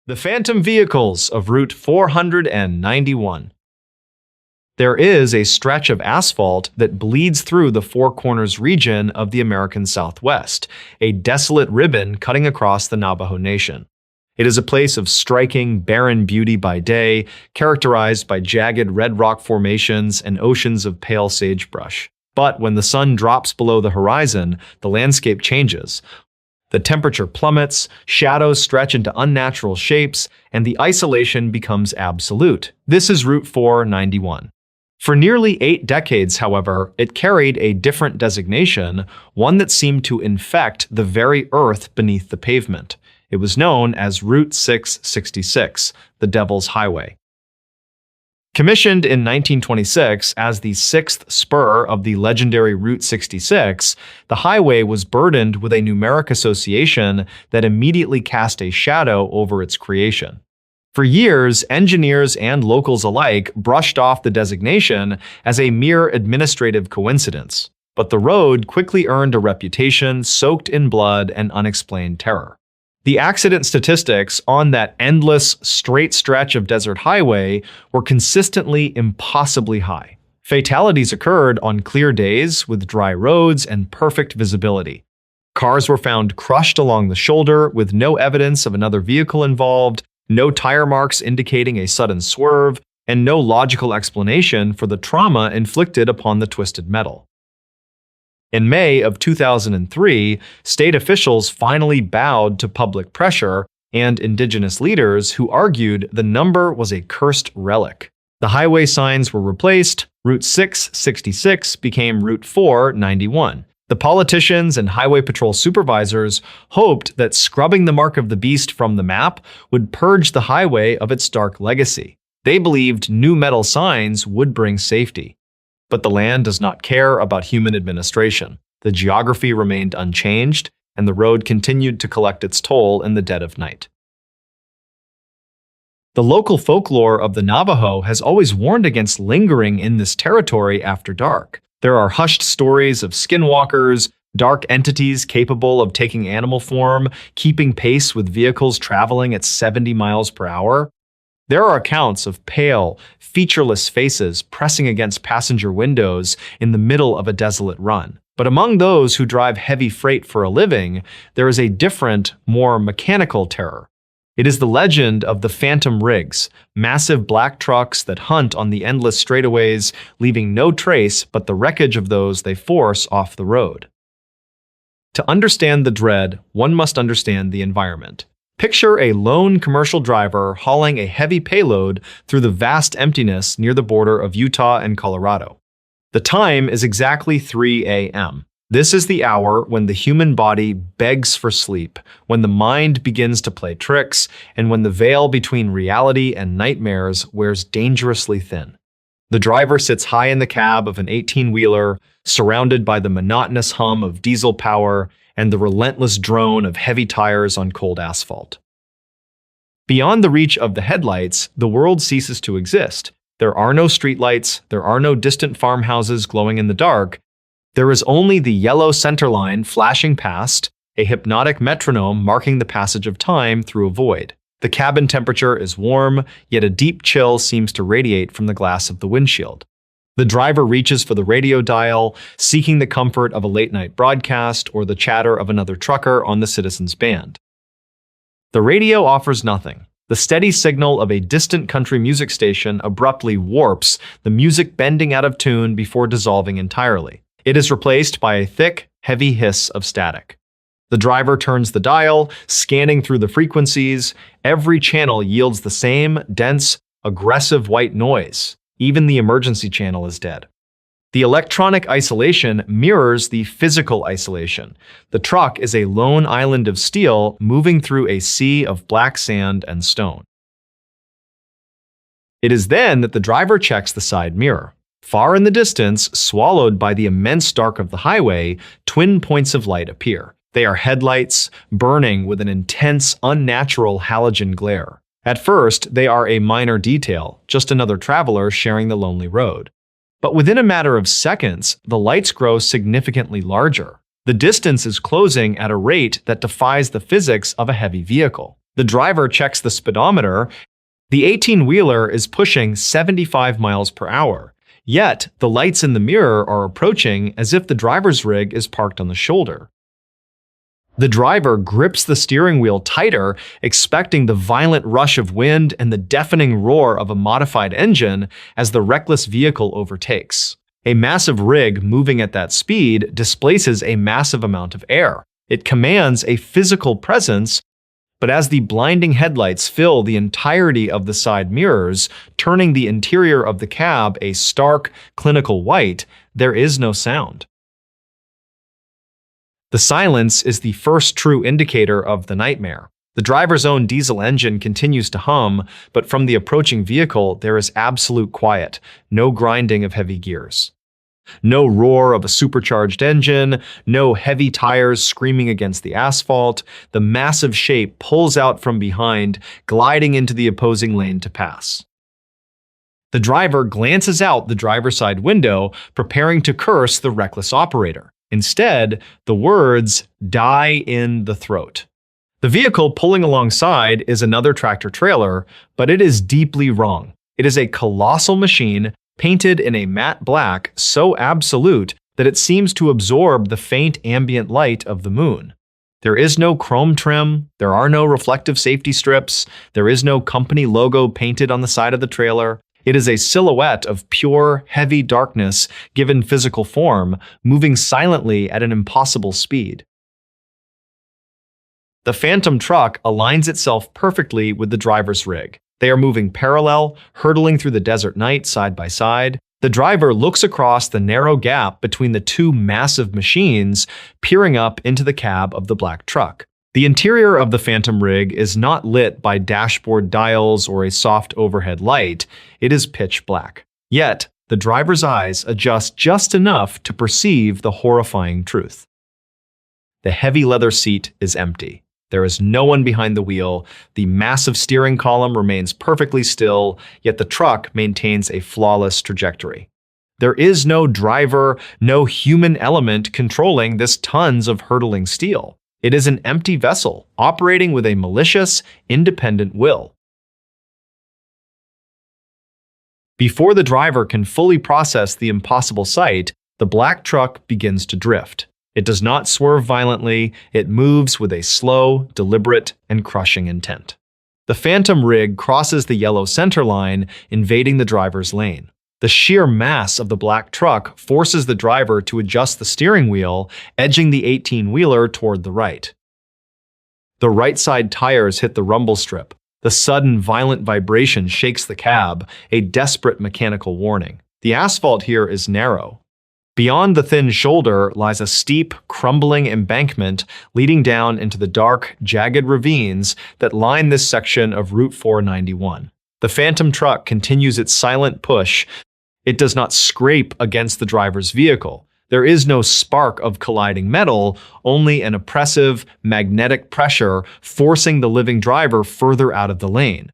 The phantom vehicles of Route 491. There is a stretch of asphalt that bleeds through the Four Corners region of the American Southwest, a desolate ribbon cutting across the Navajo Nation. It is a place of striking, barren beauty by day, characterized by jagged red rock formations and oceans of pale sagebrush. But when the sun drops below the horizon, the landscape changes. The temperature plummets, shadows stretch into unnatural shapes, and the isolation becomes absolute. This is Route 491. For nearly 8 decades, however, it carried a different designation, one that seemed to infect the very earth beneath the pavement. It was known as Route 666, the Devil's Highway. Commissioned in 1926 as the 6th spur of the legendary Route 66, the highway was burdened with a numeric association that immediately cast a shadow over its creation. For years, engineers and locals alike brushed off the designation as a mere administrative coincidence, but the road quickly earned a reputation soaked in blood and unexplained terror. The accident statistics on that endless, straight stretch of desert highway were consistently impossibly high. Fatalities occurred on clear days with dry roads and perfect visibility. Cars were found crushed along the shoulder with no evidence of another vehicle involved, no tire marks indicating a sudden swerve, and no logical explanation for the trauma inflicted upon the twisted metal. In May of 2003, state officials finally bowed to public pressure and indigenous leaders who argued the number was a cursed relic. The highway signs were replaced, Route 666 became Route 491. The politicians and highway patrol supervisors hoped that scrubbing the mark of the beast from the map would purge the highway of its dark legacy. They believed new metal signs would bring safety. But the land does not care about human administration. The geography remained unchanged, and the road continued to collect its toll in the dead of night. The local folklore of the Navajo has always warned against lingering in this territory after dark. There are hushed stories of skinwalkers, dark entities capable of taking animal form, keeping pace with vehicles traveling at 70 miles per hour. There are accounts of pale, featureless faces pressing against passenger windows in the middle of a desolate run. But among those who drive heavy freight for a living, there is a different, more mechanical terror. It is the legend of the phantom rigs, massive black trucks that hunt on the endless straightaways, leaving no trace but the wreckage of those they force off the road. To understand the dread, one must understand the environment. Picture a lone commercial driver hauling a heavy payload through the vast emptiness near the border of Utah and Colorado. The time is exactly 3 a.m. This is the hour when the human body begs for sleep, when the mind begins to play tricks, and when the veil between reality and nightmares wears dangerously thin. The driver sits high in the cab of an 18-wheeler, surrounded by the monotonous hum of diesel power and the relentless drone of heavy tires on cold asphalt. Beyond the reach of the headlights, the world ceases to exist. There are no streetlights, there are no distant farmhouses glowing in the dark. There is only the yellow centerline flashing past, a hypnotic metronome marking the passage of time through a void. The cabin temperature is warm, yet a deep chill seems to radiate from the glass of the windshield. The driver reaches for the radio dial, seeking the comfort of a late-night broadcast or the chatter of another trucker on the citizens' band. The radio offers nothing. The steady signal of a distant country music station abruptly warps, the music bending out of tune before dissolving entirely. It is replaced by a thick, heavy hiss of static. The driver turns the dial, scanning through the frequencies. Every channel yields the same dense, aggressive white noise. Even the emergency channel is dead. The electronic isolation mirrors the physical isolation. The truck is a lone island of steel moving through a sea of black sand and stone. It is then that the driver checks the side mirror. Far in the distance, swallowed by the immense dark of the highway, twin points of light appear. They are headlights, burning with an intense, unnatural halogen glare. At first, they are a minor detail, just another traveler sharing the lonely road. But within a matter of seconds, the lights grow significantly larger. The distance is closing at a rate that defies the physics of a heavy vehicle. The driver checks the speedometer. The 18-wheeler is pushing 75 miles per hour. Yet, the lights in the mirror are approaching as if the driver's rig is parked on the shoulder. The driver grips the steering wheel tighter, expecting the violent rush of wind and the deafening roar of a modified engine as the reckless vehicle overtakes. A massive rig moving at that speed displaces a massive amount of air. It commands a physical presence, but as the blinding headlights fill the entirety of the side mirrors, turning the interior of the cab a stark, clinical white, there is no sound. The silence is the first true indicator of the nightmare. The driver's own diesel engine continues to hum, but from the approaching vehicle there is absolute quiet, no grinding of heavy gears. No roar of a supercharged engine, no heavy tires screaming against the asphalt. The massive shape pulls out from behind, gliding into the opposing lane to pass. The driver glances out the driver's side window, preparing to curse the reckless operator. Instead, the words die in the throat. The vehicle pulling alongside is another tractor-trailer, but it is deeply wrong. It is a colossal machine painted in a matte black so absolute that it seems to absorb the faint ambient light of the moon. There is no chrome trim, there are no reflective safety strips, there is no company logo painted on the side of the trailer. It is a silhouette of pure, heavy darkness given physical form, moving silently at an impossible speed. The phantom truck aligns itself perfectly with the driver's rig. They are moving parallel, hurtling through the desert night side by side. The driver looks across the narrow gap between the two massive machines, peering up into the cab of the black truck. The interior of the phantom rig is not lit by dashboard dials or a soft overhead light. It is pitch black. Yet, the driver's eyes adjust just enough to perceive the horrifying truth. The heavy leather seat is empty. There is no one behind the wheel. The massive steering column remains perfectly still, yet the truck maintains a flawless trajectory. There is no driver, no human element controlling this tons of hurtling steel. It is an empty vessel, operating with a malicious, independent will. Before the driver can fully process the impossible sight, the black truck begins to drift. It does not swerve violently, it moves with a slow, deliberate, and crushing intent. The phantom rig crosses the yellow center line, invading the driver's lane. The sheer mass of the black truck forces the driver to adjust the steering wheel, edging the 18-wheeler toward the right. The right side tires hit the rumble strip. The sudden, violent vibration shakes the cab, a desperate mechanical warning. The asphalt here is narrow. Beyond the thin shoulder lies a steep, crumbling embankment leading down into the dark, jagged ravines that line this section of Route 491. The phantom truck continues its silent push. It does not scrape against the driver's vehicle. There is no spark of colliding metal, only an oppressive, magnetic pressure forcing the living driver further out of the lane.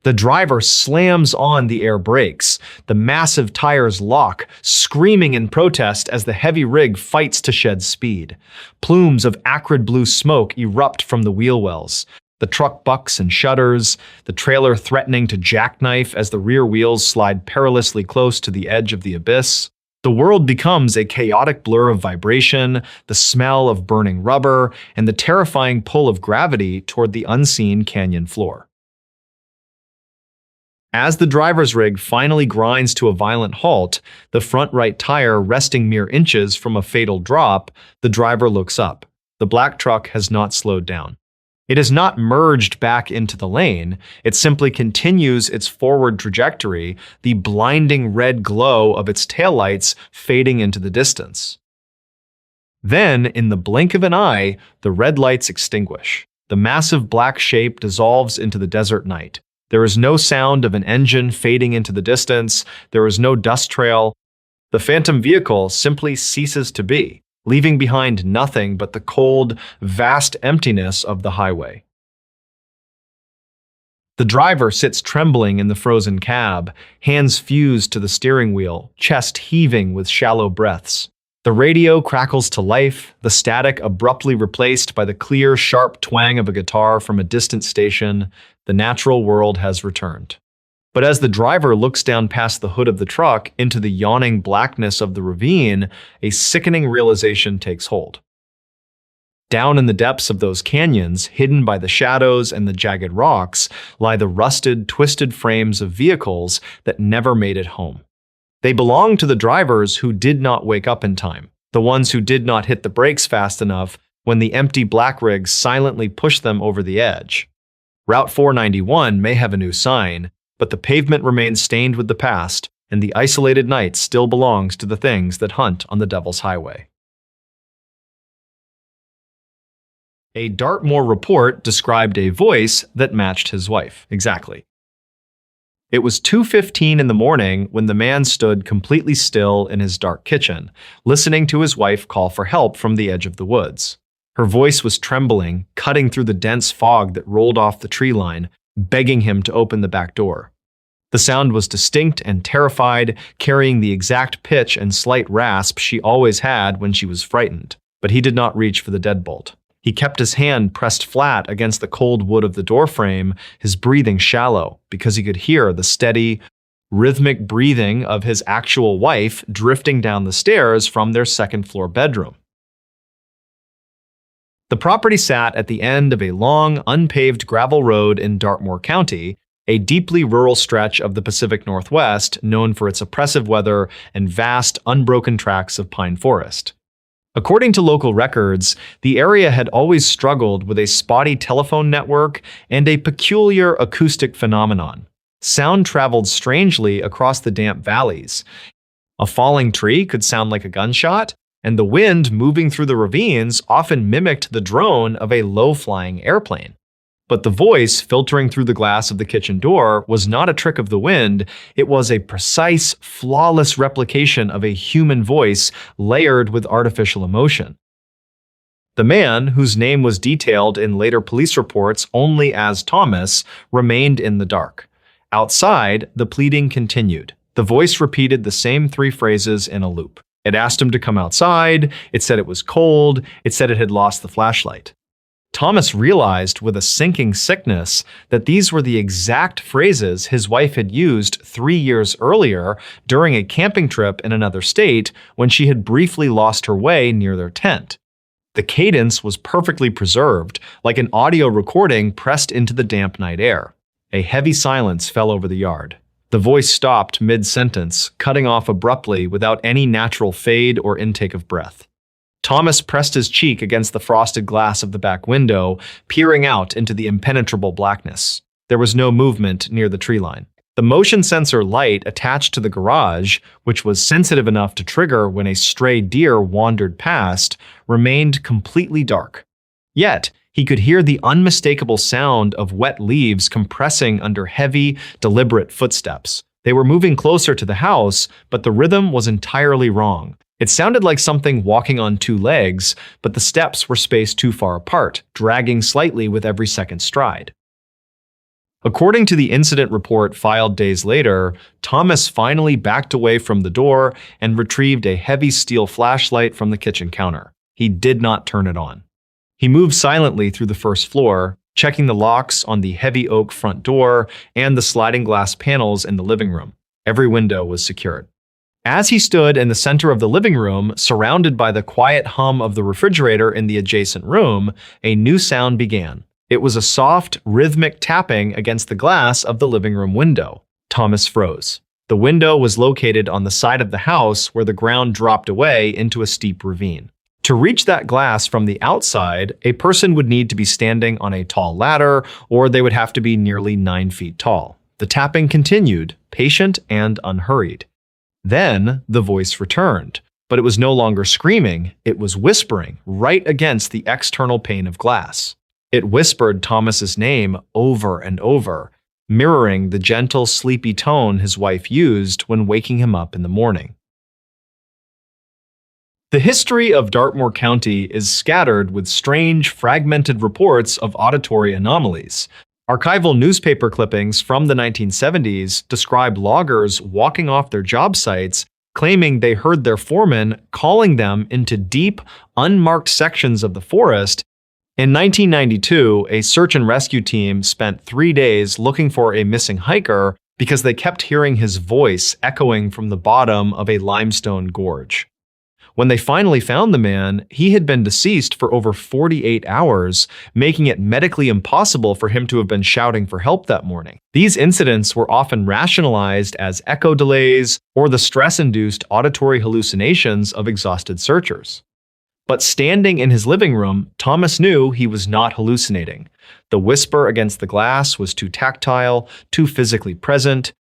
The driver slams on the air brakes. The massive tires lock, screaming in protest as the heavy rig fights to shed speed. Plumes of acrid blue smoke erupt from the wheel wells. The truck bucks and shudders, the trailer threatening to jackknife as the rear wheels slide perilously close to the edge of the abyss. The world becomes a chaotic blur of vibration, the smell of burning rubber, and the terrifying pull of gravity toward the unseen canyon floor. As the driver's rig finally grinds to a violent halt, the front right tire resting mere inches from a fatal drop, the driver looks up. The black truck has not slowed down. It has not merged back into the lane, it simply continues its forward trajectory, the blinding red glow of its taillights fading into the distance. Then, in the blink of an eye, the red lights extinguish. The massive black shape dissolves into the desert night. There is no sound of an engine fading into the distance. There is no dust trail. The phantom vehicle simply ceases to be, leaving behind nothing but the cold, vast emptiness of the highway. The driver sits trembling in the frozen cab, hands fused to the steering wheel, chest heaving with shallow breaths. The radio crackles to life, the static abruptly replaced by the clear, sharp twang of a guitar from a distant station. The natural world has returned. But as the driver looks down past the hood of the truck into the yawning blackness of the ravine, a sickening realization takes hold. Down in the depths of those canyons, hidden by the shadows and the jagged rocks, lie the rusted, twisted frames of vehicles that never made it home. They belong to the drivers who did not wake up in time, the ones who did not hit the brakes fast enough when the empty black rigs silently pushed them over the edge. Route 491 may have a new sign, but the pavement remains stained with the past, and the isolated night still belongs to the things that hunt on the Devil's Highway. A Dartmoor report described a voice that matched his wife. Exactly. It was 2:15 in the morning when the man stood completely still in his dark kitchen, listening to his wife call for help from the edge of the woods. Her voice was trembling, cutting through the dense fog that rolled off the tree line, begging him to open the back door. The sound was distinct and terrified, carrying the exact pitch and slight rasp she always had when she was frightened, but he did not reach for the deadbolt. He kept his hand pressed flat against the cold wood of the doorframe, his breathing shallow, because he could hear the steady, rhythmic breathing of his actual wife drifting down the stairs from their second-floor bedroom. The property sat at the end of a long, unpaved gravel road in Dartmoor County, a deeply rural stretch of the Pacific Northwest known for its oppressive weather and vast, unbroken tracts of pine forest. According to local records, the area had always struggled with a spotty telephone network and a peculiar acoustic phenomenon. Sound traveled strangely across the damp valleys. A falling tree could sound like a gunshot, and the wind moving through the ravines often mimicked the drone of a low-flying airplane. But the voice filtering through the glass of the kitchen door was not a trick of the wind, it was a precise, flawless replication of a human voice layered with artificial emotion. The man, whose name was detailed in later police reports only as Thomas, remained in the dark. Outside, the pleading continued. The voice repeated the same three phrases in a loop. It asked him to come outside, it said it was cold, it said it had lost the flashlight. Thomas realized with a sinking sickness that these were the exact phrases his wife had used 3 years earlier during a camping trip in another state when she had briefly lost her way near their tent. The cadence was perfectly preserved, like an audio recording pressed into the damp night air. A heavy silence fell over the yard. The voice stopped mid-sentence, cutting off abruptly without any natural fade or intake of breath. Thomas pressed his cheek against the frosted glass of the back window, peering out into the impenetrable blackness. There was no movement near the tree line. The motion sensor light attached to the garage, which was sensitive enough to trigger when a stray deer wandered past, remained completely dark. Yet, he could hear the unmistakable sound of wet leaves compressing under heavy, deliberate footsteps. They were moving closer to the house, but the rhythm was entirely wrong. It sounded like something walking on two legs, but the steps were spaced too far apart, dragging slightly with every second stride. According to the incident report filed days later, Thomas finally backed away from the door and retrieved a heavy steel flashlight from the kitchen counter. He did not turn it on. He moved silently through the first floor, checking the locks on the heavy oak front door and the sliding glass panels in the living room. Every window was secured. As he stood in the center of the living room, surrounded by the quiet hum of the refrigerator in the adjacent room, a new sound began. It was a soft, rhythmic tapping against the glass of the living room window. Thomas froze. The window was located on the side of the house where the ground dropped away into a steep ravine. To reach that glass from the outside, a person would need to be standing on a tall ladder, or they would have to be nearly 9 feet tall. The tapping continued, patient and unhurried. Then the voice returned, but it was no longer screaming, it was whispering right against the external pane of glass. It whispered Thomas's name over and over, mirroring the gentle, sleepy tone his wife used when waking him up in the morning. The history of Dartmoor County is scattered with strange, fragmented reports of auditory anomalies. Archival newspaper clippings from the 1970s describe loggers walking off their job sites claiming they heard their foreman calling them into deep, unmarked sections of the forest. In 1992, a search and rescue team spent 3 days looking for a missing hiker because they kept hearing his voice echoing from the bottom of a limestone gorge. When they finally found the man, he had been deceased for over 48 hours, making it medically impossible for him to have been shouting for help that morning. These incidents were often rationalized as echo delays or the stress-induced auditory hallucinations of exhausted searchers. But standing in his living room, Thomas knew he was not hallucinating. The whisper against the glass was too tactile, too physically present.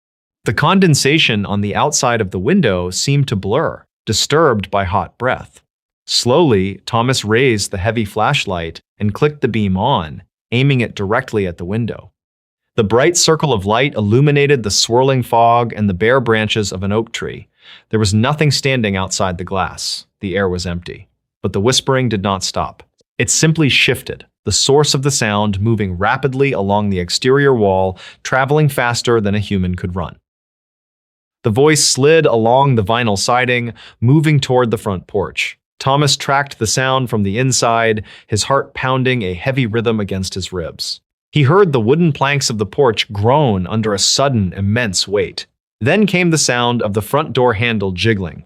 The condensation on the outside of the window seemed to blur, disturbed by hot breath. Slowly, Thomas raised the heavy flashlight and clicked the beam on, aiming it directly at the window. The bright circle of light illuminated the swirling fog and the bare branches of an oak tree. There was nothing standing outside the glass. The air was empty. But the whispering did not stop. It simply shifted, the source of the sound moving rapidly along the exterior wall, traveling faster than a human could run. The voice slid along the vinyl siding, moving toward the front porch. Thomas tracked the sound from the inside, his heart pounding a heavy rhythm against his ribs. He heard the wooden planks of the porch groan under a sudden, immense weight. Then came the sound of the front door handle jiggling.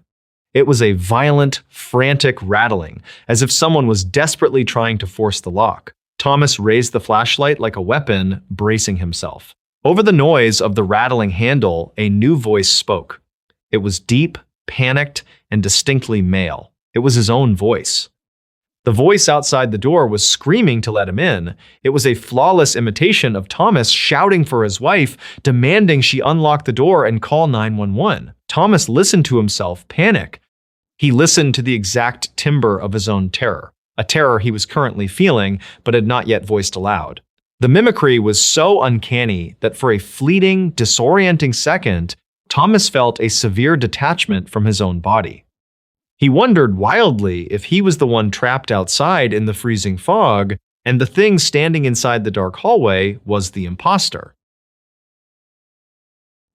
It was a violent, frantic rattling, as if someone was desperately trying to force the lock. Thomas raised the flashlight like a weapon, bracing himself. Over the noise of the rattling handle, a new voice spoke. It was deep, panicked, and distinctly male. It was his own voice. The voice outside the door was screaming to let him in. It was a flawless imitation of Thomas shouting for his wife, demanding she unlock the door and call 911. Thomas listened to himself panic. He listened to the exact timbre of his own terror, a terror he was currently feeling but had not yet voiced aloud. The mimicry was so uncanny that for a fleeting, disorienting second, Thomas felt a severe detachment from his own body. He wondered wildly if he was the one trapped outside in the freezing fog, and the thing standing inside the dark hallway was the imposter.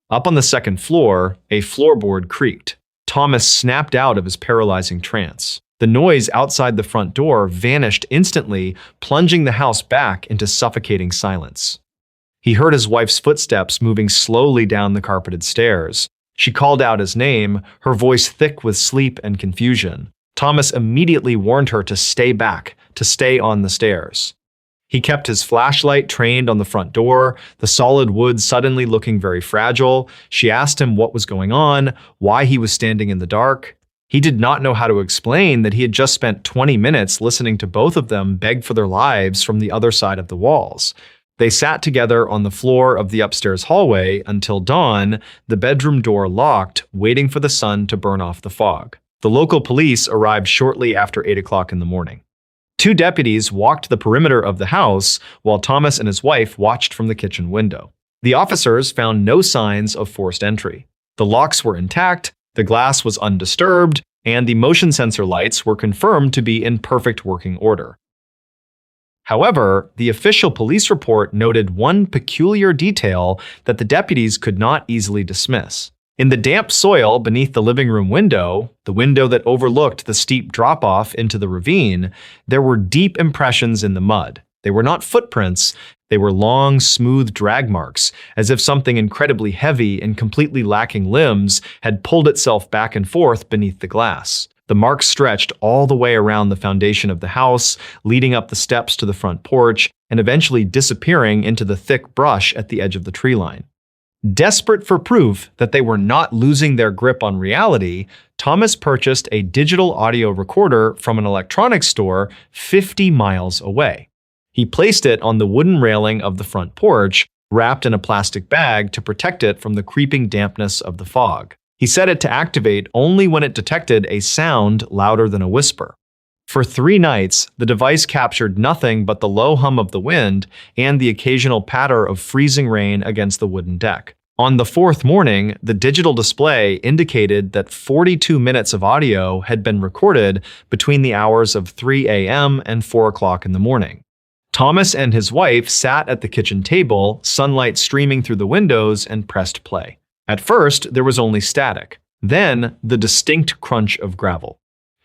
Up on the second floor, a floorboard creaked. Thomas snapped out of his paralyzing trance. The noise outside the front door vanished instantly, plunging the house back into suffocating silence. He heard his wife's footsteps moving slowly down the carpeted stairs. She called out his name, her voice thick with sleep and confusion. Thomas immediately warned her to stay back, to stay on the stairs. He kept his flashlight trained on the front door, the solid wood suddenly looking very fragile. She asked him what was going on, why he was standing in the dark. He did not know how to explain that he had just spent 20 minutes listening to both of them beg for their lives from the other side of the walls. They sat together on the floor of the upstairs hallway until dawn, the bedroom door locked, waiting for the sun to burn off the fog. The local police arrived shortly after 8 o'clock in the morning. 2 deputies walked the perimeter of the house while Thomas and his wife watched from the kitchen window. The officers found no signs of forced entry. The locks were intact, the glass was undisturbed, and the motion sensor lights were confirmed to be in perfect working order. However, the official police report noted one peculiar detail that the deputies could not easily dismiss. In the damp soil beneath the living room window, the window that overlooked the steep drop-off into the ravine, there were deep impressions in the mud. They were not footprints, they were long, smooth drag marks, as if something incredibly heavy and completely lacking limbs had pulled itself back and forth beneath the glass. The marks stretched all the way around the foundation of the house, leading up the steps to the front porch, and eventually disappearing into the thick brush at the edge of the tree line. Desperate for proof that they were not losing their grip on reality, Thomas purchased a digital audio recorder from an electronics store 50 miles away. He placed it on the wooden railing of the front porch, wrapped in a plastic bag to protect it from the creeping dampness of the fog. He set it to activate only when it detected a sound louder than a whisper. For 3 nights, the device captured nothing but the low hum of the wind and the occasional patter of freezing rain against the wooden deck. On the 4th morning, the digital display indicated that 42 minutes of audio had been recorded between the hours of 3 a.m. and 4 o'clock in the morning. Thomas and his wife sat at the kitchen table, sunlight streaming through the windows, and pressed play. At first, there was only static. Then, the distinct crunch of gravel.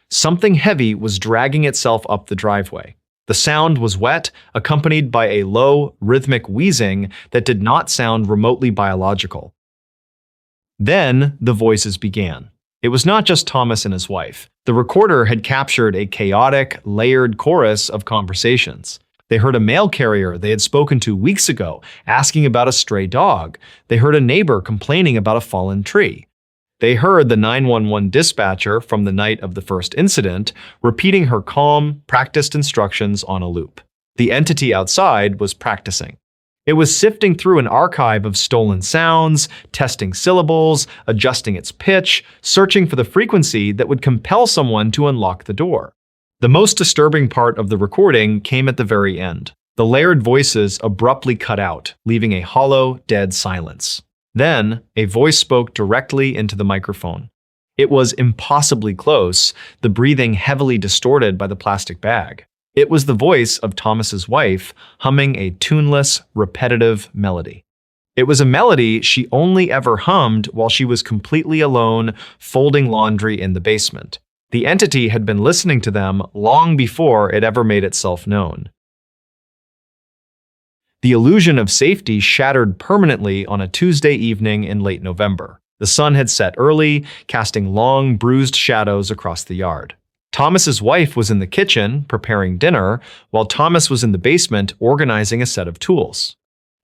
Something heavy was dragging itself up the driveway. The sound was wet, accompanied by a low, rhythmic wheezing that did not sound remotely biological. Then, the voices began. It was not just Thomas and his wife. The recorder had captured a chaotic, layered chorus of conversations. They heard a mail carrier they had spoken to weeks ago asking about a stray dog. They heard a neighbor complaining about a fallen tree. They heard the 911 dispatcher from the night of the first incident repeating her calm, practiced instructions on a loop. The entity outside was practicing. It was sifting through an archive of stolen sounds, testing syllables, adjusting its pitch, searching for the frequency that would compel someone to unlock the door. The most disturbing part of the recording came at the very end. The layered voices abruptly cut out, leaving a hollow, dead silence. Then, a voice spoke directly into the microphone. It was impossibly close, the breathing heavily distorted by the plastic bag. It was the voice of Thomas's wife, humming a tuneless, repetitive melody. It was a melody she only ever hummed while she was completely alone, folding laundry in the basement. The entity had been listening to them long before it ever made itself known. The illusion of safety shattered permanently on a Tuesday evening in late November. The sun had set early, casting long, bruised shadows across the yard. Thomas's wife was in the kitchen, preparing dinner, while Thomas was in the basement organizing a set of tools.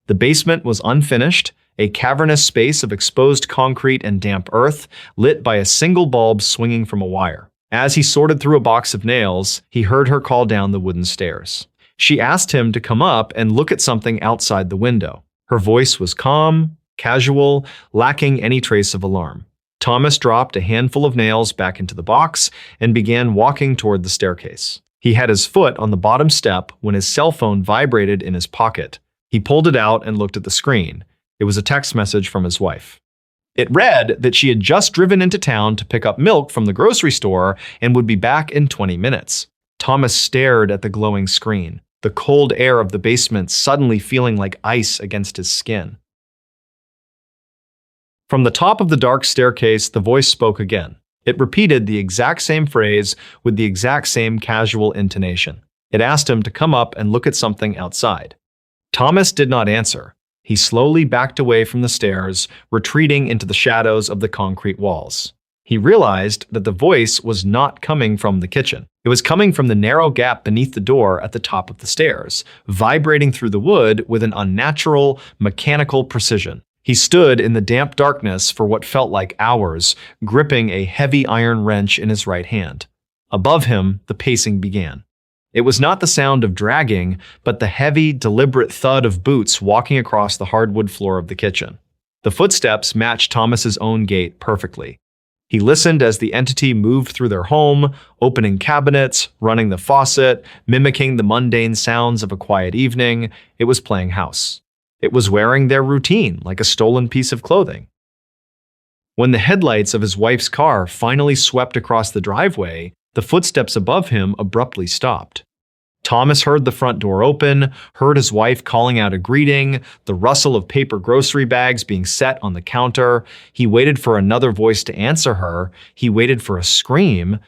The basement was unfinished, a cavernous space of exposed concrete and damp earth, lit by a single bulb swinging from a wire. As he sorted through a box of nails, he heard her call down the wooden stairs. She asked him to come up and look at something outside the window. Her voice was calm, casual, lacking any trace of alarm. Thomas dropped a handful of nails back into the box and began walking toward the staircase. He had his foot on the bottom step when his cell phone vibrated in his pocket. He pulled it out and looked at the screen. It was a text message from his wife. It read that she had just driven into town to pick up milk from the grocery store and would be back in 20 minutes. Thomas stared at the glowing screen, the cold air of the basement suddenly feeling like ice against his skin. From the top of the dark staircase, the voice spoke again. It repeated the exact same phrase with the exact same casual intonation. It asked him to come up and look at something outside. Thomas did not answer. He slowly backed away from the stairs, retreating into the shadows of the concrete walls. He realized that the voice was not coming from the kitchen. It was coming from the narrow gap beneath the door at the top of the stairs, vibrating through the wood with an unnatural, mechanical precision. He stood in the damp darkness for what felt like hours, gripping a heavy iron wrench in his right hand. Above him, the pacing began. It was not the sound of dragging, but the heavy, deliberate thud of boots walking across the hardwood floor of the kitchen. The footsteps matched Thomas's own gait perfectly. He listened as the entity moved through their home, opening cabinets, running the faucet, mimicking the mundane sounds of a quiet evening. It was playing house. It was wearing their routine like a stolen piece of clothing. When the headlights of his wife's car finally swept across the driveway, the footsteps above him abruptly stopped. Thomas heard the front door open, heard his wife calling out a greeting, the rustle of paper grocery bags being set on the counter. He waited for another voice to answer her. He waited for a scream,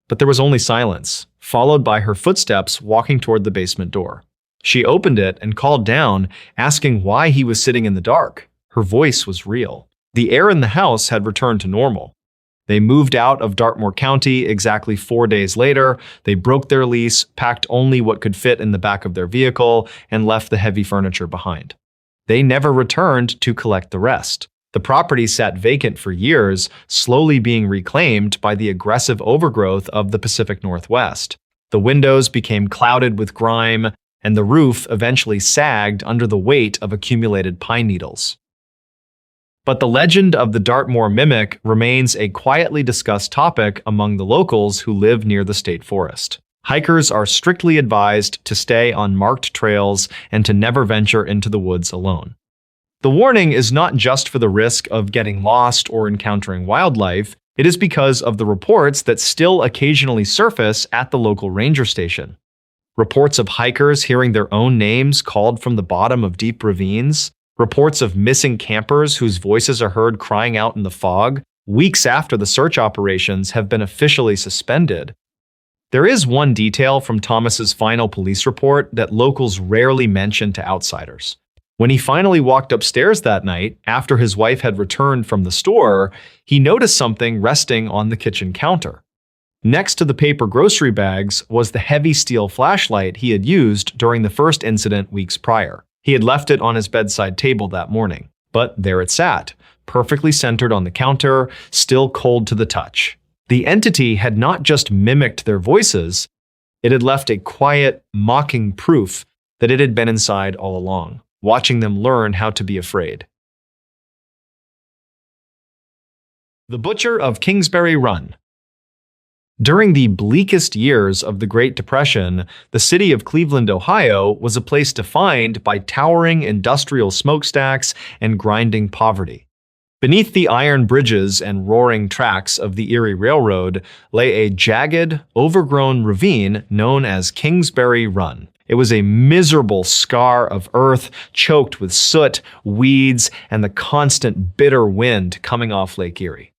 but there was only silence, followed by her footsteps walking toward the basement door. She opened it and called down, asking why he was sitting in the dark. Her voice was real. The air in the house had returned to normal. They moved out of Dartmoor County exactly 4 days later. They broke their lease, packed only what could fit in the back of their vehicle, and left the heavy furniture behind. They never returned to collect the rest. The property sat vacant for years, slowly being reclaimed by the aggressive overgrowth of the Pacific Northwest. The windows became clouded with grime, and the roof eventually sagged under the weight of accumulated pine needles. But the legend of the Dartmoor mimic remains a quietly discussed topic among the locals who live near the state forest. Hikers are strictly advised to stay on marked trails and to never venture into the woods alone. The warning is not just for the risk of getting lost or encountering wildlife, it is because of the reports that still occasionally surface at the local ranger station. Reports of hikers hearing their own names called from the bottom of deep ravines, reports of missing campers whose voices are heard crying out in the fog, weeks after the search operations have been officially suspended. There is one detail from Thomas's final police report that locals rarely mention to outsiders. When he finally walked upstairs that night, after his wife had returned from the store, he noticed something resting on the kitchen counter. Next to the paper grocery bags was the heavy steel flashlight he had used during the first incident weeks prior. He had left it on his bedside table that morning, but there it sat, perfectly centered on the counter, still cold to the touch. The entity had not just mimicked their voices, it had left a quiet, mocking proof that it had been inside all along, watching them learn how to be afraid. The Butcher of Kingsbury Run. During the bleakest years of the Great Depression, the city of Cleveland, Ohio, was a place defined by towering industrial smokestacks and grinding poverty. Beneath the iron bridges and roaring tracks of the Erie Railroad lay a jagged, overgrown ravine known as Kingsbury Run. It was a miserable scar of earth choked with soot, weeds, and the constant bitter wind coming off Lake Erie.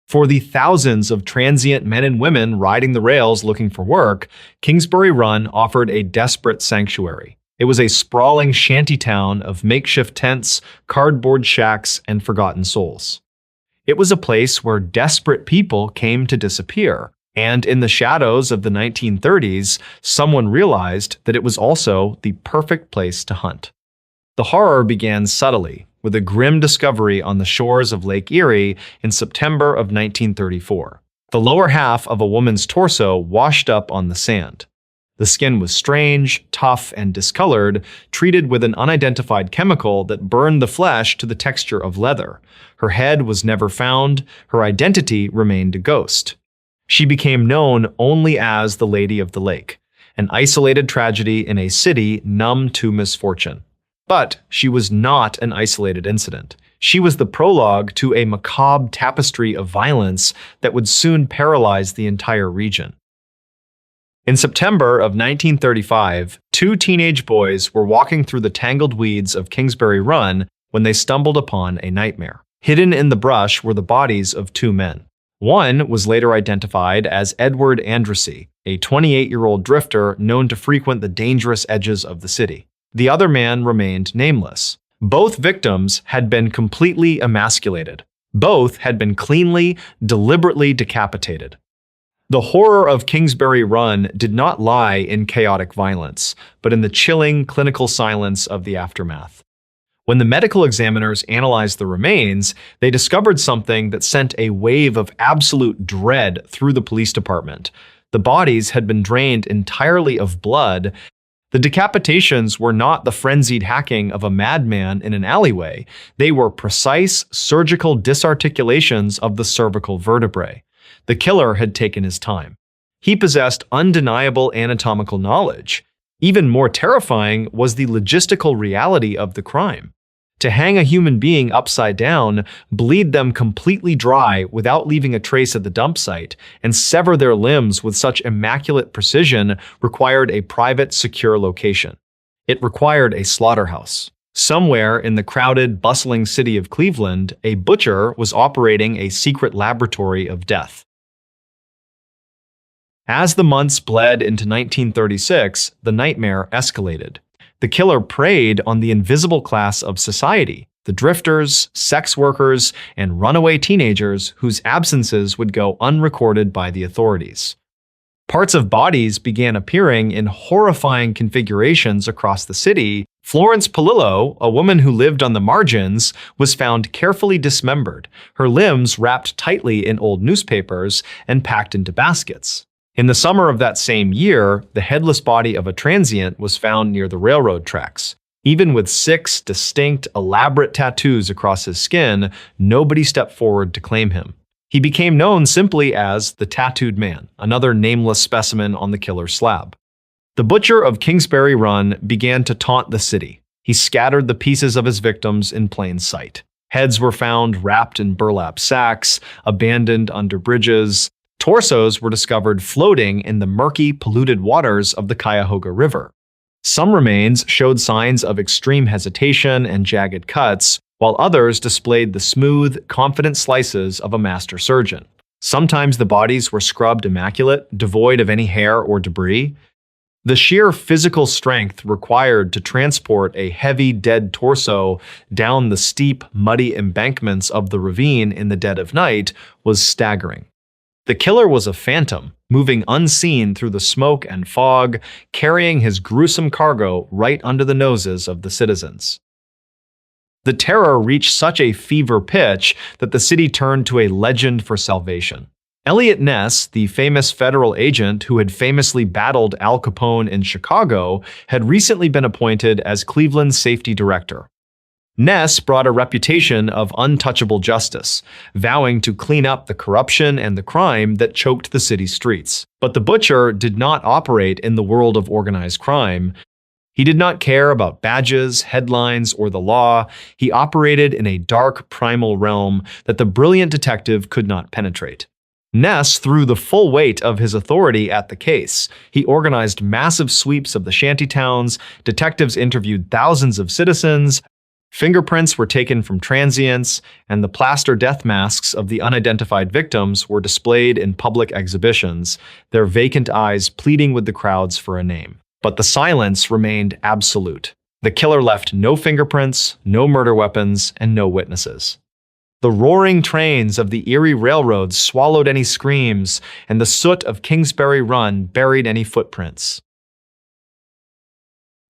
For the thousands of transient men and women riding the rails looking for work, Kingsbury Run offered a desperate sanctuary. It was a sprawling shantytown of makeshift tents, cardboard shacks, and forgotten souls. It was a place where desperate people came to disappear, and in the shadows of the 1930s, someone realized that it was also the perfect place to hunt. The horror began subtly, with a grim discovery on the shores of Lake Erie in September of 1934. The lower half of a woman's torso washed up on the sand. The skin was strange, tough, and discolored, treated with an unidentified chemical that burned the flesh to the texture of leather. Her head was never found. Her identity remained a ghost. She became known only as the Lady of the Lake, an isolated tragedy in a city numb to misfortune. But she was not an isolated incident. She was the prologue to a macabre tapestry of violence that would soon paralyze the entire region. In September of 1935, two teenage boys were walking through the tangled weeds of Kingsbury Run when they stumbled upon a nightmare. Hidden in the brush were the bodies of two men. One was later identified as Edward Andrassy, a 28-year-old drifter known to frequent the dangerous edges of the city. The other man remained nameless. Both victims had been completely emasculated. Both had been cleanly, deliberately decapitated. The horror of Kingsbury Run did not lie in chaotic violence, but in the chilling, clinical silence of the aftermath. When the medical examiners analyzed the remains, they discovered something that sent a wave of absolute dread through the police department. The bodies had been drained entirely of blood. The decapitations were not the frenzied hacking of a madman in an alleyway. They were precise, surgical disarticulations of the cervical vertebrae. The killer had taken his time. He possessed undeniable anatomical knowledge. Even more terrifying was the logistical reality of the crime. To hang a human being upside down, bleed them completely dry without leaving a trace at the dump site, and sever their limbs with such immaculate precision required a private, secure location. It required a slaughterhouse. Somewhere in the crowded, bustling city of Cleveland, a butcher was operating a secret laboratory of death. As the months bled into 1936, the nightmare escalated. The killer preyed on the invisible class of society, the drifters, sex workers, and runaway teenagers whose absences would go unrecorded by the authorities. Parts of bodies began appearing in horrifying configurations across the city. Florence Polillo, a woman who lived on the margins, was found carefully dismembered, her limbs wrapped tightly in old newspapers and packed into baskets. In the summer of that same year, the headless body of a transient was found near the railroad tracks. Even with 6 distinct, elaborate tattoos across his skin, nobody stepped forward to claim him. He became known simply as the Tattooed Man, another nameless specimen on the killer's slab. The butcher of Kingsbury Run began to taunt the city. He scattered the pieces of his victims in plain sight. Heads were found wrapped in burlap sacks, abandoned under bridges. Torsos were discovered floating in the murky, polluted waters of the Cuyahoga River. Some remains showed signs of extreme hesitation and jagged cuts, while others displayed the smooth, confident slices of a master surgeon. Sometimes the bodies were scrubbed immaculate, devoid of any hair or debris. The sheer physical strength required to transport a heavy, dead torso down the steep, muddy embankments of the ravine in the dead of night was staggering. The killer was a phantom, moving unseen through the smoke and fog, carrying his gruesome cargo right under the noses of the citizens. The terror reached such a fever pitch that the city turned to a legend for salvation. Eliot Ness, the famous federal agent who had famously battled Al Capone in Chicago, had recently been appointed as Cleveland's safety director. Ness brought a reputation of untouchable justice, vowing to clean up the corruption and the crime that choked the city's streets. But the butcher did not operate in the world of organized crime. He did not care about badges, headlines, or the law. He operated in a dark, primal realm that the brilliant detective could not penetrate. Ness threw the full weight of his authority at the case. He organized massive sweeps of the shantytowns, detectives interviewed thousands of citizens, fingerprints were taken from transients, and the plaster death masks of the unidentified victims were displayed in public exhibitions, their vacant eyes pleading with the crowds for a name. But the silence remained absolute. The killer left no fingerprints, no murder weapons, and no witnesses. The roaring trains of the Erie railroads swallowed any screams, and the soot of Kingsbury Run buried any footprints.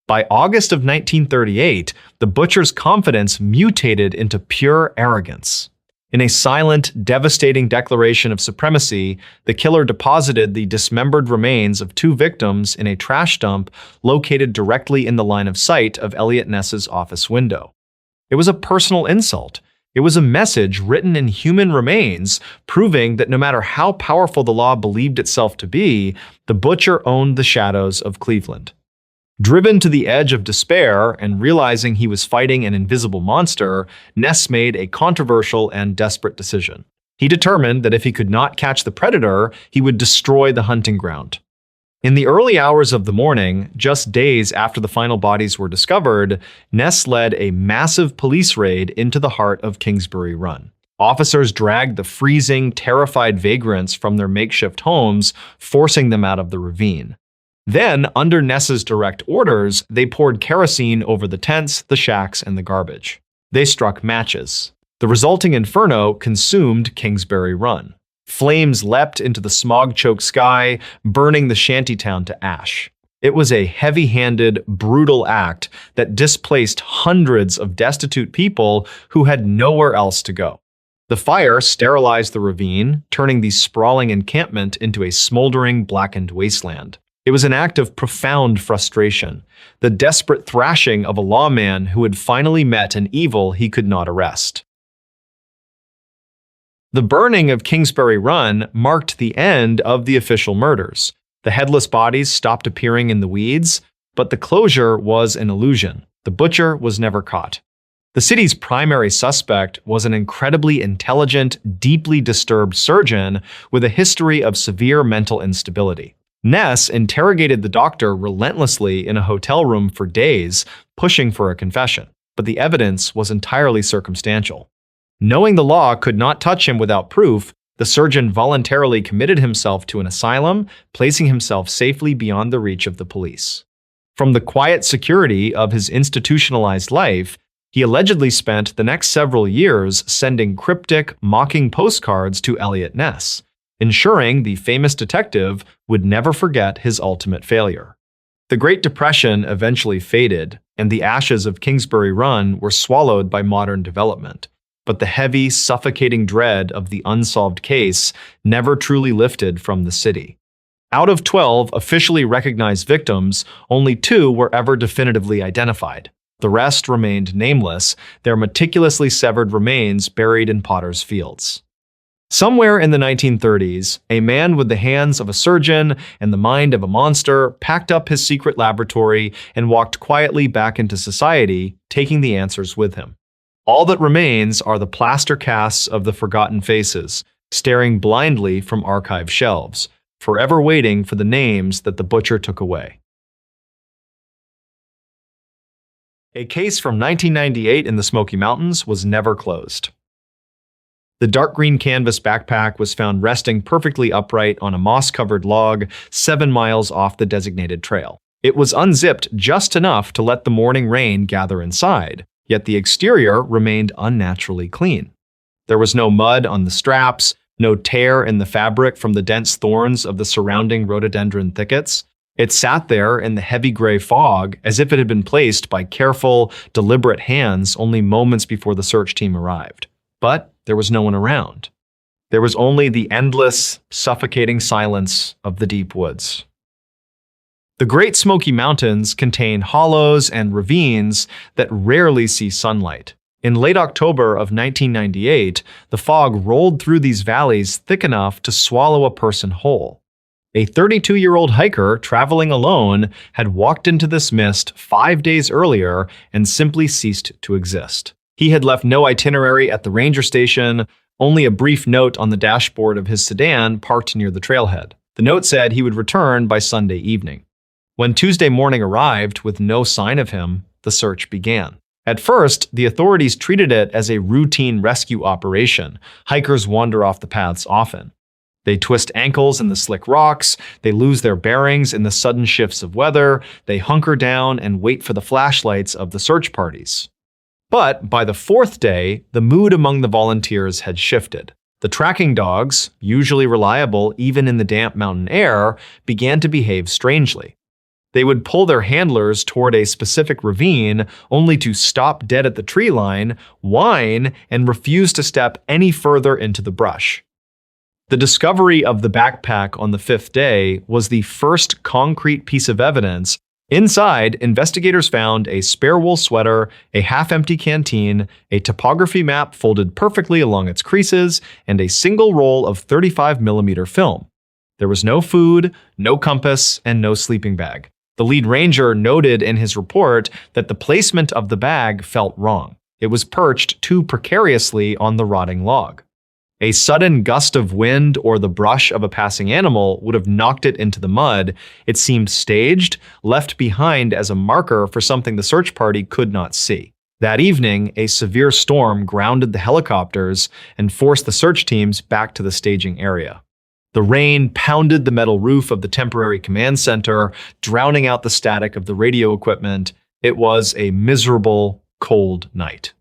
By August of 1938, the butcher's confidence mutated into pure arrogance. In a silent, devastating declaration of supremacy, the killer deposited the dismembered remains of 2 victims in a trash dump located directly in the line of sight of Eliot Ness's office window. It was a personal insult. It was a message written in human remains, proving that no matter how powerful the law believed itself to be, the butcher owned the shadows of Cleveland. Driven to the edge of despair and realizing he was fighting an invisible monster, Ness made a controversial and desperate decision. He determined that if he could not catch the predator, he would destroy the hunting ground. In the early hours of the morning, just days after the final bodies were discovered, Ness led a massive police raid into the heart of Kingsbury Run. Officers dragged the freezing, terrified vagrants from their makeshift homes, forcing them out of the ravine. Then, under Ness's direct orders, they poured kerosene over the tents, the shacks, and the garbage. They struck matches. The resulting inferno consumed Kingsbury Run. Flames leapt into the smog-choked sky, burning the shantytown to ash. It was a heavy-handed, brutal act that displaced hundreds of destitute people who had nowhere else to go. The fire sterilized the ravine, turning the sprawling encampment into a smoldering, blackened wasteland. It was an act of profound frustration, the desperate thrashing of a lawman who had finally met an evil he could not arrest. The burning of Kingsbury Run marked the end of the official murders. The headless bodies stopped appearing in the weeds, but the closure was an illusion. The butcher was never caught. The city's primary suspect was an incredibly intelligent, deeply disturbed surgeon with a history of severe mental instability. Ness interrogated the doctor relentlessly in a hotel room for days, pushing for a confession, but the evidence was entirely circumstantial. Knowing the law could not touch him without proof, the surgeon voluntarily committed himself to an asylum, placing himself safely beyond the reach of the police. From the quiet security of his institutionalized life, he allegedly spent the next several years sending cryptic, mocking postcards to Eliot Ness, ensuring the famous detective would never forget his ultimate failure. The Great Depression eventually faded, and the ashes of Kingsbury Run were swallowed by modern development. But the heavy, suffocating dread of the unsolved case never truly lifted from the city. Out of 12 officially recognized victims, only 2 were ever definitively identified. The rest remained nameless, their meticulously severed remains buried in potter's fields. Somewhere in the 1930s, a man with the hands of a surgeon and the mind of a monster packed up his secret laboratory and walked quietly back into society, taking the answers with him. All that remains are the plaster casts of the forgotten faces, staring blindly from archive shelves, forever waiting for the names that the butcher took away. A case from 1998 in the Smoky Mountains was never closed. The dark green canvas backpack was found resting perfectly upright on a moss-covered log 7 miles off the designated trail. It was unzipped just enough to let the morning rain gather inside, yet the exterior remained unnaturally clean. There was no mud on the straps, no tear in the fabric from the dense thorns of the surrounding rhododendron thickets. It sat there in the heavy gray fog as if it had been placed by careful, deliberate hands only moments before the search team arrived. But there was no one around. There was only the endless, suffocating silence of the deep woods. The Great Smoky Mountains contain hollows and ravines that rarely see sunlight. In late October of 1998, the fog rolled through these valleys thick enough to swallow a person whole. A 32-year-old hiker traveling alone had walked into this mist 5 days earlier and simply ceased to exist. He had left no itinerary at the ranger station, only a brief note on the dashboard of his sedan parked near the trailhead. The note said he would return by Sunday evening. When Tuesday morning arrived with no sign of him, the search began. At first, the authorities treated it as a routine rescue operation. Hikers wander off the paths often. They twist ankles in the slick rocks, they lose their bearings in the sudden shifts of weather, they hunker down and wait for the flashlights of the search parties. But by the 4th day, the mood among the volunteers had shifted. The tracking dogs, usually reliable even in the damp mountain air, began to behave strangely. They would pull their handlers toward a specific ravine only to stop dead at the tree line, whine, and refuse to step any further into the brush. The discovery of the backpack on the 5th day was the first concrete piece of evidence. Inside, investigators found a spare wool sweater, a half-empty canteen, a topography map folded perfectly along its creases, and a single roll of 35mm film. There was no food, no compass, and no sleeping bag. The lead ranger noted in his report that the placement of the bag felt wrong. It was perched too precariously on the rotting log. A sudden gust of wind or the brush of a passing animal would have knocked it into the mud. It seemed staged, left behind as a marker for something the search party could not see. That evening, a severe storm grounded the helicopters and forced the search teams back to the staging area. The rain pounded the metal roof of the temporary command center, drowning out the static of the radio equipment. It was a miserable, cold night.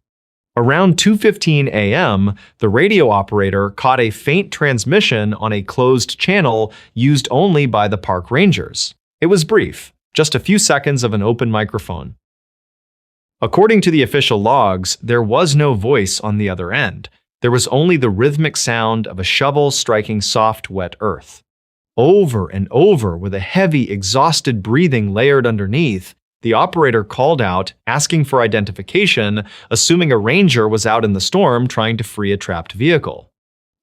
Around 2:15 a.m., the radio operator caught a faint transmission on a closed channel used only by the park rangers. It was brief, just a few seconds of an open microphone. According to the official logs, there was no voice on the other end. There was only the rhythmic sound of a shovel striking soft, wet earth. Over and over, with a heavy, exhausted breathing layered underneath, the operator called out, asking for identification, assuming a ranger was out in the storm trying to free a trapped vehicle.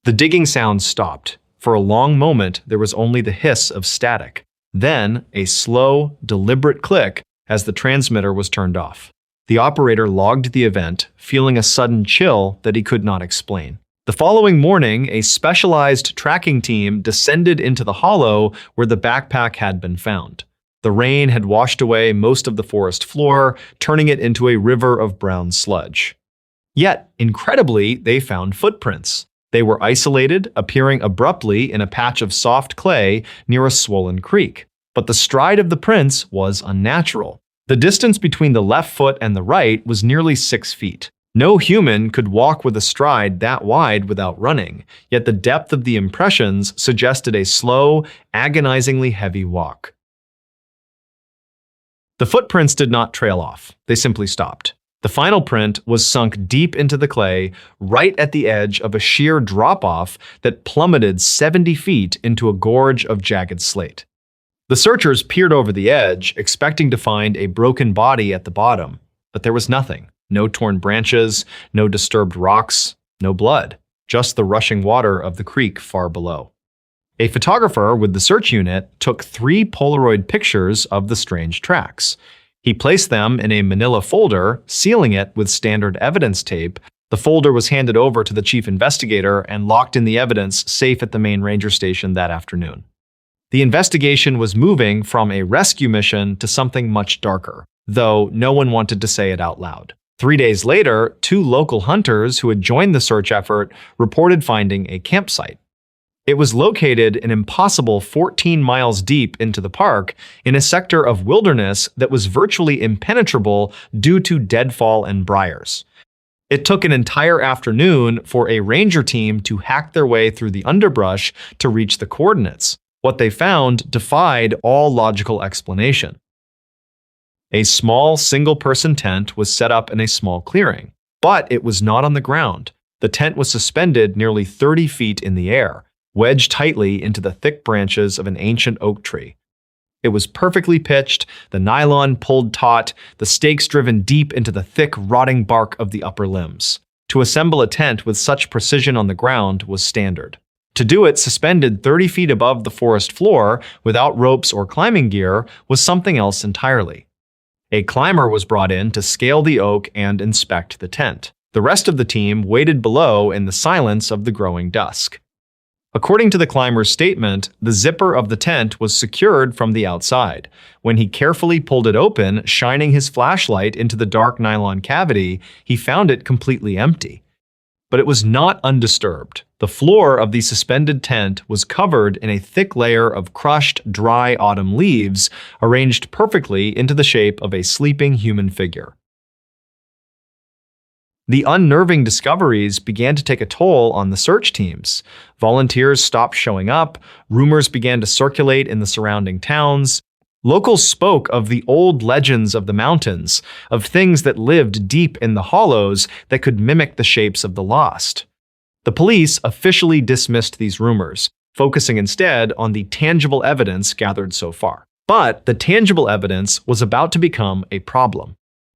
The digging sound stopped. For a long moment, there was only the hiss of static. Then, a slow, deliberate click as the transmitter was turned off. The operator logged the event, feeling a sudden chill that he could not explain. The following morning, a specialized tracking team descended into the hollow where the backpack had been found. The rain had washed away most of the forest floor, turning it into a river of brown sludge. Yet, incredibly, they found footprints. They were isolated, appearing abruptly in a patch of soft clay near a swollen creek. But the stride of the prints was unnatural. The distance between the left foot and the right was nearly 6 feet. No human could walk with a stride that wide without running, yet the depth of the impressions suggested a slow, agonizingly heavy walk. The footprints did not trail off. They simply stopped. The final print was sunk deep into the clay, right at the edge of a sheer drop-off that plummeted 70 feet into a gorge of jagged slate. The searchers peered over the edge, expecting to find a broken body at the bottom, but there was nothing. No torn branches, no disturbed rocks, no blood, just the rushing water of the creek far below. A photographer with the search unit took 3 Polaroid pictures of the strange tracks. He placed them in a manila folder, sealing it with standard evidence tape. The folder was handed over to the chief investigator and locked in the evidence safe at the main ranger station that afternoon. The investigation was moving from a rescue mission to something much darker. though no one wanted to say it out loud. 3 days later, 2 local hunters who had joined the search effort reported finding a campsite. It was located an impossible 14 miles deep into the park in a sector of wilderness that was virtually impenetrable due to deadfall and briars. It took an entire afternoon for a ranger team to hack their way through the underbrush to reach the coordinates. What they found defied all logical explanation. A small single-person tent was set up in a small clearing, but it was not on the ground. The tent was suspended nearly 30 feet in the air, wedged tightly into the thick branches of an ancient oak tree. It was perfectly pitched, the nylon pulled taut, the stakes driven deep into the thick, rotting bark of the upper limbs. To assemble a tent with such precision on the ground was standard. To do it suspended 30 feet above the forest floor without ropes or climbing gear was something else entirely. A climber was brought in to scale the oak and inspect the tent. The rest of the team waited below in the silence of the growing dusk. According to the climber's statement, the zipper of the tent was secured from the outside. When he carefully pulled it open, shining his flashlight into the dark nylon cavity, he found it completely empty. But it was not undisturbed. The floor of the suspended tent was covered in a thick layer of crushed, dry autumn leaves, arranged perfectly into the shape of a sleeping human figure. The unnerving discoveries began to take a toll on the search teams. Volunteers stopped showing up, rumors began to circulate in the surrounding towns. Locals spoke of the old legends of the mountains, of things that lived deep in the hollows that could mimic the shapes of the lost. The police officially dismissed these rumors, focusing instead on the tangible evidence gathered so far. But the tangible evidence was about to become a problem.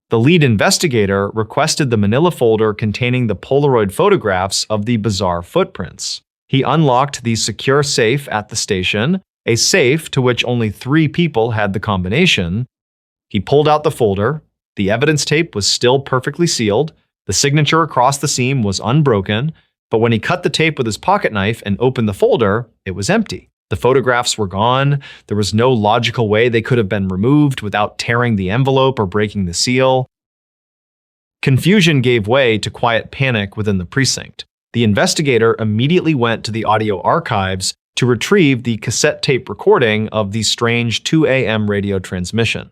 The lead investigator requested the manila folder containing the Polaroid photographs of the bizarre footprints. He unlocked the secure safe at the station, a safe to which only 3 people had the combination. He pulled out the folder. The evidence tape was still perfectly sealed. The signature across the seam was unbroken, but when he cut the tape with his pocket knife and opened the folder, it was empty. The photographs were gone. There was no logical way they could have been removed without tearing the envelope or breaking the seal. Confusion gave way to quiet panic within the precinct. The investigator immediately went to the audio archives to retrieve the cassette tape recording of the strange 2 a.m. radio transmission.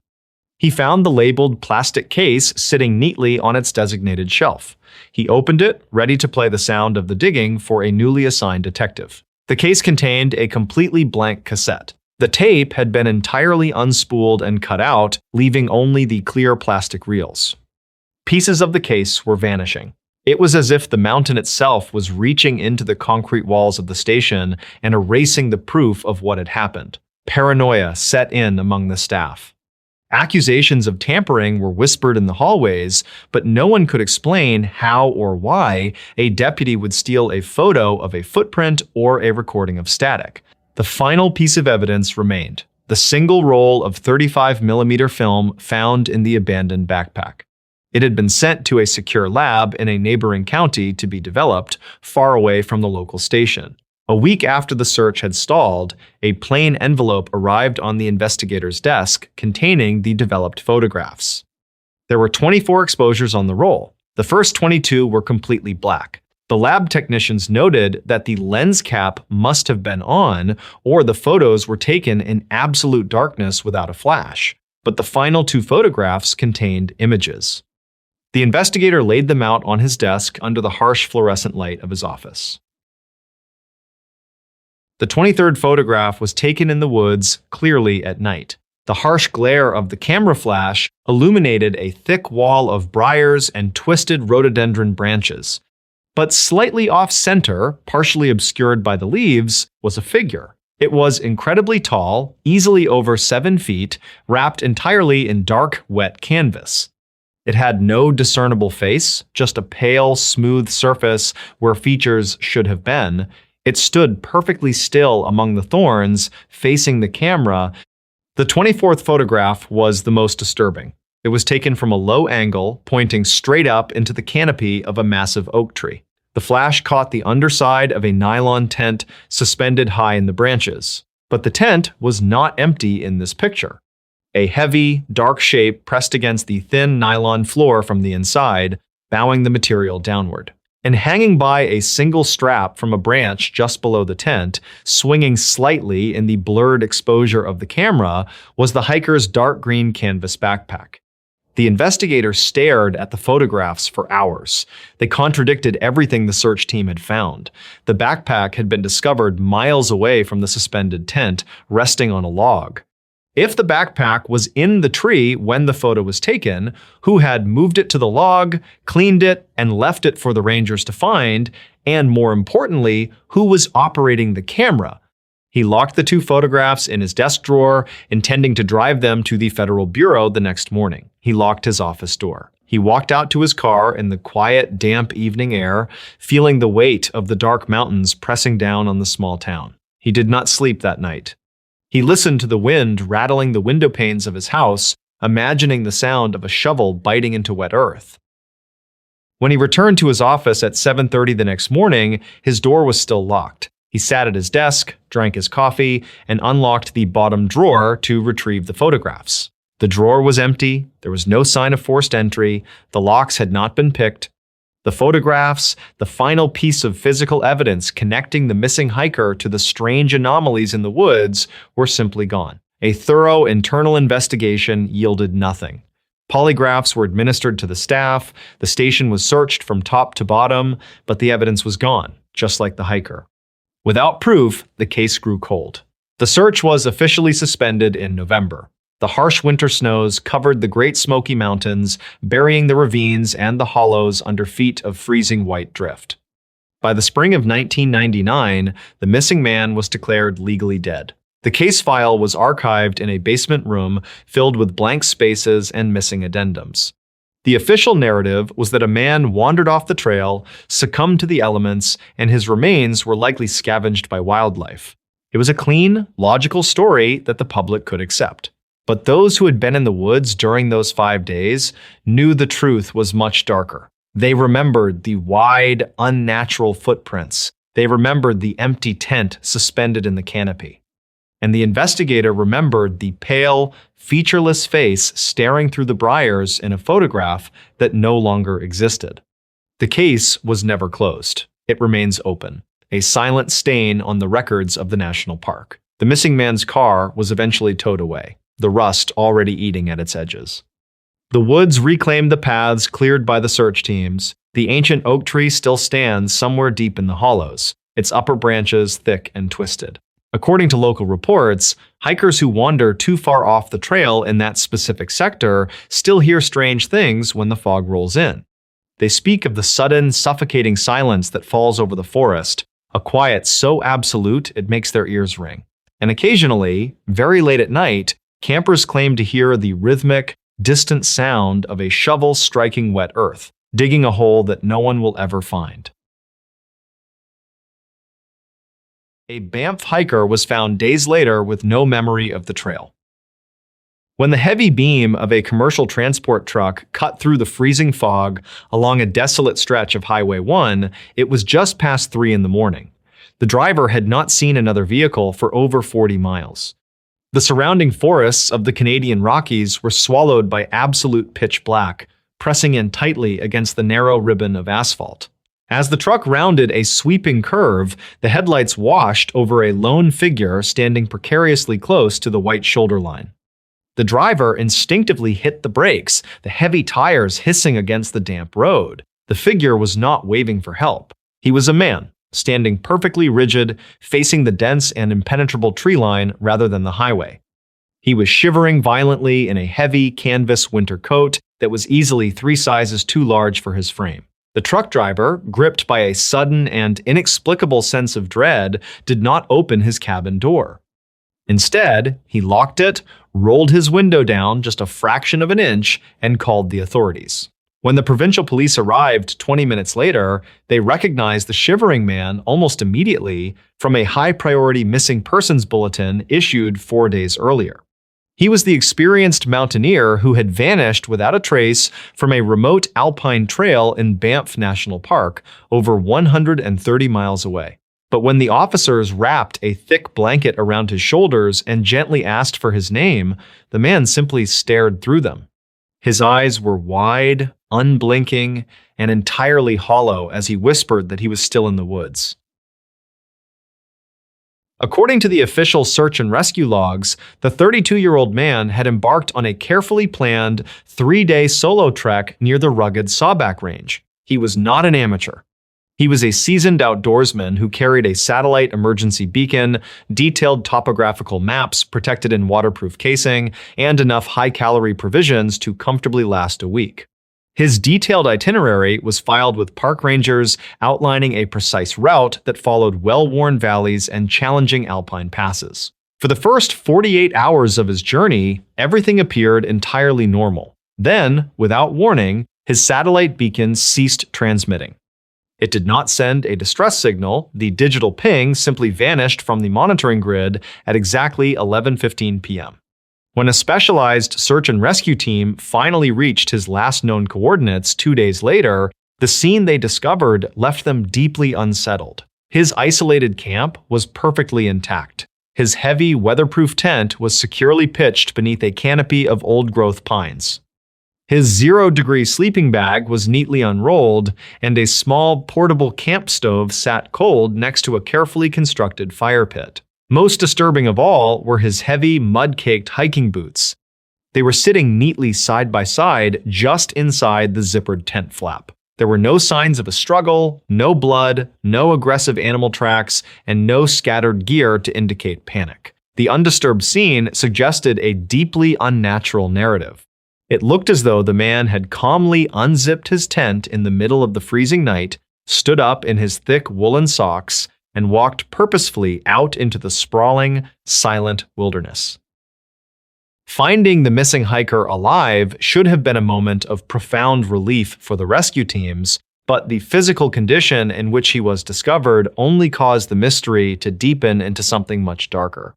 He found the labeled plastic case sitting neatly on its designated shelf. He opened it, ready to play the sound of the digging for a newly assigned detective. The case contained a completely blank cassette. The tape had been entirely unspooled and cut out, leaving only the clear plastic reels. Pieces of the case were vanishing. It was as if the mountain itself was reaching into the concrete walls of the station and erasing the proof of what had happened. Paranoia set in among the staff. Accusations of tampering were whispered in the hallways, but no one could explain how or why a deputy would steal a photo of a footprint or a recording of static. The final piece of evidence remained: the single roll of 35mm film found in the abandoned backpack. It had been sent to a secure lab in a neighboring county to be developed, far away from the local station. A week after the search had stalled, a plain envelope arrived on the investigator's desk containing the developed photographs. There were 24 exposures on the roll. The first 22 were completely black. The lab technicians noted that the lens cap must have been on, or the photos were taken in absolute darkness without a flash. But the final 2 photographs contained images. The investigator laid them out on his desk under the harsh fluorescent light of his office. The 23rd photograph was taken in the woods, clearly at night. The harsh glare of the camera flash illuminated a thick wall of briars and twisted rhododendron branches. But slightly off-center, partially obscured by the leaves, was a figure. It was incredibly tall, easily over 7 feet, wrapped entirely in dark, wet canvas. It had no discernible face, just a pale, smooth surface where features should have been. It stood perfectly still among the thorns, facing the camera. The 24th photograph was the most disturbing. It was taken from a low angle, pointing straight up into the canopy of a massive oak tree. The flash caught the underside of a nylon tent suspended high in the branches. But the tent was not empty in this picture. a heavy, dark shape pressed against the thin nylon floor from the inside, bowing the material downward. And hanging by a single strap from a branch just below the tent, swinging slightly in the blurred exposure of the camera, was the hiker's dark green canvas backpack. The investigators stared at the photographs for hours. They contradicted everything the search team had found. The backpack had been discovered miles away from the suspended tent, resting on a log. If the backpack was in the tree when the photo was taken, who had moved it to the log, cleaned it, and left it for the rangers to find, and more importantly, who was operating the camera? He locked the two photographs in his desk drawer, intending to drive them to the Federal Bureau the next morning. He locked his office door. He walked out to his car in the quiet, damp evening air, feeling the weight of the dark mountains pressing down on the small town. He did not sleep that night. He listened to the wind rattling the window panes of his house, imagining the sound of a shovel biting into wet earth. When he returned to his office at 7:30 the next morning, his door was still locked. He sat at his desk, drank his coffee, and unlocked the bottom drawer to retrieve the photographs. The drawer was empty, there was no sign of forced entry, the locks had not been picked. The photographs, the final piece of physical evidence connecting the missing hiker to the strange anomalies in the woods, were simply gone. A thorough internal investigation yielded nothing. Polygraphs were administered to the staff, the station was searched from top to bottom, but the evidence was gone, just like the hiker. Without proof, the case grew cold. The search was officially suspended in November. The harsh winter snows covered the Great Smoky Mountains, burying the ravines and the hollows under feet of freezing white drift. By the spring of 1999, the missing man was declared legally dead. The case file was archived in a basement room filled with blank spaces and missing addendums. The official narrative was that a man wandered off the trail, succumbed to the elements, and his remains were likely scavenged by wildlife. It was a clean, logical story that the public could accept. But those who had been in the woods during those 5 days knew the truth was much darker. They remembered the wide, unnatural footprints. They remembered the empty tent suspended in the canopy. And the investigator remembered the pale, featureless face staring through the briars in a photograph that no longer existed. The case was never closed. It remains open, a silent stain on the records of the national park. The missing man's car was eventually towed away, the rust already eating at its edges. The woods reclaimed the paths cleared by the search teams. The ancient oak tree still stands somewhere deep in the hollows, its upper branches thick and twisted. According to local reports, hikers who wander too far off the trail in that specific sector still hear strange things when the fog rolls in. They speak of the sudden, suffocating silence that falls over the forest, a quiet so absolute it makes their ears ring. And occasionally, very late at night, campers claim to hear the rhythmic, distant sound of a shovel striking wet earth, digging a hole that no one will ever find. A Banff hiker was found days later with no memory of the trail. When the heavy beam of a commercial transport truck cut through the freezing fog along a desolate stretch of Highway 1, it was just past 3 in the morning. The driver had not seen another vehicle for over 40 miles. The surrounding forests of the Canadian Rockies were swallowed by absolute pitch black, pressing in tightly against the narrow ribbon of asphalt. As the truck rounded a sweeping curve, the headlights washed over a lone figure standing precariously close to the white shoulder line. The driver instinctively hit the brakes, the heavy tires hissing against the damp road. The figure was not waving for help. He was a man, standing perfectly rigid, facing the dense and impenetrable tree line rather than the highway. He was shivering violently in a heavy canvas winter coat that was easily 3 sizes too large for his frame. The truck driver, gripped by a sudden and inexplicable sense of dread, did not open his cabin door. Instead, he locked it, rolled his window down just a fraction of an inch, and called the authorities. When the provincial police arrived 20 minutes later, they recognized the shivering man almost immediately from a high-priority missing persons bulletin issued 4 days earlier. He was the experienced mountaineer who had vanished without a trace from a remote alpine trail in Banff National Park, over 130 miles away. But when the officers wrapped a thick blanket around his shoulders and gently asked for his name, the man simply stared through them. His eyes were wide, unblinking, and entirely hollow as he whispered that he was still in the woods. According to the official search and rescue logs, the 32-year-old man had embarked on a carefully planned 3-day solo trek near the rugged Sawback Range. He was not an amateur. He was a seasoned outdoorsman who carried a satellite emergency beacon, detailed topographical maps protected in waterproof casing, and enough high-calorie provisions to comfortably last a week. His detailed itinerary was filed with park rangers, outlining a precise route that followed well-worn valleys and challenging alpine passes. For the first 48 hours of his journey, everything appeared entirely normal. Then, without warning, his satellite beacon ceased transmitting. It did not send a distress signal. The digital ping simply vanished from the monitoring grid at exactly 11:15 p.m. When a specialized search and rescue team finally reached his last known coordinates 2 days later, the scene they discovered left them deeply unsettled. His isolated camp was perfectly intact. His heavy, weatherproof tent was securely pitched beneath a canopy of old-growth pines. His 0-degree sleeping bag was neatly unrolled, and a small, portable camp stove sat cold next to a carefully constructed fire pit. Most disturbing of all were his heavy, mud-caked hiking boots. They were sitting neatly side by side just inside the zippered tent flap. There were no signs of a struggle, no blood, no aggressive animal tracks, and no scattered gear to indicate panic. The undisturbed scene suggested a deeply unnatural narrative. It looked as though the man had calmly unzipped his tent in the middle of the freezing night, stood up in his thick woolen socks, and walked purposefully out into the sprawling, silent wilderness. Finding the missing hiker alive should have been a moment of profound relief for the rescue teams, but the physical condition in which he was discovered only caused the mystery to deepen into something much darker.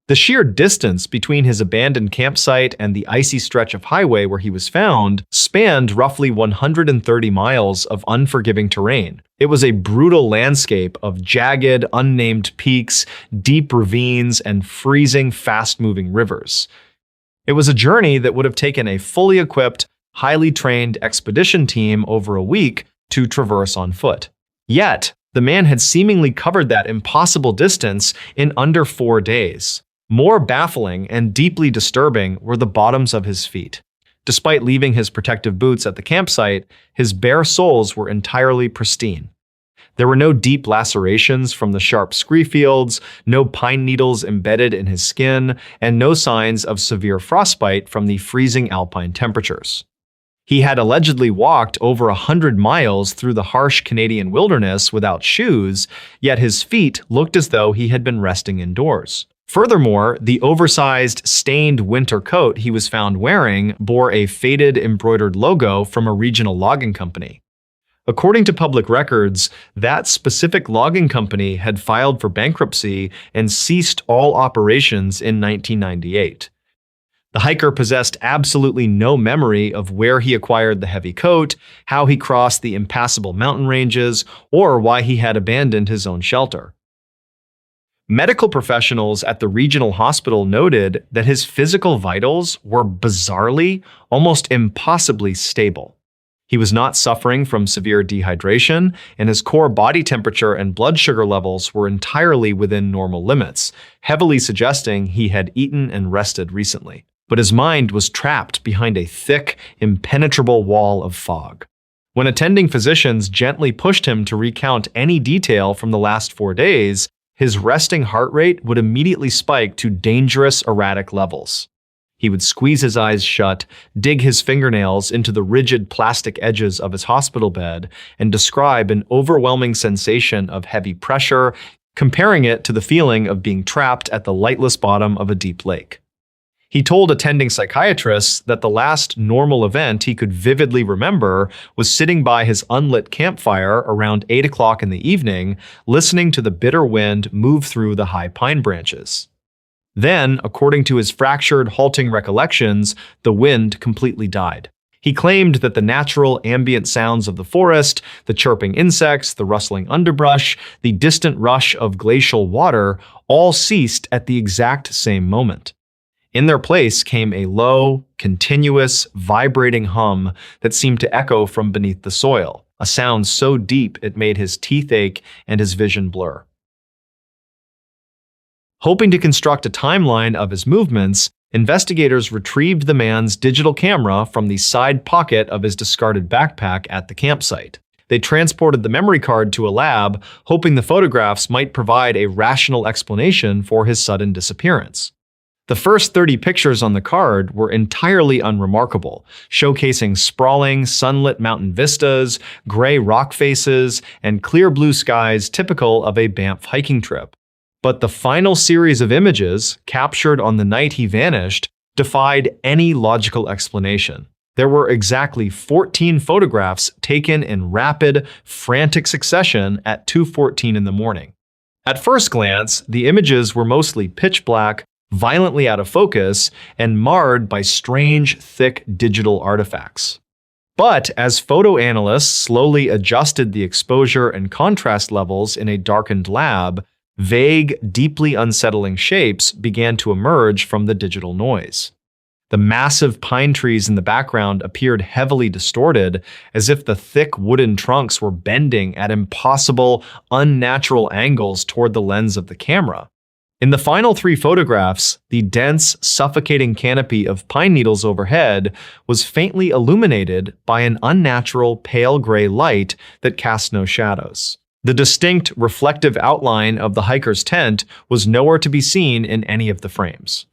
The sheer distance between his abandoned campsite and the icy stretch of highway where he was found spanned roughly 130 miles of unforgiving terrain. It was a brutal landscape of jagged, unnamed peaks, deep ravines, and freezing, fast-moving rivers. It was a journey that would have taken a fully equipped, highly trained expedition team over a week to traverse on foot. Yet, the man had seemingly covered that impossible distance in under 4 days. More baffling and deeply disturbing were the bottoms of his feet. Despite leaving his protective boots at the campsite, his bare soles were entirely pristine. There were no deep lacerations from the sharp scree fields, no pine needles embedded in his skin, and no signs of severe frostbite from the freezing alpine temperatures. He had allegedly walked over 100 miles through the harsh Canadian wilderness without shoes, yet his feet looked as though he had been resting indoors. Furthermore, the oversized, stained winter coat he was found wearing bore a faded embroidered logo from a regional logging company. According to public records, that specific logging company had filed for bankruptcy and ceased all operations in 1998. The hiker possessed absolutely no memory of where he acquired the heavy coat, how he crossed the impassable mountain ranges, or why he had abandoned his own shelter. Medical professionals at the regional hospital noted that his physical vitals were bizarrely, almost impossibly stable. He was not suffering from severe dehydration, and his core body temperature and blood sugar levels were entirely within normal limits, heavily suggesting he had eaten and rested recently. But his mind was trapped behind a thick, impenetrable wall of fog. When attending physicians gently pushed him to recount any detail from the last 4 days, his resting heart rate would immediately spike to dangerous, erratic levels. He would squeeze his eyes shut, dig his fingernails into the rigid plastic edges of his hospital bed, and describe an overwhelming sensation of heavy pressure, comparing it to the feeling of being trapped at the lightless bottom of a deep lake. He told attending psychiatrists that the last normal event he could vividly remember was sitting by his unlit campfire around 8 o'clock in the evening, listening to the bitter wind move through the high pine branches. Then, according to his fractured, halting recollections, the wind completely died. He claimed that the natural ambient sounds of the forest, the chirping insects, the rustling underbrush, the distant rush of glacial water all ceased at the exact same moment. In their place came a low, continuous, vibrating hum that seemed to echo from beneath the soil, a sound so deep it made his teeth ache and his vision blur. Hoping to construct a timeline of his movements, investigators retrieved the man's digital camera from the side pocket of his discarded backpack at the campsite. They transported the memory card to a lab, hoping the photographs might provide a rational explanation for his sudden disappearance. The first 30 pictures on the card were entirely unremarkable, showcasing sprawling, sunlit mountain vistas, gray rock faces, and clear blue skies typical of a Banff hiking trip. But the final series of images, captured on the night he vanished, defied any logical explanation. There were exactly 14 photographs taken in rapid, frantic succession at 2:14 in the morning. At first glance, the images were mostly pitch black, violently out of focus, and marred by strange, thick digital artifacts. But as photo analysts slowly adjusted the exposure and contrast levels in a darkened lab, vague, deeply unsettling shapes began to emerge from the digital noise. The massive pine trees in the background appeared heavily distorted, as if the thick wooden trunks were bending at impossible, unnatural angles toward the lens of the camera. In the final 3 photographs, the dense, suffocating canopy of pine needles overhead was faintly illuminated by an unnatural pale gray light that cast no shadows. The distinct, reflective outline of the hiker's tent was nowhere to be seen in any of the frames.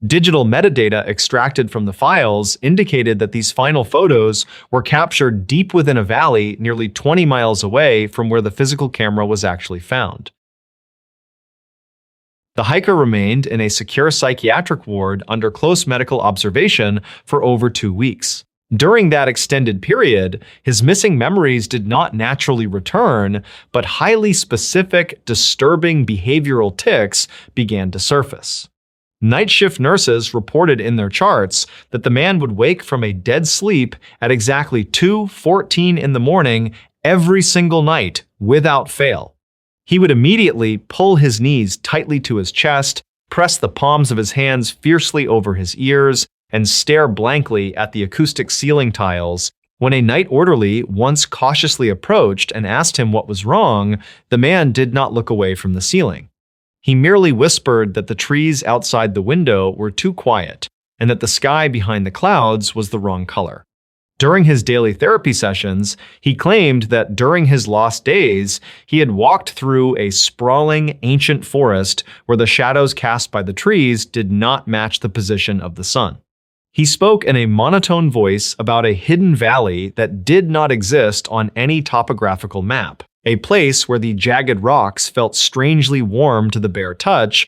Digital metadata extracted from the files indicated that these final photos were captured deep within a valley nearly 20 miles away from where the physical camera was actually found. The hiker remained in a secure psychiatric ward under close medical observation for over 2 weeks. During that extended period, his missing memories did not naturally return, but highly specific, disturbing behavioral tics began to surface. Night shift nurses reported in their charts that the man would wake from a dead sleep at exactly 2:14 in the morning every single night, without fail. He would immediately pull his knees tightly to his chest, press the palms of his hands fiercely over his ears, and stare blankly at the acoustic ceiling tiles. When a night orderly once cautiously approached and asked him what was wrong, the man did not look away from the ceiling. He merely whispered that the trees outside the window were too quiet and that the sky behind the clouds was the wrong color. During his daily therapy sessions, he claimed that during his lost days, he had walked through a sprawling, ancient forest where the shadows cast by the trees did not match the position of the sun. He spoke in a monotone voice about a hidden valley that did not exist on any topographical map, a place where the jagged rocks felt strangely warm to the bare touch,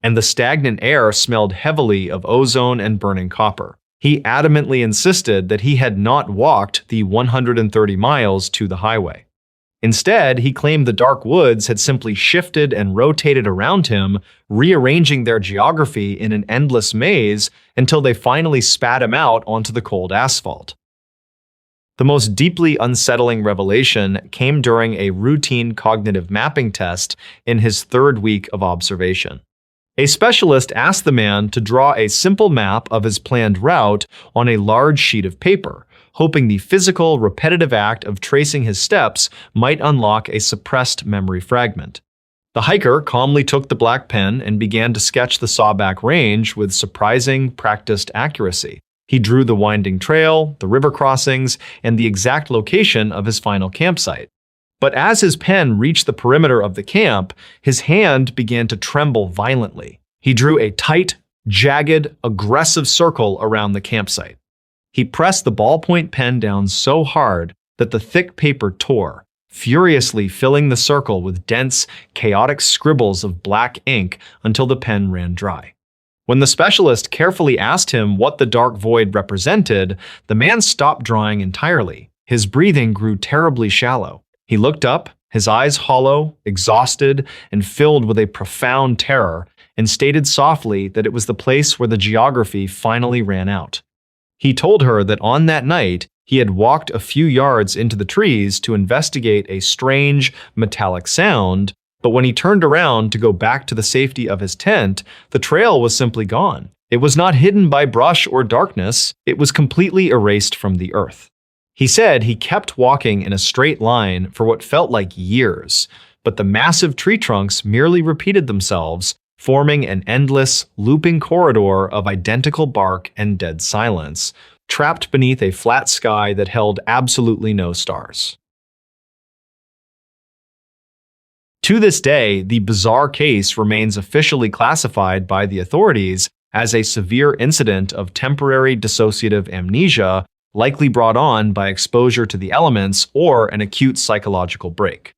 and the stagnant air smelled heavily of ozone and burning copper. He adamantly insisted that he had not walked the 130 miles to the highway. Instead, he claimed the dark woods had simply shifted and rotated around him, rearranging their geography in an endless maze until they finally spat him out onto the cold asphalt. The most deeply unsettling revelation came during a routine cognitive mapping test in his 3rd week of observation. A specialist asked the man to draw a simple map of his planned route on a large sheet of paper, hoping the physical, repetitive act of tracing his steps might unlock a suppressed memory fragment. The hiker calmly took the black pen and began to sketch the Sawback Range with surprising, practiced accuracy. He drew the winding trail, the river crossings, and the exact location of his final campsite. But as his pen reached the perimeter of the camp, his hand began to tremble violently. He drew a tight, jagged, aggressive circle around the campsite. He pressed the ballpoint pen down so hard that the thick paper tore, furiously filling the circle with dense, chaotic scribbles of black ink until the pen ran dry. When the specialist carefully asked him what the dark void represented, the man stopped drawing entirely. His breathing grew terribly shallow. He looked up, his eyes hollow, exhausted, and filled with a profound terror, and stated softly that it was the place where the geography finally ran out. He told her that on that night, he had walked a few yards into the trees to investigate a strange, metallic sound, but when he turned around to go back to the safety of his tent, the trail was simply gone. It was not hidden by brush or darkness, it was completely erased from the earth. He said he kept walking in a straight line for what felt like years, but the massive tree trunks merely repeated themselves, forming an endless, looping corridor of identical bark and dead silence, trapped beneath a flat sky that held absolutely no stars. To this day, the bizarre case remains officially classified by the authorities as a severe incident of temporary dissociative amnesia, likely brought on by exposure to the elements or an acute psychological break.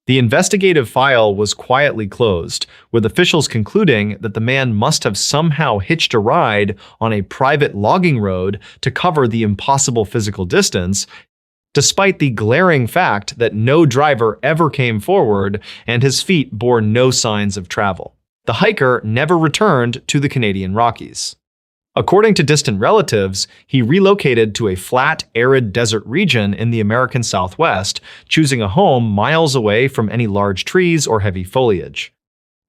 The investigative file was quietly closed, with officials concluding that the man must have somehow hitched a ride on a private logging road to cover the impossible physical distance, despite the glaring fact that no driver ever came forward and his feet bore no signs of travel. The hiker never returned to the Canadian Rockies. According to distant relatives, he relocated to a flat, arid desert region in the American Southwest, choosing a home miles away from any large trees or heavy foliage.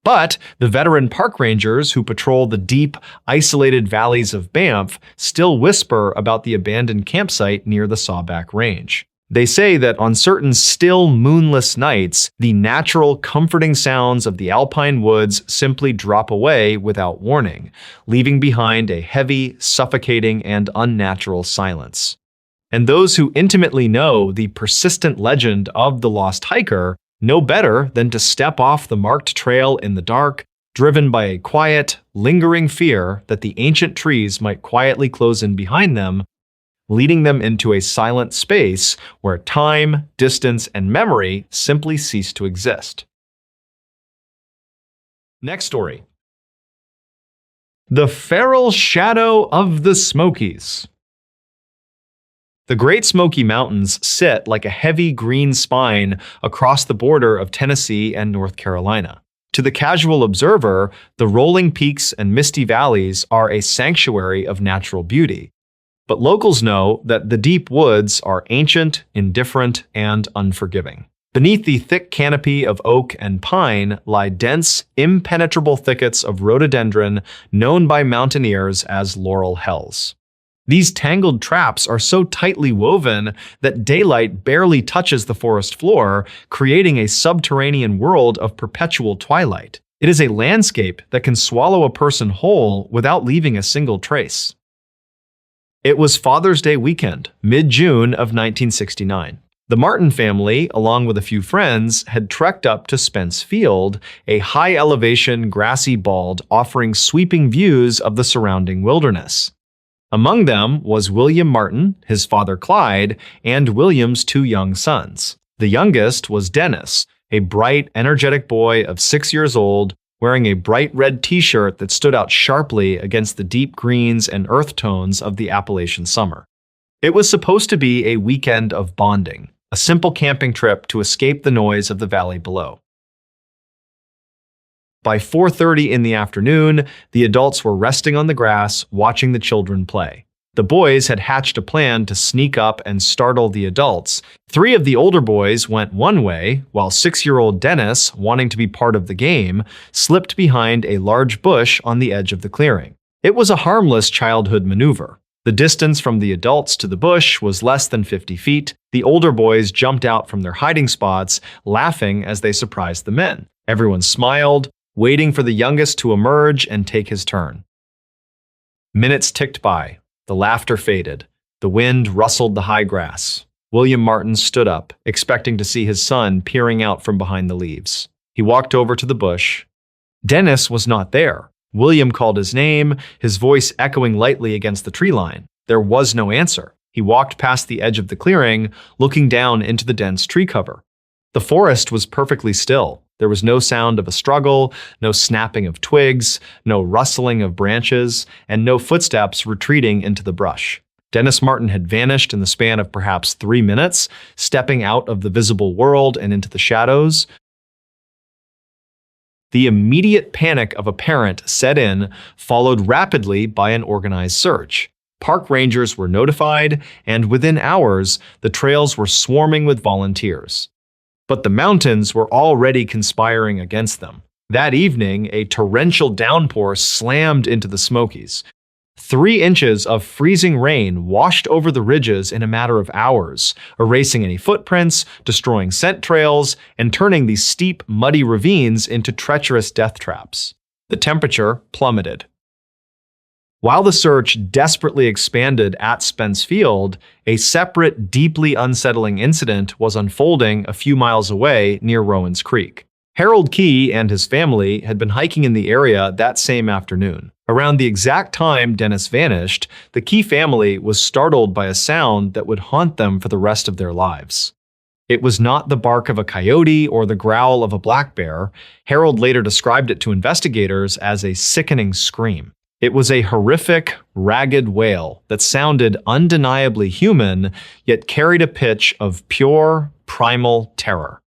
But the veteran park rangers who patrol the deep, isolated valleys of Banff still whisper about the abandoned campsite near the Sawback Range. They say that on certain still, moonless nights, the natural, comforting sounds of the alpine woods simply drop away without warning, leaving behind a heavy, suffocating, and unnatural silence. And those who intimately know the persistent legend of the lost hiker know better than to step off the marked trail in the dark, driven by a quiet, lingering fear that the ancient trees might quietly close in behind them, leading them into a silent space where time, distance, and memory simply cease to exist. Next story. The Feral Shadow of the Smokies. The Great Smoky Mountains sit like a heavy green spine across the border of Tennessee and North Carolina. To the casual observer, the rolling peaks and misty valleys are a sanctuary of natural beauty. But locals know that the deep woods are ancient, indifferent, and unforgiving. Beneath the thick canopy of oak and pine lie dense, impenetrable thickets of rhododendron known by mountaineers as laurel hells. These tangled traps are so tightly woven that daylight barely touches the forest floor, creating a subterranean world of perpetual twilight. It is a landscape that can swallow a person whole without leaving a single trace. It was Father's Day weekend, mid-June of 1969. The Martin family, along with a few friends, had trekked up to Spence Field, a high-elevation grassy bald offering sweeping views of the surrounding wilderness. Among them was William Martin, his father Clyde, and William's two young sons. The youngest was Dennis, a bright, energetic boy of 6 years old, wearing a bright red t-shirt that stood out sharply against the deep greens and earth tones of the Appalachian summer. It was supposed to be a weekend of bonding, a simple camping trip to escape the noise of the valley below. By 4:30 in the afternoon, the adults were resting on the grass, watching the children play. The boys had hatched a plan to sneak up and startle the adults. 3 of the older boys went one way, while 6-year-old Dennis, wanting to be part of the game, slipped behind a large bush on the edge of the clearing. It was a harmless childhood maneuver. The distance from the adults to the bush was less than 50 feet. The older boys jumped out from their hiding spots, laughing as they surprised the men. Everyone smiled, waiting for the youngest to emerge and take his turn. Minutes ticked by. The laughter faded. The wind rustled the high grass. William Martin stood up, expecting to see his son peering out from behind the leaves. He walked over to the bush. Dennis was not there. William called his name, his voice echoing lightly against the tree line. There was no answer. He walked past the edge of the clearing, looking down into the dense tree cover. The forest was perfectly still. There was no sound of a struggle, no snapping of twigs, no rustling of branches, and no footsteps retreating into the brush. Dennis Martin had vanished in the span of perhaps 3 minutes, stepping out of the visible world and into the shadows. The immediate panic of a parent set in, followed rapidly by an organized search. Park rangers were notified, and within hours, the trails were swarming with volunteers. But the mountains were already conspiring against them. That evening, a torrential downpour slammed into the Smokies. 3 inches of freezing rain washed over the ridges in a matter of hours, erasing any footprints, destroying scent trails, and turning these steep, muddy ravines into treacherous death traps. The temperature plummeted. While the search desperately expanded at Spence Field, a separate, deeply unsettling incident was unfolding a few miles away near Rowan's Creek. Harold Key and his family had been hiking in the area that same afternoon. Around the exact time Dennis vanished, the Key family was startled by a sound that would haunt them for the rest of their lives. It was not the bark of a coyote or the growl of a black bear. Harold later described it to investigators as a sickening scream. It was a horrific, ragged wail that sounded undeniably human, yet carried a pitch of pure, primal terror.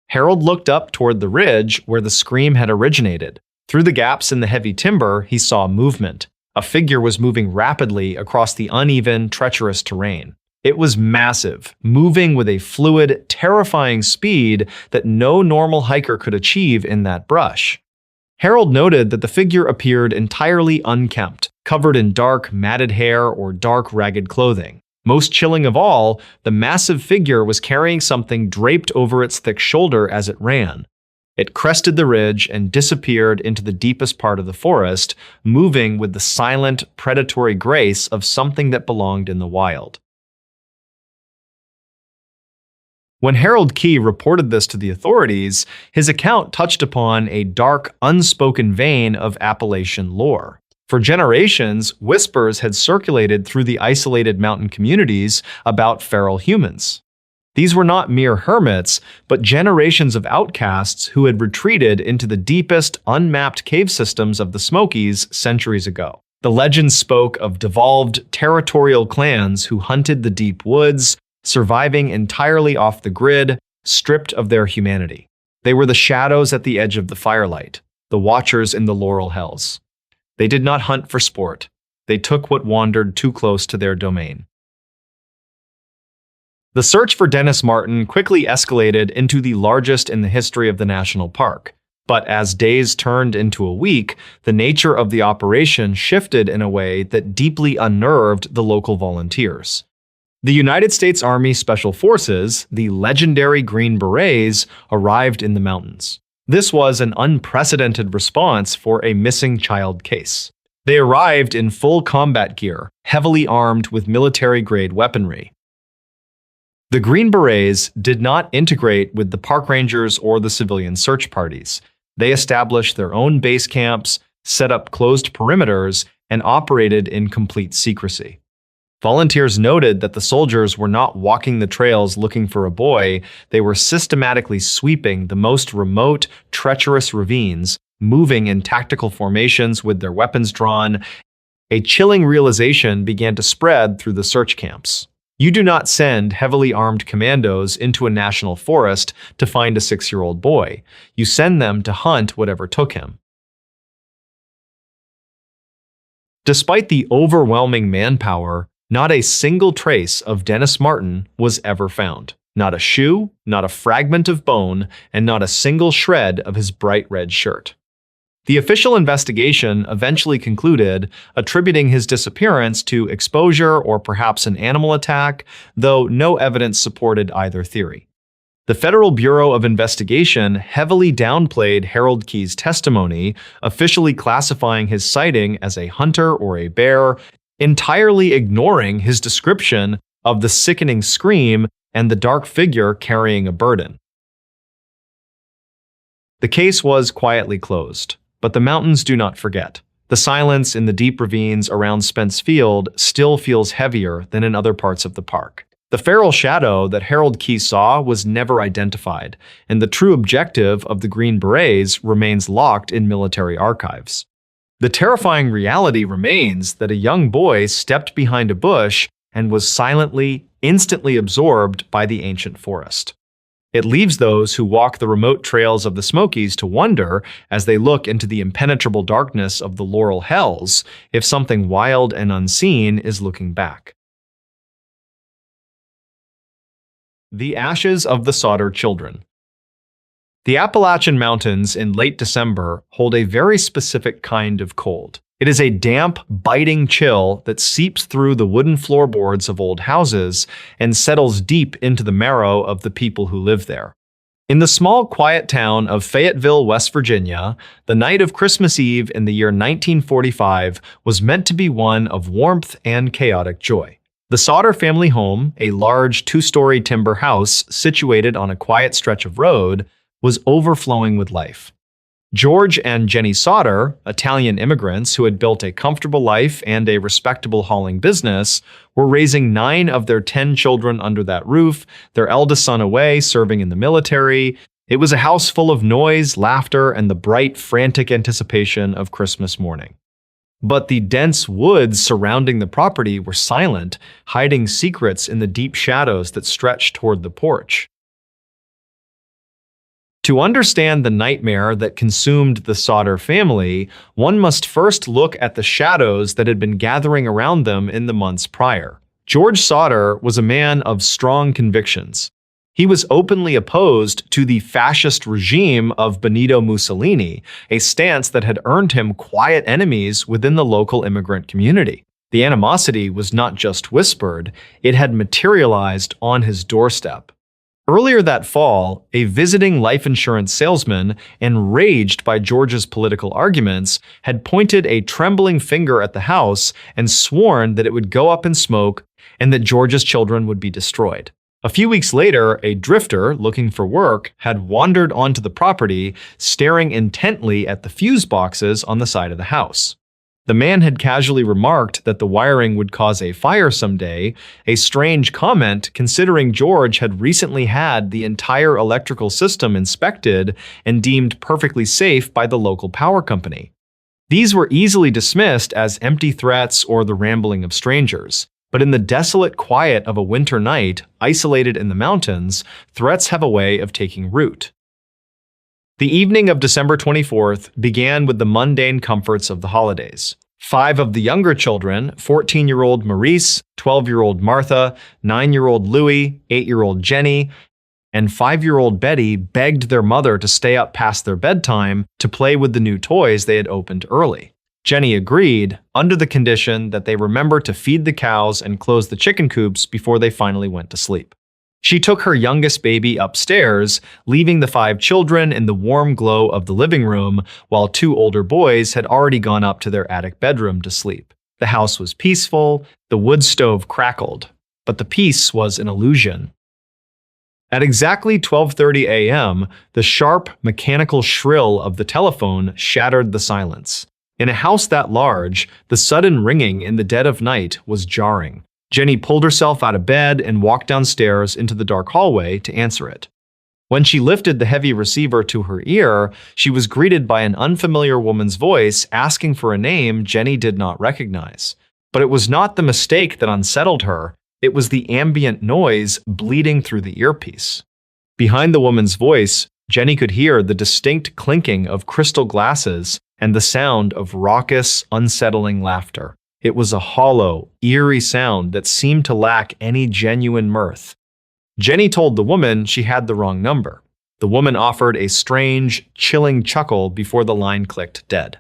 Harold looked up toward the ridge where the scream had originated. Through the gaps in the heavy timber, he saw movement. A figure was moving rapidly across the uneven, treacherous terrain. It was massive, moving with a fluid, terrifying speed that no normal hiker could achieve in that brush. Harold noted that the figure appeared entirely unkempt, covered in dark, matted hair or dark, ragged clothing. Most chilling of all, the massive figure was carrying something draped over its thick shoulder as it ran. It crested the ridge and disappeared into the deepest part of the forest, moving with the silent, predatory grace of something that belonged in the wild. When Harold Key reported this to the authorities, his account touched upon a dark, unspoken vein of Appalachian lore. For generations, whispers had circulated through the isolated mountain communities about feral humans. These were not mere hermits, but generations of outcasts who had retreated into the deepest, unmapped cave systems of the Smokies centuries ago. The legends spoke of devolved, territorial clans who hunted the deep woods, surviving entirely off the grid, stripped of their humanity. They were the shadows at the edge of the firelight, the watchers in the laurel hells. They did not hunt for sport. They took what wandered too close to their domain. The search for Dennis Martin quickly escalated into the largest in the history of the national park. But as days turned into a week, the nature of the operation shifted in a way that deeply unnerved the local volunteers. The United States Army Special Forces, the legendary Green Berets, arrived in the mountains. This was an unprecedented response for a missing child case. They arrived in full combat gear, heavily armed with military-grade weaponry. The Green Berets did not integrate with the park rangers or the civilian search parties. They established their own base camps, set up closed perimeters, and operated in complete secrecy. Volunteers noted that the soldiers were not walking the trails looking for a boy, they were systematically sweeping the most remote, treacherous ravines, moving in tactical formations with their weapons drawn. A chilling realization began to spread through the search camps. You do not send heavily armed commandos into a national forest to find a 6-year-old boy. You send them to hunt whatever took him. Despite the overwhelming manpower, not a single trace of Dennis Martin was ever found. Not a shoe, not a fragment of bone, and not a single shred of his bright red shirt. The official investigation eventually concluded, attributing his disappearance to exposure or perhaps an animal attack, though no evidence supported either theory. The Federal Bureau of Investigation heavily downplayed Harold Key's testimony, officially classifying his sighting as a hunter or a bear, entirely ignoring his description of the sickening scream and the dark figure carrying a burden. The case was quietly closed, but the mountains do not forget. The silence in the deep ravines around Spence Field still feels heavier than in other parts of the park. The feral shadow that Harold Key saw was never identified, and the true objective of the Green Berets remains locked in military archives. The terrifying reality remains that a young boy stepped behind a bush and was silently, instantly absorbed by the ancient forest. It leaves those who walk the remote trails of the Smokies to wonder, as they look into the impenetrable darkness of the Laurel Hells, if something wild and unseen is looking back. The Ashes of the Sodder Children. The Appalachian Mountains in late December hold a very specific kind of cold. It is a damp, biting chill that seeps through the wooden floorboards of old houses and settles deep into the marrow of the people who live there. In the small, quiet town of Fayetteville, West Virginia, the night of Christmas Eve in the year 1945 was meant to be one of warmth and chaotic joy. The Sodder family home, a large two-story timber house situated on a quiet stretch of road, was overflowing with life. George and Jenny Sodder, Italian immigrants who had built a comfortable life and a respectable hauling business, were raising 9 of their 10 children under that roof, their eldest son away serving in the military. It was a house full of noise, laughter, and the bright, frantic anticipation of Christmas morning. But the dense woods surrounding the property were silent, hiding secrets in the deep shadows that stretched toward the porch. To understand the nightmare that consumed the Sodder family, one must first look at the shadows that had been gathering around them in the months prior. George Sodder was a man of strong convictions. He was openly opposed to the fascist regime of Benito Mussolini, a stance that had earned him quiet enemies within the local immigrant community. The animosity was not just whispered, it had materialized on his doorstep. Earlier that fall, a visiting life insurance salesman, enraged by George's political arguments, had pointed a trembling finger at the house and sworn that it would go up in smoke and that George's children would be destroyed. A few weeks later, a drifter looking for work had wandered onto the property, staring intently at the fuse boxes on the side of the house. The man had casually remarked that the wiring would cause a fire someday, a strange comment considering George had recently had the entire electrical system inspected and deemed perfectly safe by the local power company. These were easily dismissed as empty threats or the rambling of strangers. But in the desolate quiet of a winter night, isolated in the mountains, threats have a way of taking root. The evening of December 24th began with the mundane comforts of the holidays. 5 of the younger children, 14-year-old Maurice, 12-year-old Martha, 9-year-old Louis, 8-year-old Jenny, and 5-year-old Betty begged their mother to stay up past their bedtime to play with the new toys they had opened early. Jenny agreed, under the condition that they remember to feed the cows and close the chicken coops before they finally went to sleep. She took her youngest baby upstairs, leaving the 5 children in the warm glow of the living room, while 2 older boys had already gone up to their attic bedroom to sleep. The house was peaceful, the wood stove crackled, but the peace was an illusion. At exactly 12:30 a.m., the sharp, mechanical shrill of the telephone shattered the silence. In a house that large, the sudden ringing in the dead of night was jarring. Jenny pulled herself out of bed and walked downstairs into the dark hallway to answer it. When she lifted the heavy receiver to her ear, she was greeted by an unfamiliar woman's voice asking for a name Jenny did not recognize. But it was not the mistake that unsettled her, it was the ambient noise bleeding through the earpiece. Behind the woman's voice, Jenny could hear the distinct clinking of crystal glasses and the sound of raucous, unsettling laughter. It was a hollow, eerie sound that seemed to lack any genuine mirth. Jenny told the woman she had the wrong number. The woman offered a strange, chilling chuckle before the line clicked dead.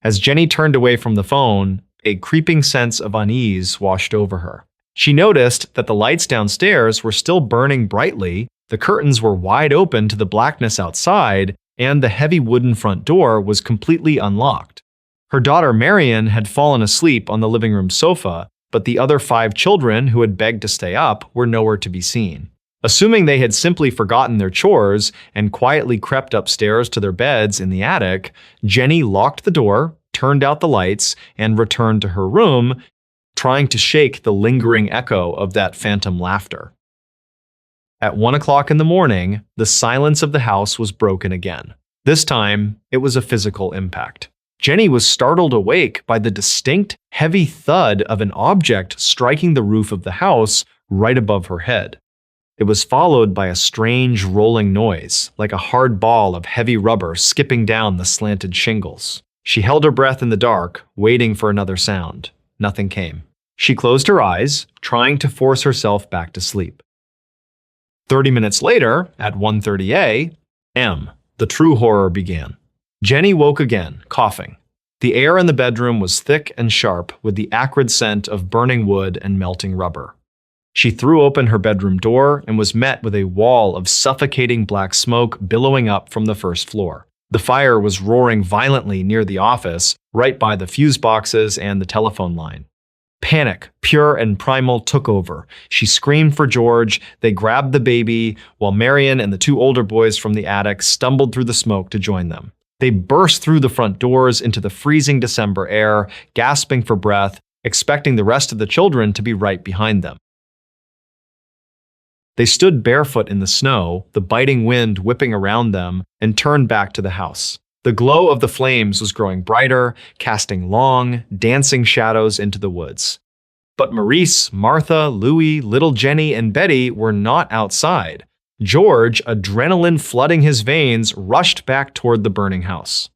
As Jenny turned away from the phone, a creeping sense of unease washed over her. She noticed that the lights downstairs were still burning brightly, the curtains were wide open to the blackness outside, and the heavy wooden front door was completely unlocked. Her daughter Marion had fallen asleep on the living room sofa, but the other 5 children who had begged to stay up were nowhere to be seen. Assuming they had simply forgotten their chores and quietly crept upstairs to their beds in the attic, Jenny locked the door, turned out the lights, and returned to her room, trying to shake the lingering echo of that phantom laughter. At 1 o'clock in the morning, the silence of the house was broken again. This time, it was a physical impact. Jenny was startled awake by the distinct, heavy thud of an object striking the roof of the house right above her head. It was followed by a strange rolling noise, like a hard ball of heavy rubber skipping down the slanted shingles. She held her breath in the dark, waiting for another sound. Nothing came. She closed her eyes, trying to force herself back to sleep. 30 minutes later, at 1:30 a.m., the true horror began. Jenny woke again, coughing. The air in the bedroom was thick and sharp with the acrid scent of burning wood and melting rubber. She threw open her bedroom door and was met with a wall of suffocating black smoke billowing up from the first floor. The fire was roaring violently near the office, right by the fuse boxes and the telephone line. Panic, pure and primal, took over. She screamed for George. They grabbed the baby, while Marion and the two older boys from the attic stumbled through the smoke to join them. They burst through the front doors into the freezing December air, gasping for breath, expecting the rest of the children to be right behind them. They stood barefoot in the snow, the biting wind whipping around them, and turned back to the house. The glow of the flames was growing brighter, casting long, dancing shadows into the woods. But Maurice, Martha, Louis, little Jenny, and Betty were not outside. George, adrenaline flooding his veins, rushed back toward the burning house.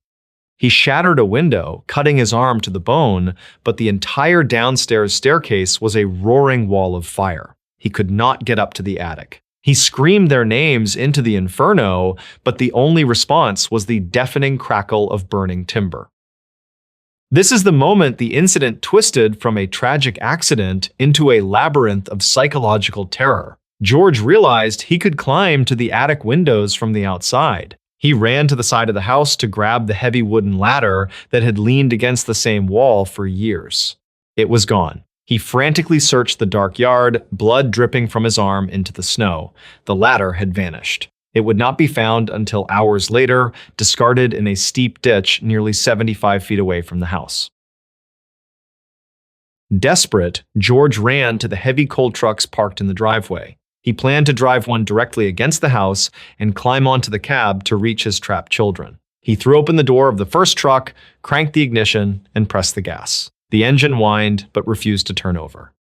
He shattered a window, cutting his arm to the bone, but the entire downstairs staircase was a roaring wall of fire. He could not get up to the attic. He screamed their names into the inferno, but the only response was the deafening crackle of burning timber. This is the moment the incident twisted from a tragic accident into a labyrinth of psychological terror. George realized he could climb to the attic windows from the outside. He ran to the side of the house to grab the heavy wooden ladder that had leaned against the same wall for years. It was gone. He frantically searched the dark yard, blood dripping from his arm into the snow. The ladder had vanished. It would not be found until hours later, discarded in a steep ditch nearly 75 feet away from the house. Desperate, George ran to the heavy coal trucks parked in the driveway. He planned to drive one directly against the house and climb onto the cab to reach his trapped children. He threw open the door of the first truck, cranked the ignition, and pressed the gas. The engine whined, but refused to turn over.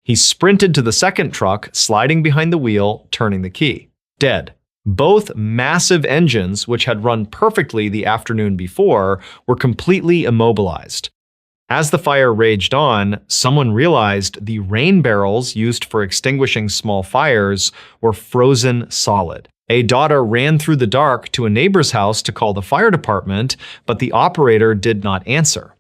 He sprinted to the second truck, sliding behind the wheel, turning the key. Dead. Both massive engines, which had run perfectly the afternoon before, were completely immobilized. As the fire raged on, someone realized the rain barrels used for extinguishing small fires were frozen solid. A daughter ran through the dark to a neighbor's house to call the fire department, but the operator did not answer.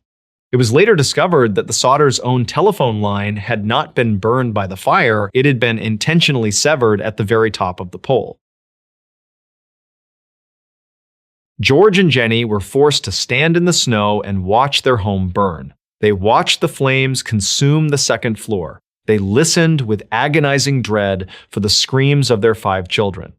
It was later discovered that the Sodders' own telephone line had not been burned by the fire, it had been intentionally severed at the very top of the pole. George and Jenny were forced to stand in the snow and watch their home burn. They watched the flames consume the second floor. They listened with agonizing dread for the screams of their 5 children.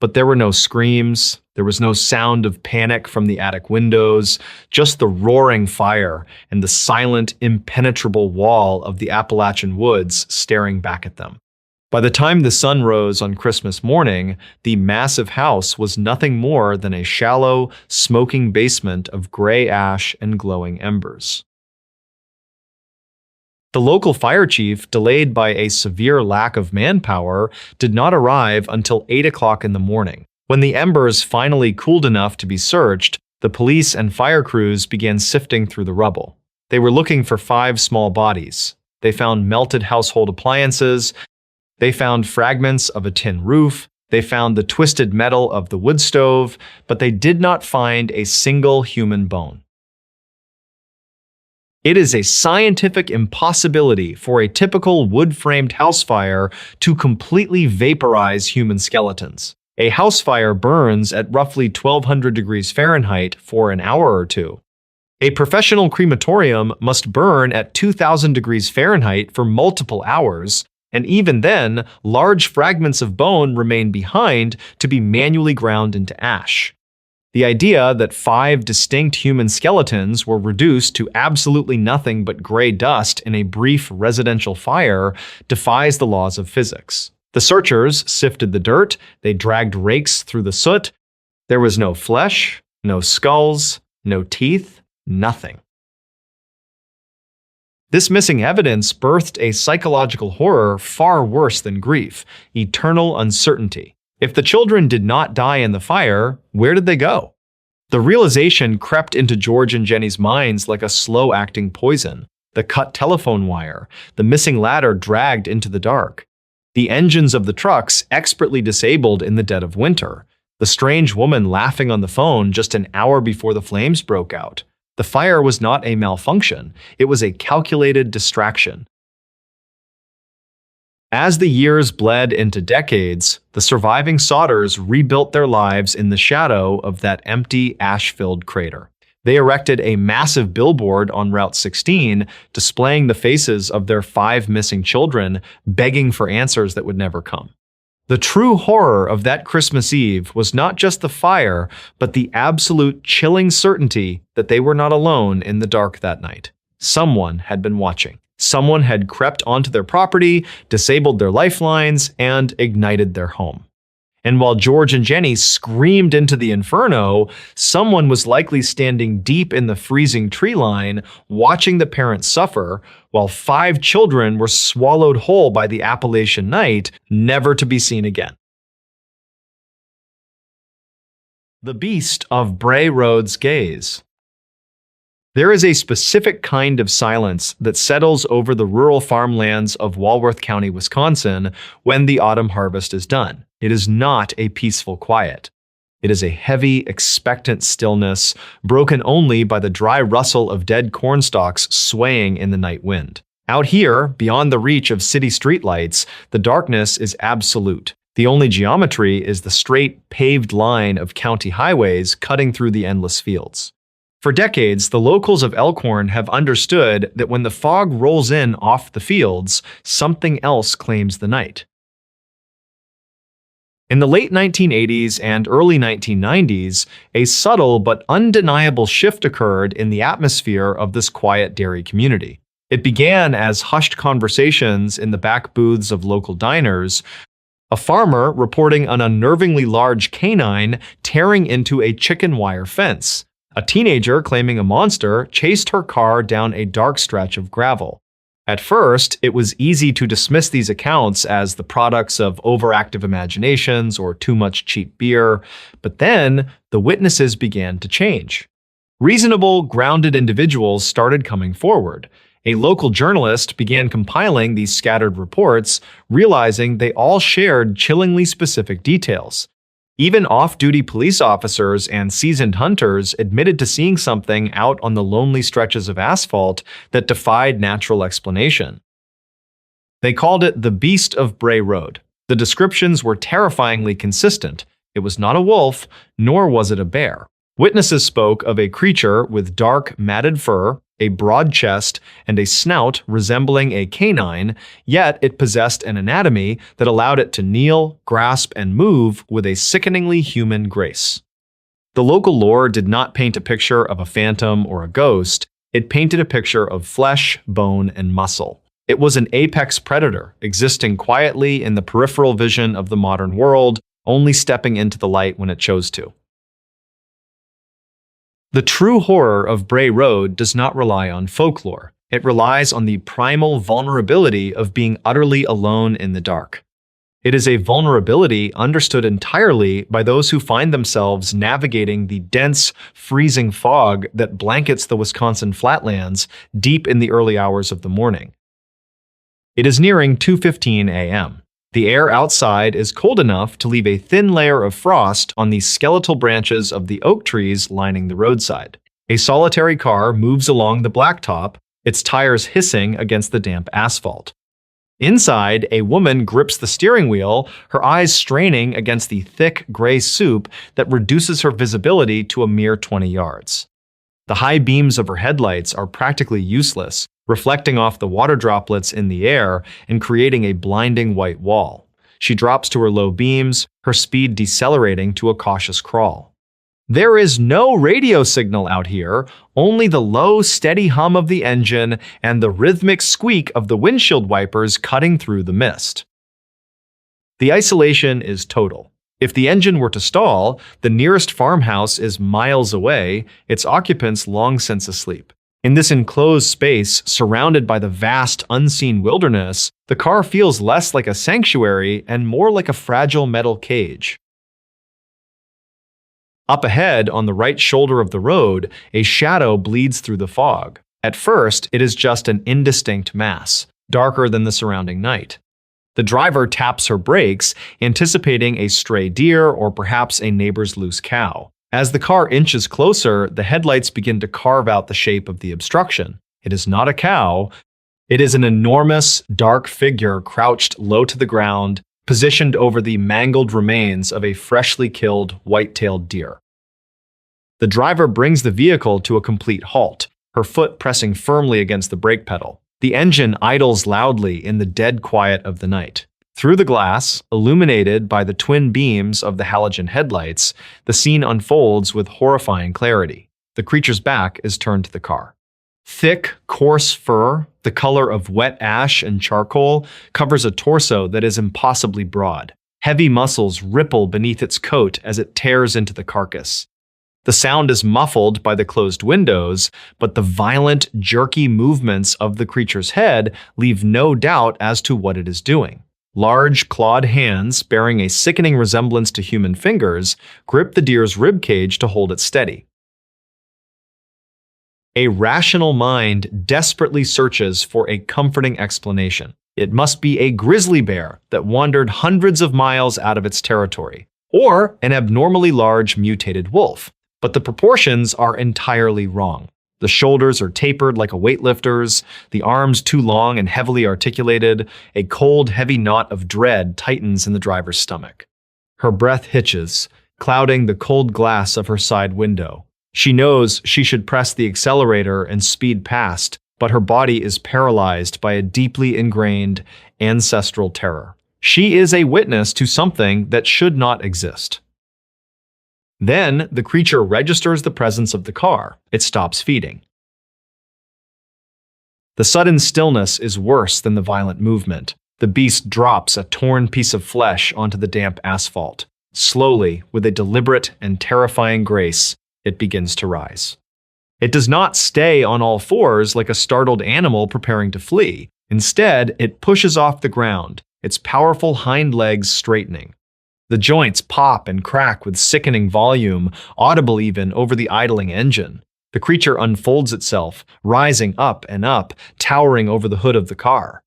But there were no screams, there was no sound of panic from the attic windows, just the roaring fire and the silent, impenetrable wall of the Appalachian woods staring back at them. By the time the sun rose on Christmas morning, the massive house was nothing more than a shallow, smoking basement of gray ash and glowing embers. The local fire chief, delayed by a severe lack of manpower, did not arrive until 8 o'clock in the morning. When the embers finally cooled enough to be searched, the police and fire crews began sifting through the rubble. They were looking for 5 small bodies. They found melted household appliances. They found fragments of a tin roof. They found the twisted metal of the wood stove, but they did not find a single human bone. It is a scientific impossibility for a typical wood-framed house fire to completely vaporize human skeletons. A house fire burns at roughly 1200 degrees Fahrenheit for an hour or two. A professional crematorium must burn at 2000 degrees Fahrenheit for multiple hours, and even then, large fragments of bone remain behind to be manually ground into ash. The idea that 5 distinct human skeletons were reduced to absolutely nothing but gray dust in a brief residential fire defies the laws of physics. The searchers sifted the dirt, they dragged rakes through the soot. There was no flesh, no skulls, no teeth, nothing. This missing evidence birthed a psychological horror far worse than grief: eternal uncertainty. If the children did not die in the fire, where did they go? The realization crept into George and Jenny's minds like a slow-acting poison. The cut telephone wire, the missing ladder dragged into the dark, the engines of the trucks expertly disabled in the dead of winter, the strange woman laughing on the phone just an hour before the flames broke out. The fire was not a malfunction, it was a calculated distraction. As the years bled into decades, the surviving Sodders rebuilt their lives in the shadow of that empty, ash-filled crater. They erected a massive billboard on Route 16, displaying the faces of their 5 missing children, begging for answers that would never come. The true horror of that Christmas Eve was not just the fire, but the absolute chilling certainty that they were not alone in the dark that night. Someone had been watching. Someone had crept onto their property, disabled their lifelines, and ignited their home. And while George and Jenny screamed into the inferno, someone was likely standing deep in the freezing tree line, watching the parents suffer, while 5 children were swallowed whole by the Appalachian night, never to be seen again. The Beast of Bray Road's Gaze. There is a specific kind of silence that settles over the rural farmlands of Walworth County, Wisconsin, when the autumn harvest is done. It is not a peaceful quiet. It is a heavy, expectant stillness, broken only by the dry rustle of dead cornstalks swaying in the night wind. Out here, beyond the reach of city streetlights, the darkness is absolute. The only geometry is the straight, paved line of county highways cutting through the endless fields. For decades, the locals of Elkhorn have understood that when the fog rolls in off the fields, something else claims the night. In the late 1980s and early 1990s, a subtle but undeniable shift occurred in the atmosphere of this quiet dairy community. It began as hushed conversations in the back booths of local diners, a farmer reporting an unnervingly large canine tearing into a chicken wire fence, a teenager claiming a monster chased her car down a dark stretch of gravel. At first, it was easy to dismiss these accounts as the products of overactive imaginations or too much cheap beer, but then the witnesses began to change. Reasonable, grounded individuals started coming forward. A local journalist began compiling these scattered reports, realizing they all shared chillingly specific details. Even off-duty police officers and seasoned hunters admitted to seeing something out on the lonely stretches of asphalt that defied natural explanation. They called it the Beast of Bray Road. The descriptions were terrifyingly consistent. It was not a wolf, nor was it a bear. Witnesses spoke of a creature with dark, matted fur, a broad chest, and a snout resembling a canine, yet it possessed an anatomy that allowed it to kneel, grasp, and move with a sickeningly human grace. The local lore did not paint a picture of a phantom or a ghost, it painted a picture of flesh, bone, and muscle. It was an apex predator, existing quietly in the peripheral vision of the modern world, only stepping into the light when it chose to. The true horror of Bray Road does not rely on folklore. It relies on the primal vulnerability of being utterly alone in the dark. It is a vulnerability understood entirely by those who find themselves navigating the dense, freezing fog that blankets the Wisconsin flatlands deep in the early hours of the morning. It is nearing 2:15 a.m. The air outside is cold enough to leave a thin layer of frost on the skeletal branches of the oak trees lining the roadside. A solitary car moves along the blacktop, its tires hissing against the damp asphalt. Inside, a woman grips the steering wheel, her eyes straining against the thick gray soup that reduces her visibility to a mere 20 yards. The high beams of her headlights are practically useless, reflecting off the water droplets in the air and creating a blinding white wall. She drops to her low beams, her speed decelerating to a cautious crawl. There is no radio signal out here, only the low, steady hum of the engine and the rhythmic squeak of the windshield wipers cutting through the mist. The isolation is total. If the engine were to stall, the nearest farmhouse is miles away, its occupants long since asleep. In this enclosed space, surrounded by the vast, unseen wilderness, the car feels less like a sanctuary and more like a fragile metal cage. Up ahead, on the right shoulder of the road, a shadow bleeds through the fog. At first, it is just an indistinct mass, darker than the surrounding night. The driver taps her brakes, anticipating a stray deer or perhaps a neighbor's loose cow. As the car inches closer, the headlights begin to carve out the shape of the obstruction. It is not a cow. It is an enormous, dark figure crouched low to the ground, positioned over the mangled remains of a freshly killed white-tailed deer. The driver brings the vehicle to a complete halt, her foot pressing firmly against the brake pedal. The engine idles loudly in the dead quiet of the night. Through the glass, illuminated by the twin beams of the halogen headlights, the scene unfolds with horrifying clarity. The creature's back is turned to the car. Thick, coarse fur, the color of wet ash and charcoal, covers a torso that is impossibly broad. Heavy muscles ripple beneath its coat as it tears into the carcass. The sound is muffled by the closed windows, but the violent, jerky movements of the creature's head leave no doubt as to what it is doing. Large, clawed hands, bearing a sickening resemblance to human fingers, grip the deer's ribcage to hold it steady. A rational mind desperately searches for a comforting explanation. It must be a grizzly bear that wandered hundreds of miles out of its territory, or an abnormally large mutated wolf. But the proportions are entirely wrong. The shoulders are tapered like a weightlifter's, the arms too long and heavily articulated. A cold, heavy knot of dread tightens in the driver's stomach. Her breath hitches, clouding the cold glass of her side window. She knows she should press the accelerator and speed past, but her body is paralyzed by a deeply ingrained ancestral terror. She is a witness to something that should not exist. Then, the creature registers the presence of the car. It stops feeding. The sudden stillness is worse than the violent movement. The beast drops a torn piece of flesh onto the damp asphalt. Slowly, with a deliberate and terrifying grace, it begins to rise. It does not stay on all fours like a startled animal preparing to flee. Instead, it pushes off the ground, its powerful hind legs straightening. The joints pop and crack with sickening volume, audible even over the idling engine. The creature unfolds itself, rising up and up, towering over the hood of the car.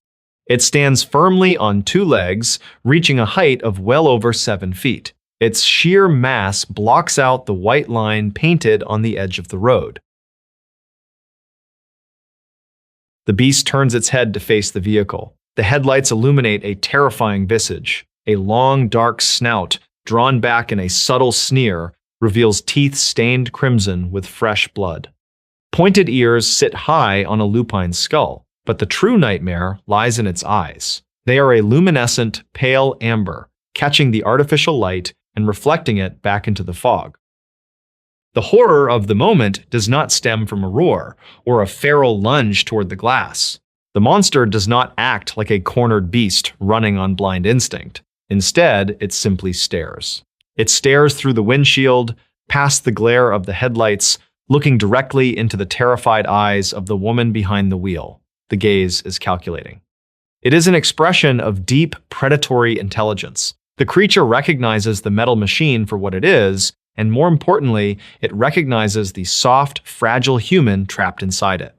It stands firmly on two legs, reaching a height of well over 7 feet. Its sheer mass blocks out the white line painted on the edge of the road. The beast turns its head to face the vehicle. The headlights illuminate a terrifying visage. A long, dark snout, drawn back in a subtle sneer, reveals teeth stained crimson with fresh blood. Pointed ears sit high on a lupine skull, but the true nightmare lies in its eyes. They are a luminescent, pale amber, catching the artificial light and reflecting it back into the fog. The horror of the moment does not stem from a roar or a feral lunge toward the glass. The monster does not act like a cornered beast running on blind instinct. Instead, it simply stares. It stares through the windshield, past the glare of the headlights, looking directly into the terrified eyes of the woman behind the wheel. The gaze is calculating. It is an expression of deep, predatory intelligence. The creature recognizes the metal machine for what it is, and more importantly, it recognizes the soft, fragile human trapped inside it.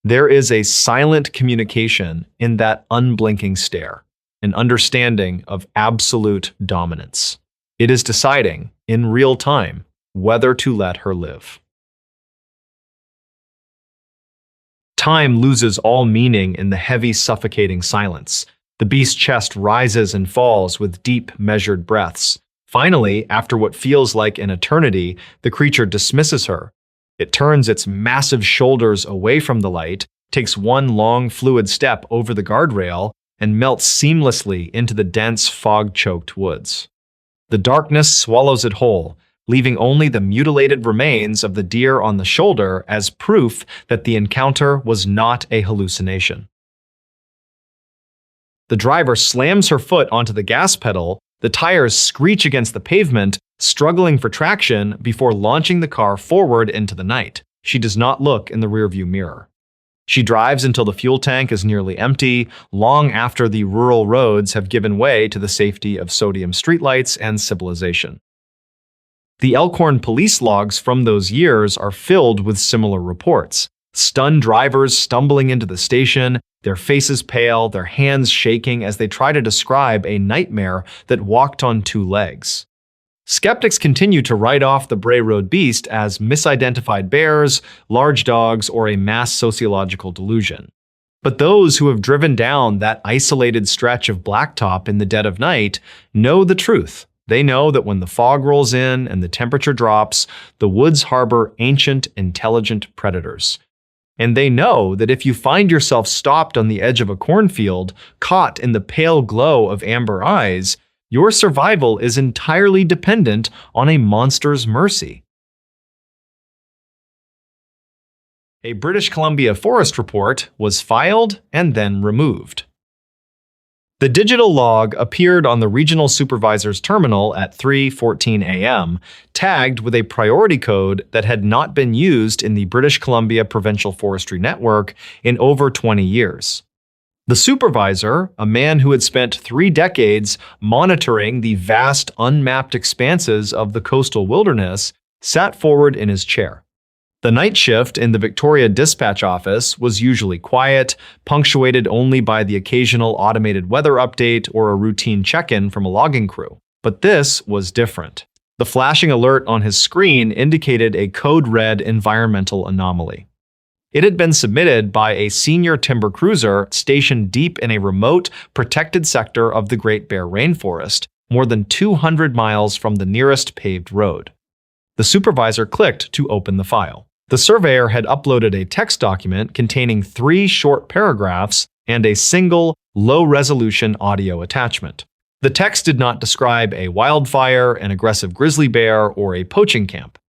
There is a silent communication in that unblinking stare. An understanding of absolute dominance. It is deciding, in real time, whether to let her live. Time loses all meaning in the heavy, suffocating silence. The beast's chest rises and falls with deep, measured breaths. Finally, after what feels like an eternity, the creature dismisses her. It turns its massive shoulders away from the light, takes one long, fluid step over the guardrail, and melts seamlessly into the dense, fog-choked woods. The darkness swallows it whole, leaving only the mutilated remains of the deer on the shoulder as proof that the encounter was not a hallucination. The driver slams her foot onto the gas pedal, the tires screech against the pavement, struggling for traction before launching the car forward into the night. She does not look in the rearview mirror. She drives until the fuel tank is nearly empty, long after the rural roads have given way to the safety of sodium streetlights and civilization. The Elkhorn police logs from those years are filled with similar reports. Stunned drivers stumbling into the station, their faces pale, their hands shaking as they try to describe a nightmare that walked on two legs. Skeptics continue to write off the Bray Road beast as misidentified bears, large dogs, or a mass sociological delusion. But those who have driven down that isolated stretch of blacktop in the dead of night know the truth. They know that when the fog rolls in and the temperature drops, the woods harbor ancient, intelligent predators. And they know that if you find yourself stopped on the edge of a cornfield, caught in the pale glow of amber eyes, your survival is entirely dependent on a monster's mercy. A British Columbia forest report was filed and then removed. The digital log appeared on the regional supervisor's terminal at 3:14 a.m., tagged with a priority code that had not been used in the British Columbia Provincial Forestry Network in over 20 years. The supervisor, a man who had spent 3 decades monitoring the vast unmapped expanses of the coastal wilderness, sat forward in his chair. The night shift in the Victoria Dispatch Office was usually quiet, punctuated only by the occasional automated weather update or a routine check-in from a logging crew. But this was different. The flashing alert on his screen indicated a code-red environmental anomaly. It had been submitted by a senior timber cruiser stationed deep in a remote, protected sector of the Great Bear Rainforest, more than 200 miles from the nearest paved road. The supervisor clicked to open the file. The surveyor had uploaded a text document containing 3 short paragraphs and a single, low-resolution audio attachment. The text did not describe a wildfire, an aggressive grizzly bear, or a poaching camp.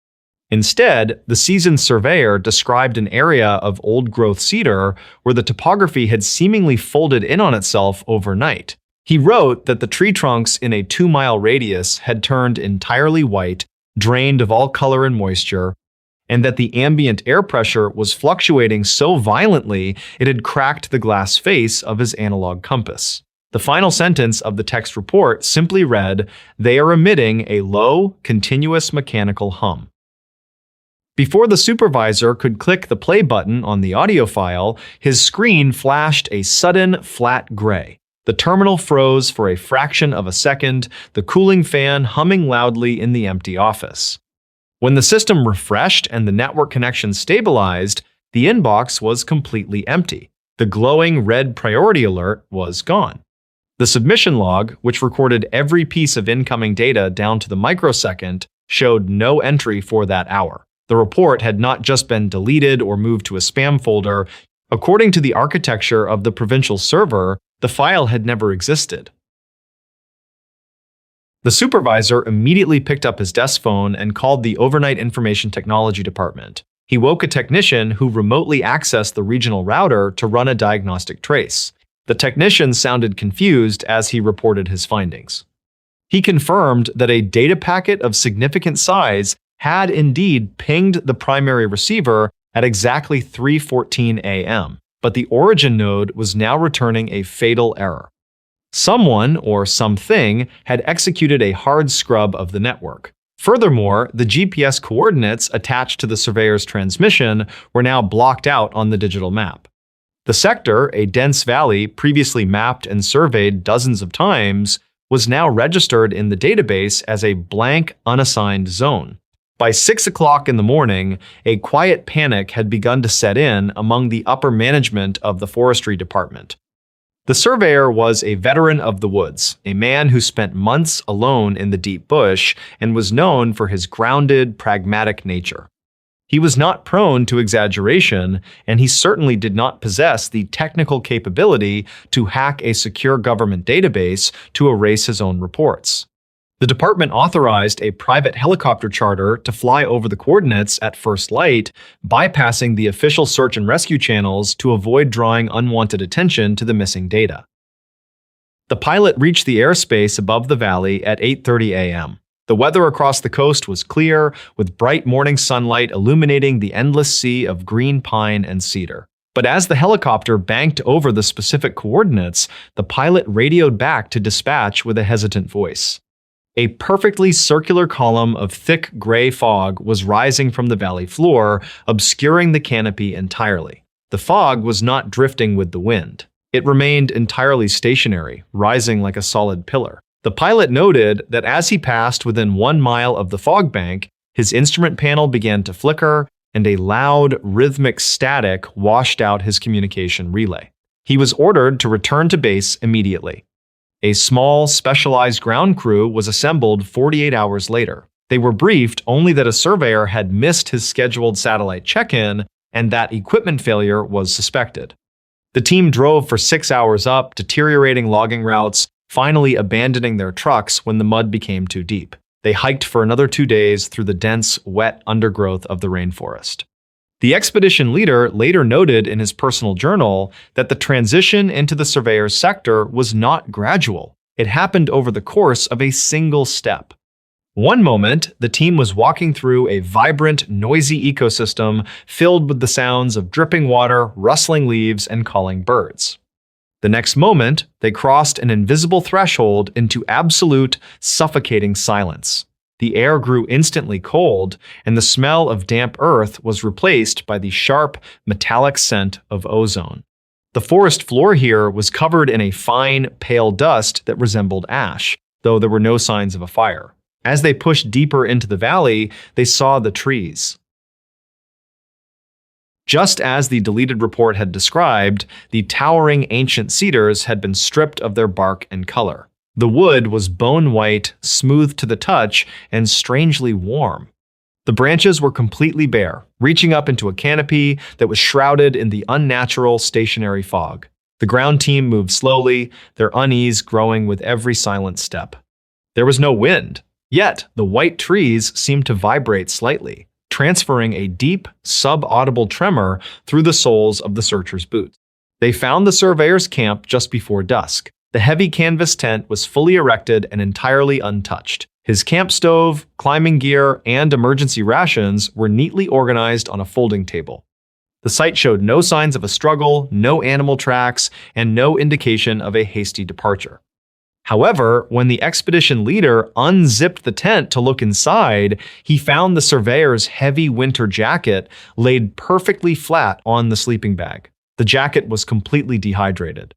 Instead, the seasoned surveyor described an area of old-growth cedar where the topography had seemingly folded in on itself overnight. He wrote that the tree trunks in a 2-mile radius had turned entirely white, drained of all color and moisture, and that the ambient air pressure was fluctuating so violently it had cracked the glass face of his analog compass. The final sentence of the text report simply read, "They are emitting a low, continuous mechanical hum." Before the supervisor could click the play button on the audio file, his screen flashed a sudden flat gray. The terminal froze for a fraction of a second, the cooling fan humming loudly in the empty office. When the system refreshed and the network connection stabilized, the inbox was completely empty. The glowing red priority alert was gone. The submission log, which recorded every piece of incoming data down to the microsecond, showed no entry for that hour. The report had not just been deleted or moved to a spam folder. According to the architecture of the provincial server, the file had never existed. The supervisor immediately picked up his desk phone and called the Overnight Information Technology Department. He woke a technician who remotely accessed the regional router to run a diagnostic trace. The technician sounded confused as he reported his findings. He confirmed that a data packet of significant size had indeed pinged the primary receiver at exactly 3:14 a.m., but the origin node was now returning a fatal error. Someone or something had executed a hard scrub of the network. Furthermore, the GPS coordinates attached to the surveyor's transmission were now blocked out on the digital map. The sector, a dense valley previously mapped and surveyed dozens of times, was now registered in the database as a blank, unassigned zone. By 6 o'clock in the morning, a quiet panic had begun to set in among the upper management of the forestry department. The surveyor was a veteran of the woods, a man who spent months alone in the deep bush and was known for his grounded, pragmatic nature. He was not prone to exaggeration, and he certainly did not possess the technical capability to hack a secure government database to erase his own reports. The department authorized a private helicopter charter to fly over the coordinates at first light, bypassing the official search and rescue channels to avoid drawing unwanted attention to the missing data. The pilot reached the airspace above the valley at 8:30 a.m. The weather across the coast was clear, with bright morning sunlight illuminating the endless sea of green pine and cedar. But as the helicopter banked over the specific coordinates, the pilot radioed back to dispatch with a hesitant voice. A perfectly circular column of thick gray fog was rising from the valley floor, obscuring the canopy entirely. The fog was not drifting with the wind. It remained entirely stationary, rising like a solid pillar. The pilot noted that as he passed within 1 mile of the fog bank, his instrument panel began to flicker, and a loud, rhythmic static washed out his communication relay. He was ordered to return to base immediately. A small, specialized ground crew was assembled 48 hours later. They were briefed only that a surveyor had missed his scheduled satellite check-in and that equipment failure was suspected. The team drove for 6 hours up deteriorating logging routes, finally abandoning their trucks when the mud became too deep. They hiked for another 2 days through the dense, wet undergrowth of the rainforest. The expedition leader later noted in his personal journal that the transition into the surveyor's sector was not gradual. It happened over the course of a single step. One moment, the team was walking through a vibrant, noisy ecosystem filled with the sounds of dripping water, rustling leaves, and calling birds. The next moment, they crossed an invisible threshold into absolute, suffocating silence. The air grew instantly cold, and the smell of damp earth was replaced by the sharp, metallic scent of ozone. The forest floor here was covered in a fine, pale dust that resembled ash, though there were no signs of a fire. As they pushed deeper into the valley, they saw the trees. Just as the deleted report had described, the towering ancient cedars had been stripped of their bark and color. The wood was bone white, smooth to the touch, and strangely warm. The branches were completely bare, reaching up into a canopy that was shrouded in the unnatural stationary fog. The ground team moved slowly, their unease growing with every silent step. There was no wind, yet the white trees seemed to vibrate slightly, transferring a deep, sub-audible tremor through the soles of the searchers' boots. They found the surveyor's camp just before dusk. The heavy canvas tent was fully erected and entirely untouched. His camp stove, climbing gear, and emergency rations were neatly organized on a folding table. The site showed no signs of a struggle, no animal tracks, and no indication of a hasty departure. However, when the expedition leader unzipped the tent to look inside, he found the surveyor's heavy winter jacket laid perfectly flat on the sleeping bag. The jacket was completely dehydrated.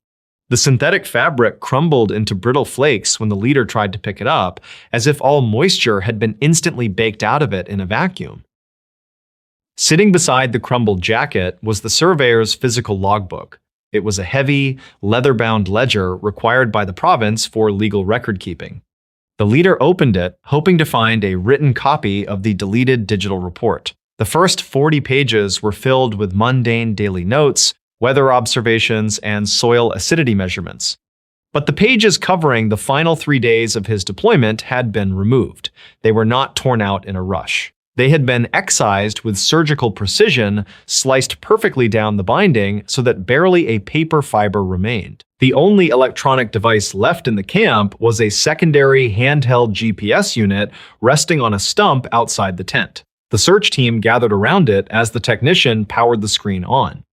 The synthetic fabric crumbled into brittle flakes when the leader tried to pick it up, as if all moisture had been instantly baked out of it in a vacuum. Sitting beside the crumbled jacket was the surveyor's physical logbook. It was a heavy, leather-bound ledger required by the province for legal record-keeping. The leader opened it, hoping to find a written copy of the deleted digital report. The first 40 pages were filled with mundane daily notes, weather observations, and soil acidity measurements. But the pages covering the final 3 days of his deployment had been removed. They were not torn out in a rush. They had been excised with surgical precision, sliced perfectly down the binding so that barely a paper fiber remained. The only electronic device left in the camp was a secondary handheld GPS unit resting on a stump outside the tent. The search team gathered around it as the technician powered the screen on.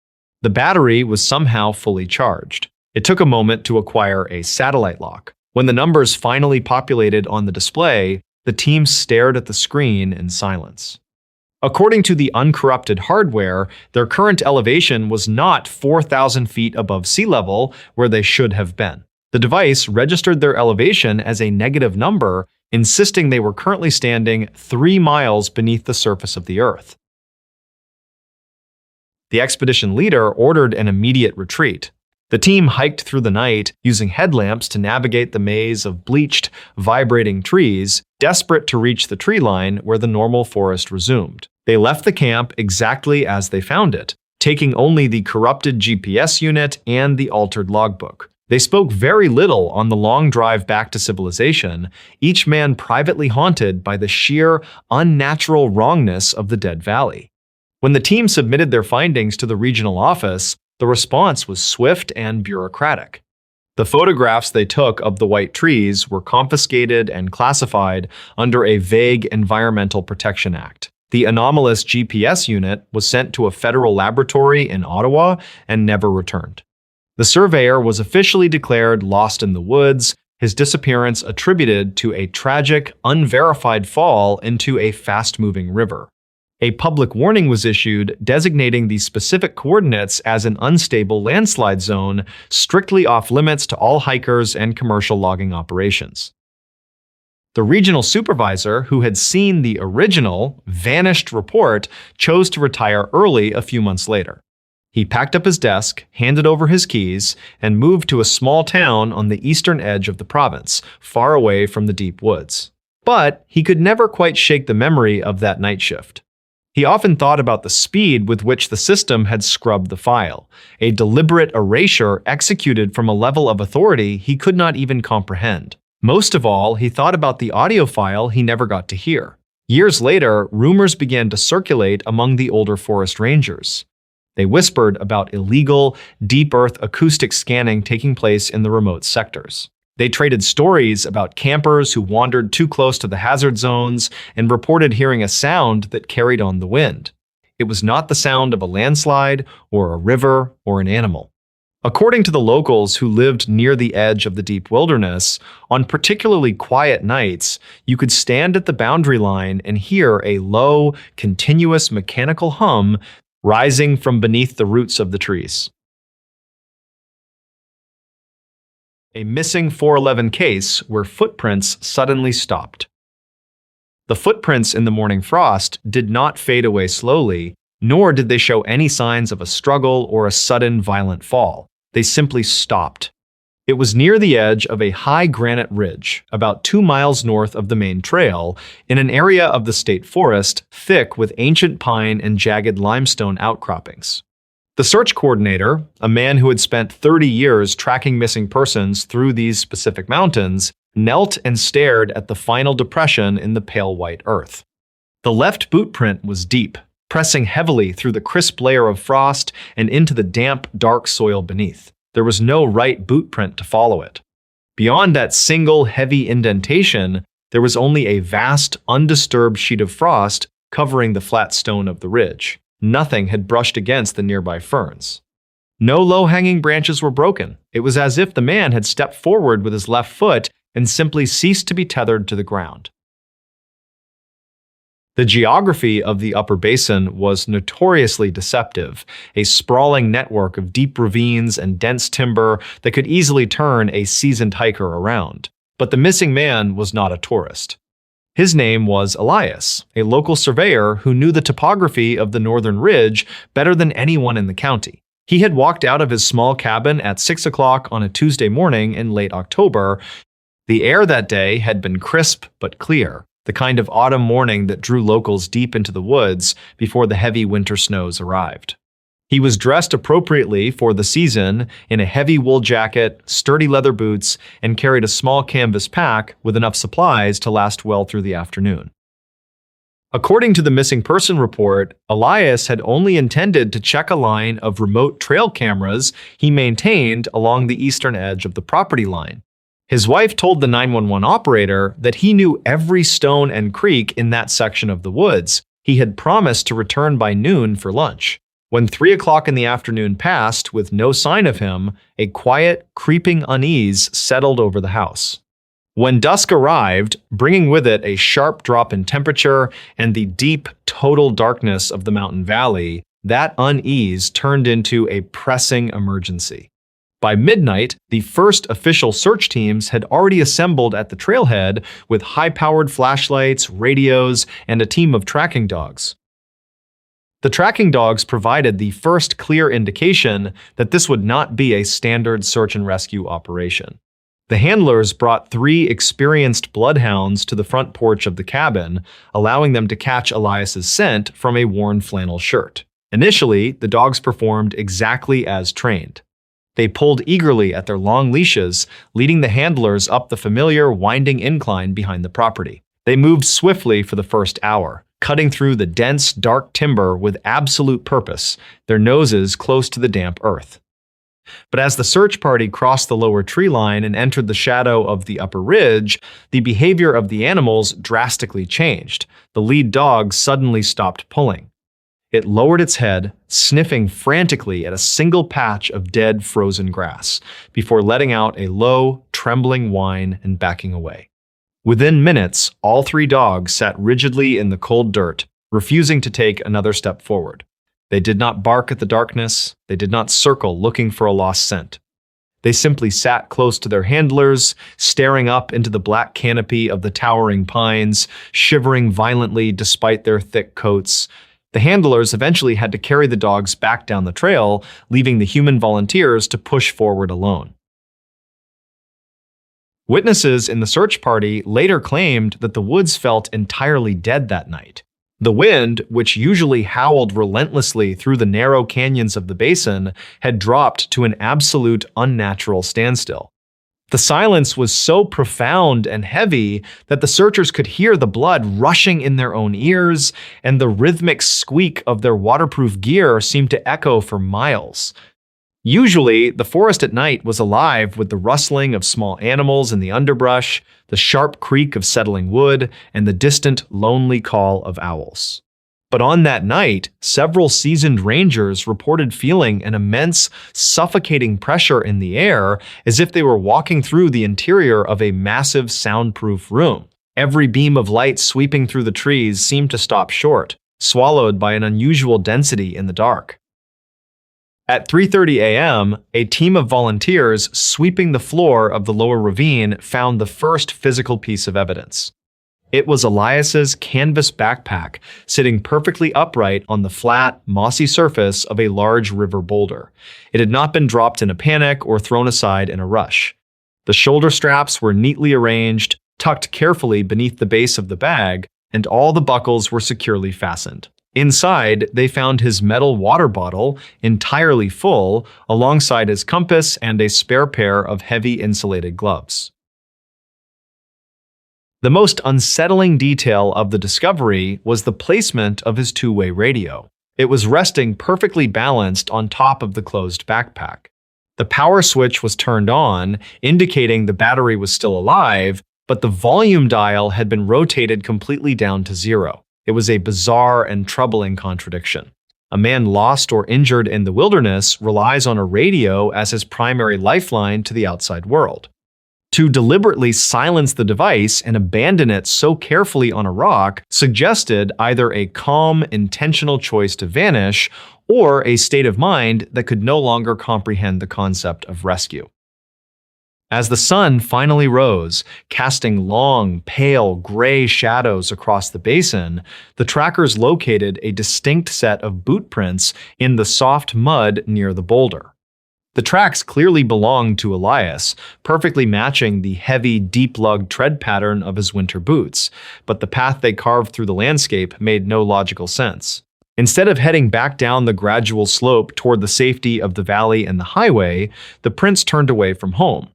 The battery was somehow fully charged. It took a moment to acquire a satellite lock. When the numbers finally populated on the display, the team stared at the screen in silence. According to the uncorrupted hardware, their current elevation was not 4,000 feet above sea level, where they should have been. The device registered their elevation as a negative number, insisting they were currently standing 3 miles beneath the surface of the Earth. The expedition leader ordered an immediate retreat. The team hiked through the night, using headlamps to navigate the maze of bleached, vibrating trees, desperate to reach the tree line where the normal forest resumed. They left the camp exactly as they found it, taking only the corrupted GPS unit and the altered logbook. They spoke very little on the long drive back to civilization, each man privately haunted by the sheer, unnatural wrongness of the dead valley. When the team submitted their findings to the regional office, the response was swift and bureaucratic. The photographs they took of the white trees were confiscated and classified under a vague Environmental Protection Act. The anomalous GPS unit was sent to a federal laboratory in Ottawa and never returned. The surveyor was officially declared lost in the woods, his disappearance attributed to a tragic, unverified fall into a fast-moving river. A public warning was issued designating the specific coordinates as an unstable landslide zone, strictly off-limits to all hikers and commercial logging operations. The regional supervisor, who had seen the original, vanished report, chose to retire early a few months later. He packed up his desk, handed over his keys, and moved to a small town on the eastern edge of the province, far away from the deep woods. But he could never quite shake the memory of that night shift. He often thought about the speed with which the system had scrubbed the file, a deliberate erasure executed from a level of authority he could not even comprehend. Most of all, he thought about the audio file he never got to hear. Years later, rumors began to circulate among the older forest rangers. They whispered about illegal, deep earth acoustic scanning taking place in the remote sectors. They traded stories about campers who wandered too close to the hazard zones and reported hearing a sound that carried on the wind. It was not the sound of a landslide or a river or an animal. According to the locals who lived near the edge of the deep wilderness, on particularly quiet nights, you could stand at the boundary line and hear a low, continuous mechanical hum rising from beneath the roots of the trees. A missing 411 case where footprints suddenly stopped. The footprints in the morning frost did not fade away slowly, nor did they show any signs of a struggle or a sudden violent fall. They simply stopped. It was near the edge of a high granite ridge, about 2 miles north of the main trail, in an area of the state forest thick with ancient pine and jagged limestone outcroppings. The search coordinator, a man who had spent 30 years tracking missing persons through these specific mountains, knelt and stared at the final depression in the pale white earth. The left boot print was deep, pressing heavily through the crisp layer of frost and into the damp, dark soil beneath. There was no right boot print to follow it. Beyond that single heavy indentation, there was only a vast, undisturbed sheet of frost covering the flat stone of the ridge. Nothing had brushed against the nearby ferns. No low-hanging branches were broken. It was as if the man had stepped forward with his left foot and simply ceased to be tethered to the ground. The geography of the upper basin was notoriously deceptive, a sprawling network of deep ravines and dense timber that could easily turn a seasoned hiker around. But the missing man was not a tourist. His name was Elias, a local surveyor who knew the topography of the northern ridge better than anyone in the county. He had walked out of his small cabin at 6 o'clock on a Tuesday morning in late October. The air that day had been crisp but clear, the kind of autumn morning that drew locals deep into the woods before the heavy winter snows arrived. He was dressed appropriately for the season in a heavy wool jacket, sturdy leather boots, and carried a small canvas pack with enough supplies to last well through the afternoon. According to the missing person report, Elias had only intended to check a line of remote trail cameras he maintained along the eastern edge of the property line. His wife told the 911 operator that he knew every stone and creek in that section of the woods. He had promised to return by noon for lunch. When 3 o'clock in the afternoon passed with no sign of him, a quiet, creeping unease settled over the house. When dusk arrived, bringing with it a sharp drop in temperature and the deep, total darkness of the mountain valley, that unease turned into a pressing emergency. By midnight, the first official search teams had already assembled at the trailhead with high-powered flashlights, radios, and a team of tracking dogs. The tracking dogs provided the first clear indication that this would not be a standard search and rescue operation. The handlers brought 3 experienced bloodhounds to the front porch of the cabin, allowing them to catch Elias's scent from a worn flannel shirt. Initially, the dogs performed exactly as trained. They pulled eagerly at their long leashes, leading the handlers up the familiar winding incline behind the property. They moved swiftly for the first hour, cutting through the dense, dark timber with absolute purpose, their noses close to the damp earth. But as the search party crossed the lower tree line and entered the shadow of the upper ridge, the behavior of the animals drastically changed. The lead dog suddenly stopped pulling. It lowered its head, sniffing frantically at a single patch of dead, frozen grass, before letting out a low, trembling whine and backing away. Within minutes, all three dogs sat rigidly in the cold dirt, refusing to take another step forward. They did not bark at the darkness. They did not circle looking for a lost scent. They simply sat close to their handlers, staring up into the black canopy of the towering pines, shivering violently despite their thick coats. The handlers eventually had to carry the dogs back down the trail, leaving the human volunteers to push forward alone. Witnesses in the search party later claimed that the woods felt entirely dead that night. The wind, which usually howled relentlessly through the narrow canyons of the basin, had dropped to an absolute unnatural standstill. The silence was so profound and heavy that the searchers could hear the blood rushing in their own ears, and the rhythmic squeak of their waterproof gear seemed to echo for miles. Usually, the forest at night was alive with the rustling of small animals in the underbrush, the sharp creak of settling wood, and the distant, lonely call of owls. But on that night, several seasoned rangers reported feeling an immense, suffocating pressure in the air, as if they were walking through the interior of a massive, soundproof room. Every beam of light sweeping through the trees seemed to stop short, swallowed by an unusual density in the dark. At 3:30 a.m., a team of volunteers sweeping the floor of the lower ravine found the first physical piece of evidence. It was Elias's canvas backpack sitting perfectly upright on the flat, mossy surface of a large river boulder. It had not been dropped in a panic or thrown aside in a rush. The shoulder straps were neatly arranged, tucked carefully beneath the base of the bag, and all the buckles were securely fastened. Inside, they found his metal water bottle entirely full, alongside his compass and a spare pair of heavy insulated gloves. The most unsettling detail of the discovery was the placement of his two-way radio. It was resting perfectly balanced on top of the closed backpack. The power switch was turned on, indicating the battery was still alive, but the volume dial had been rotated completely down to zero. It was a bizarre and troubling contradiction. A man lost or injured in the wilderness relies on a radio as his primary lifeline to the outside world. To deliberately silence the device and abandon it so carefully on a rock suggested either a calm, intentional choice to vanish or a state of mind that could no longer comprehend the concept of rescue. As the sun finally rose, casting long, pale, gray shadows across the basin, the trackers located a distinct set of boot prints in the soft mud near the boulder. The tracks clearly belonged to Elias, perfectly matching the heavy, deep-lug tread pattern of his winter boots, but the path they carved through the landscape made no logical sense. Instead of heading back down the gradual slope toward the safety of the valley and the highway, the prints turned away from home.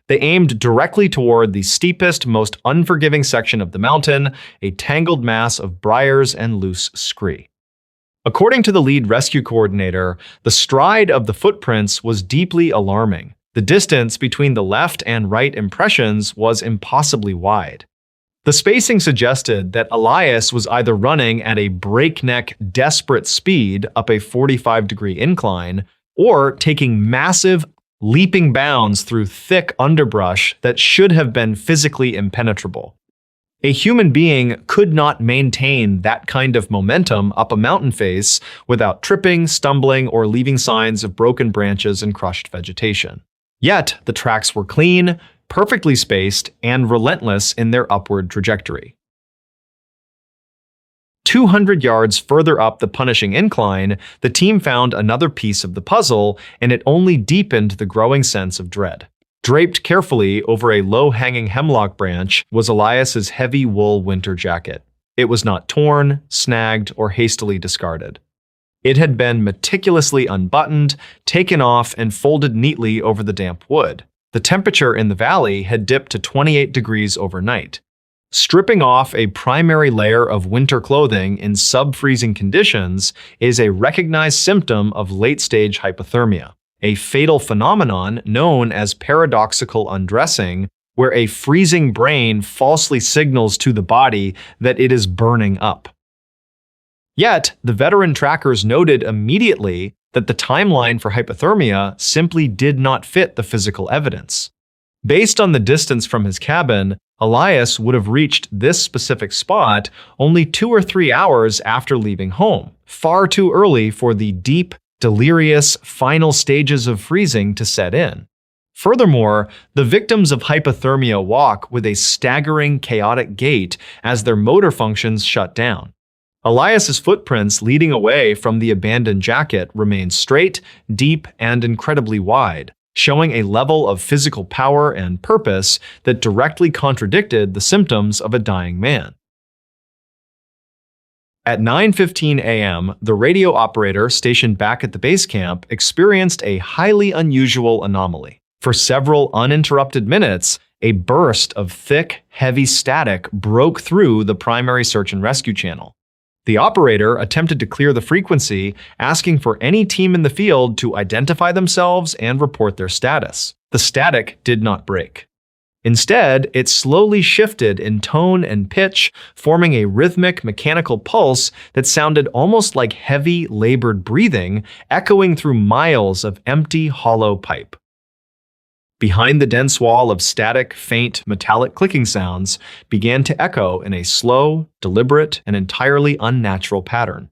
They aimed directly toward the steepest, most unforgiving section of the mountain, a tangled mass of briars and loose scree. According to the lead rescue coordinator, the stride of the footprints was deeply alarming. The distance between the left and right impressions was impossibly wide. The spacing suggested that Elias was either running at a breakneck, desperate speed up a 45-degree incline, or taking massive, leaping bounds through thick underbrush that should have been physically impenetrable. A human being could not maintain that kind of momentum up a mountain face without tripping, stumbling, or leaving signs of broken branches and crushed vegetation. Yet, the tracks were clean, perfectly spaced, and relentless in their upward trajectory. 200 yards further up the punishing incline, the team found another piece of the puzzle, and it only deepened the growing sense of dread. Draped carefully over a low-hanging hemlock branch was Elias's heavy wool winter jacket. It was not torn, snagged, or hastily discarded. It had been meticulously unbuttoned, taken off, and folded neatly over the damp wood. The temperature in the valley had dipped to 28 degrees overnight. Stripping off a primary layer of winter clothing in sub-freezing conditions is a recognized symptom of late-stage hypothermia. a fatal phenomenon known as paradoxical undressing, where a freezing brain falsely signals to the body that it is burning up. Yet, the veteran trackers noted immediately that the timeline for hypothermia simply did not fit the physical evidence. Based on the distance from his cabin, Elias would have reached this specific spot only 2 or 3 hours after leaving home, far too early for the deep, delirious final stages of freezing to set in. Furthermore, the victims of hypothermia walk with a staggering, chaotic gait as their motor functions shut down. Elias's footprints leading away from the abandoned jacket remain straight, deep, and incredibly wide, showing a level of physical power and purpose that directly contradicted the symptoms of a dying man. At 9:15 a.m., the radio operator stationed back at the base camp experienced a highly unusual anomaly. For several uninterrupted minutes, a burst of thick, heavy static broke through the primary search and rescue channel. The operator attempted to clear the frequency, asking for any team in the field to identify themselves and report their status. The static did not break. Instead, it slowly shifted in tone and pitch, forming a rhythmic mechanical pulse that sounded almost like heavy, labored breathing, echoing through miles of empty, hollow pipe. Behind the dense wall of static, faint, metallic clicking sounds began to echo in a slow, deliberate, and entirely unnatural pattern.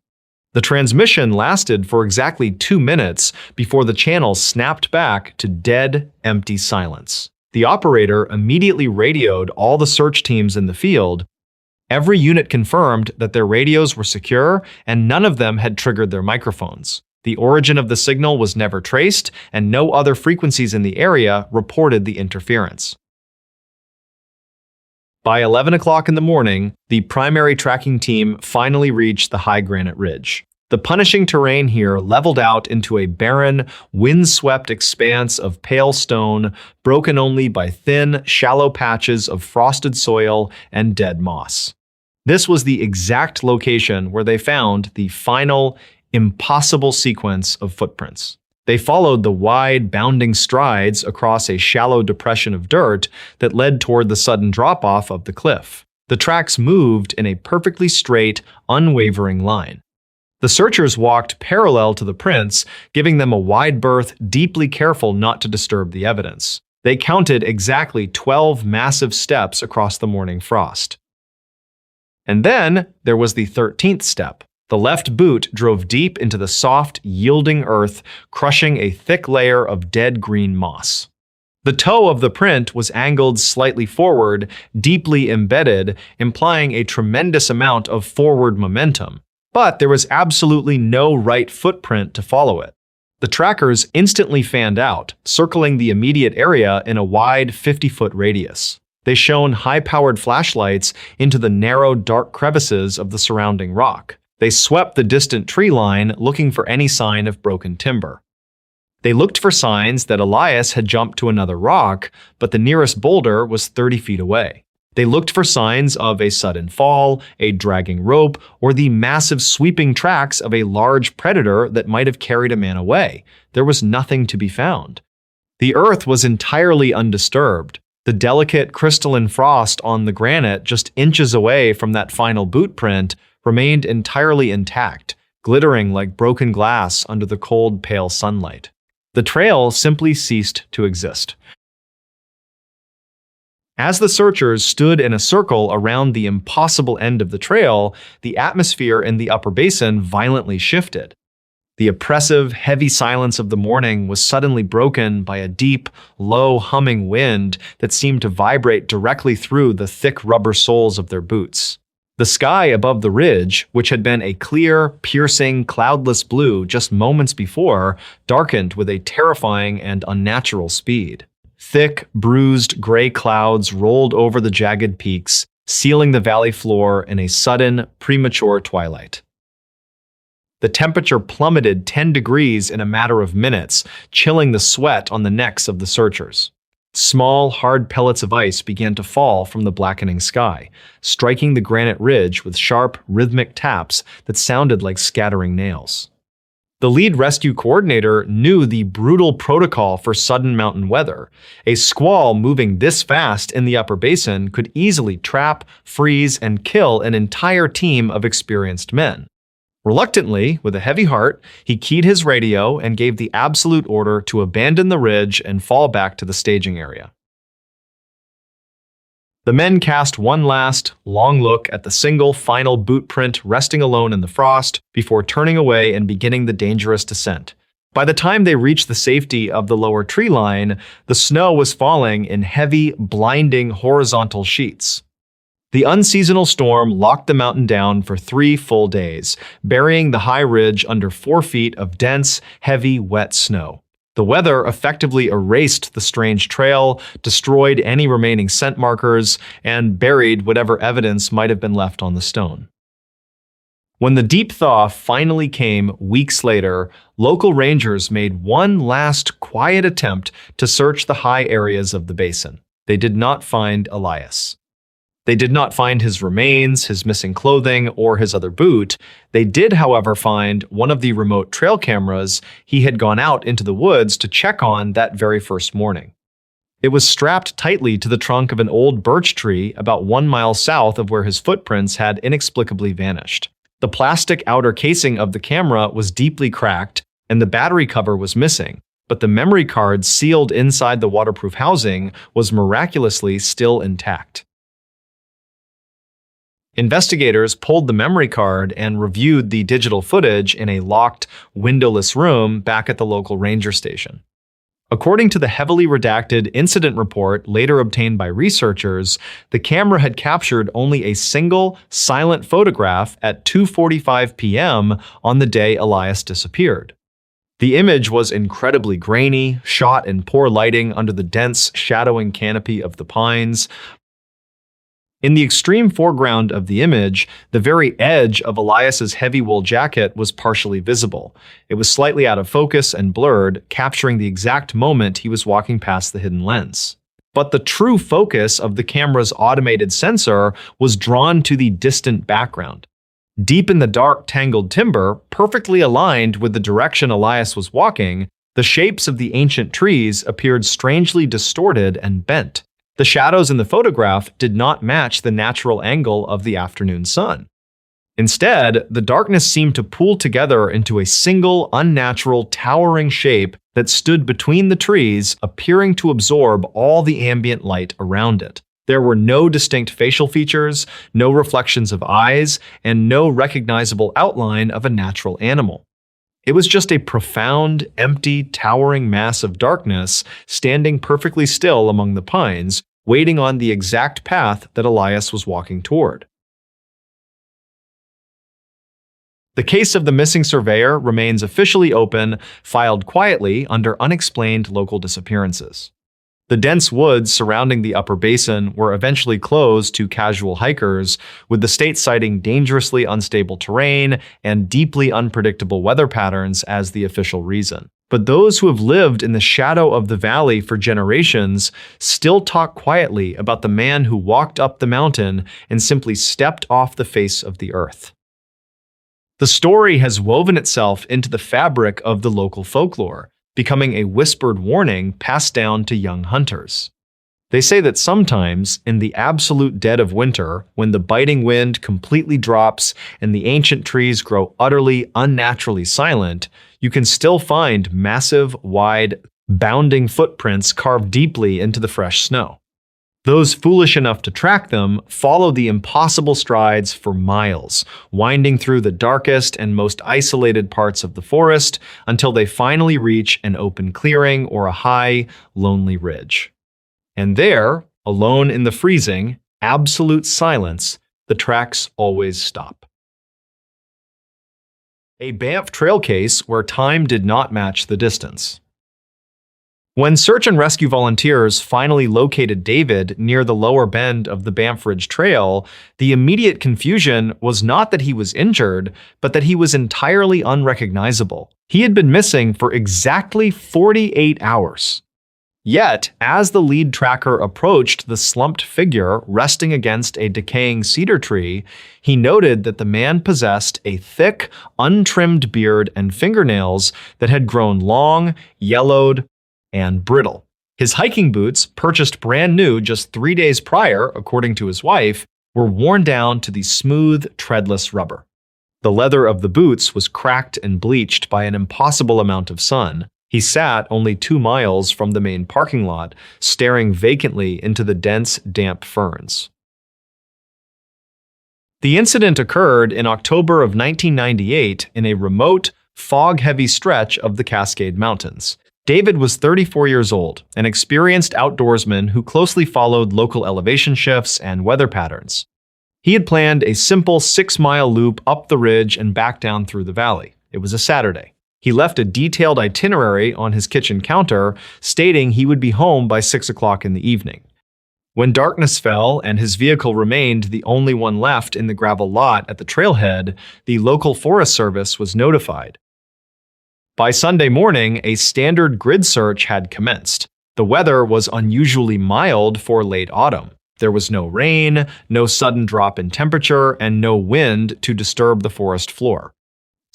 The transmission lasted for exactly 2 minutes before the channel snapped back to dead, empty silence. The operator immediately radioed all the search teams in the field. Every unit confirmed that their radios were secure and none of them had triggered their microphones. The origin of the signal was never traced, and no other frequencies in the area reported the interference. By 11 o'clock in the morning, the primary tracking team finally reached the high granite ridge. The punishing terrain here leveled out into a barren, wind-swept expanse of pale stone, broken only by thin, shallow patches of frosted soil and dead moss. This was the exact location where they found the final, impossible sequence of footprints. They followed the wide, bounding strides across a shallow depression of dirt that led toward the sudden drop-off of the cliff. The tracks moved in a perfectly straight, unwavering line. The searchers walked parallel to the prints, giving them a wide berth, deeply careful not to disturb the evidence. They counted exactly 12 massive steps across the morning frost. And then there was the 13th step. The left boot drove deep into the soft, yielding earth, crushing a thick layer of dead green moss. The toe of the print was angled slightly forward, deeply embedded, implying a tremendous amount of forward momentum. But there was absolutely no right footprint to follow it. The trackers instantly fanned out, circling the immediate area in a wide 50-foot radius. They shone high-powered flashlights into the narrow, dark crevices of the surrounding rock. They swept the distant tree line, looking for any sign of broken timber. They looked for signs that Elias had jumped to another rock, but the nearest boulder was 30 feet away. They looked for signs of a sudden fall, a dragging rope, or the massive sweeping tracks of a large predator that might have carried a man away. There was nothing to be found. The earth was entirely undisturbed. The delicate crystalline frost on the granite just inches away from that final boot print remained entirely intact, glittering like broken glass under the cold, pale sunlight. The trail simply ceased to exist. As the searchers stood in a circle around the impossible end of the trail, the atmosphere in the upper basin violently shifted. The oppressive, heavy silence of the morning was suddenly broken by a deep, low humming wind that seemed to vibrate directly through the thick rubber soles of their boots. The sky above the ridge, which had been a clear, piercing, cloudless blue just moments before, darkened with a terrifying and unnatural speed. Thick, bruised gray clouds rolled over the jagged peaks, sealing the valley floor in a sudden, premature twilight. The temperature plummeted 10 degrees in a matter of minutes, chilling the sweat on the necks of the searchers. Small, hard pellets of ice began to fall from the blackening sky, striking the granite ridge with sharp, rhythmic taps that sounded like scattering nails. The lead rescue coordinator knew the brutal protocol for sudden mountain weather. A squall moving this fast in the upper basin could easily trap, freeze, and kill an entire team of experienced men. Reluctantly, with a heavy heart, he keyed his radio and gave the absolute order to abandon the ridge and fall back to the staging area. The men cast one last, long look at the single, final boot print resting alone in the frost before turning away and beginning the dangerous descent. By the time they reached the safety of the lower tree line, the snow was falling in heavy, blinding horizontal sheets. The unseasonal storm locked the mountain down for 3 full days, burying the high ridge under 4 feet of dense, heavy, wet snow. The weather effectively erased the strange trail, destroyed any remaining scent markers, and buried whatever evidence might have been left on the stone. When the deep thaw finally came weeks later, local rangers made one last quiet attempt to search the high areas of the basin. They did not find Elias. They did not find his remains, his missing clothing, or his other boot. They did, however, find one of the remote trail cameras he had gone out into the woods to check on that very first morning. It was strapped tightly to the trunk of an old birch tree about 1 mile south of where his footprints had inexplicably vanished. The plastic outer casing of the camera was deeply cracked, and the battery cover was missing, but the memory card sealed inside the waterproof housing was miraculously still intact. Investigators pulled the memory card and reviewed the digital footage in a locked, windowless room back at the local ranger station. According to the heavily redacted incident report later obtained by researchers, the camera had captured only a single, silent photograph at 2:45 p.m. on the day Elias disappeared. The image was incredibly grainy, shot in poor lighting under the dense, shadowing canopy of the pines. In the extreme foreground of the image, the very edge of Elias's heavy wool jacket was partially visible. It was slightly out of focus and blurred, capturing the exact moment he was walking past the hidden lens. But the true focus of the camera's automated sensor was drawn to the distant background. Deep in the dark, tangled timber, perfectly aligned with the direction Elias was walking, the shapes of the ancient trees appeared strangely distorted and bent. The shadows in the photograph did not match the natural angle of the afternoon sun. Instead, the darkness seemed to pool together into a single, unnatural, towering shape that stood between the trees, appearing to absorb all the ambient light around it. There were no distinct facial features, no reflections of eyes, and no recognizable outline of a natural animal. It was just a profound, empty, towering mass of darkness standing perfectly still among the pines, waiting on the exact path that Elias was walking toward. The case of the missing surveyor remains officially open, filed quietly under unexplained local disappearances. The dense woods surrounding the upper basin were eventually closed to casual hikers, with the state citing dangerously unstable terrain and deeply unpredictable weather patterns as the official reason. But those who have lived in the shadow of the valley for generations still talk quietly about the man who walked up the mountain and simply stepped off the face of the earth. The story has woven itself into the fabric of the local folklore, becoming a whispered warning passed down to young hunters. They say that sometimes, in the absolute dead of winter, when the biting wind completely drops and the ancient trees grow utterly, unnaturally silent, you can still find massive, wide, bounding footprints carved deeply into the fresh snow. Those foolish enough to track them follow the impossible strides for miles, winding through the darkest and most isolated parts of the forest until they finally reach an open clearing or a high, lonely ridge. And there, alone in the freezing, absolute silence, the tracks always stop. A Banff trail case where time did not match the distance. When search and rescue volunteers finally located David near the lower bend of the Banff Ridge Trail, the immediate confusion was not that he was injured, but that he was entirely unrecognizable. He had been missing for exactly 48 hours. Yet, as the lead tracker approached the slumped figure resting against a decaying cedar tree, he noted that the man possessed a thick, untrimmed beard and fingernails that had grown long, yellowed, and brittle. His hiking boots, purchased brand new just 3 days prior, according to his wife, were worn down to the smooth, treadless rubber. The leather of the boots was cracked and bleached by an impossible amount of sun. He sat only 2 miles from the main parking lot, staring vacantly into the dense, damp ferns. The incident occurred in October of 1998 in a remote, fog-heavy stretch of the Cascade Mountains. David was 34 years old, an experienced outdoorsman who closely followed local elevation shifts and weather patterns. He had planned a simple 6-mile loop up the ridge and back down through the valley. It was a Saturday. He left a detailed itinerary on his kitchen counter, stating he would be home by 6 o'clock in the evening. When darkness fell and his vehicle remained the only one left in the gravel lot at the trailhead, the local Forest Service was notified. By Sunday morning, a standard grid search had commenced. The weather was unusually mild for late autumn. There was no rain, no sudden drop in temperature, and no wind to disturb the forest floor.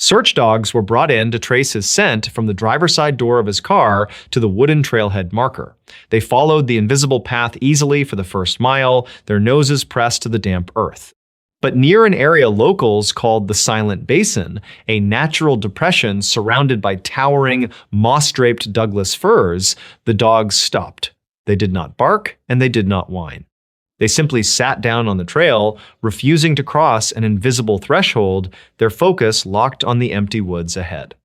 Search dogs were brought in to trace his scent from the driver's side door of his car to the wooden trailhead marker. They followed the invisible path easily for the first mile, their noses pressed to the damp earth. But near an area locals called the Silent Basin, a natural depression surrounded by towering, moss-draped Douglas firs, the dogs stopped. They did not bark, and they did not whine. They simply sat down on the trail, refusing to cross an invisible threshold, their focus locked on the empty woods ahead.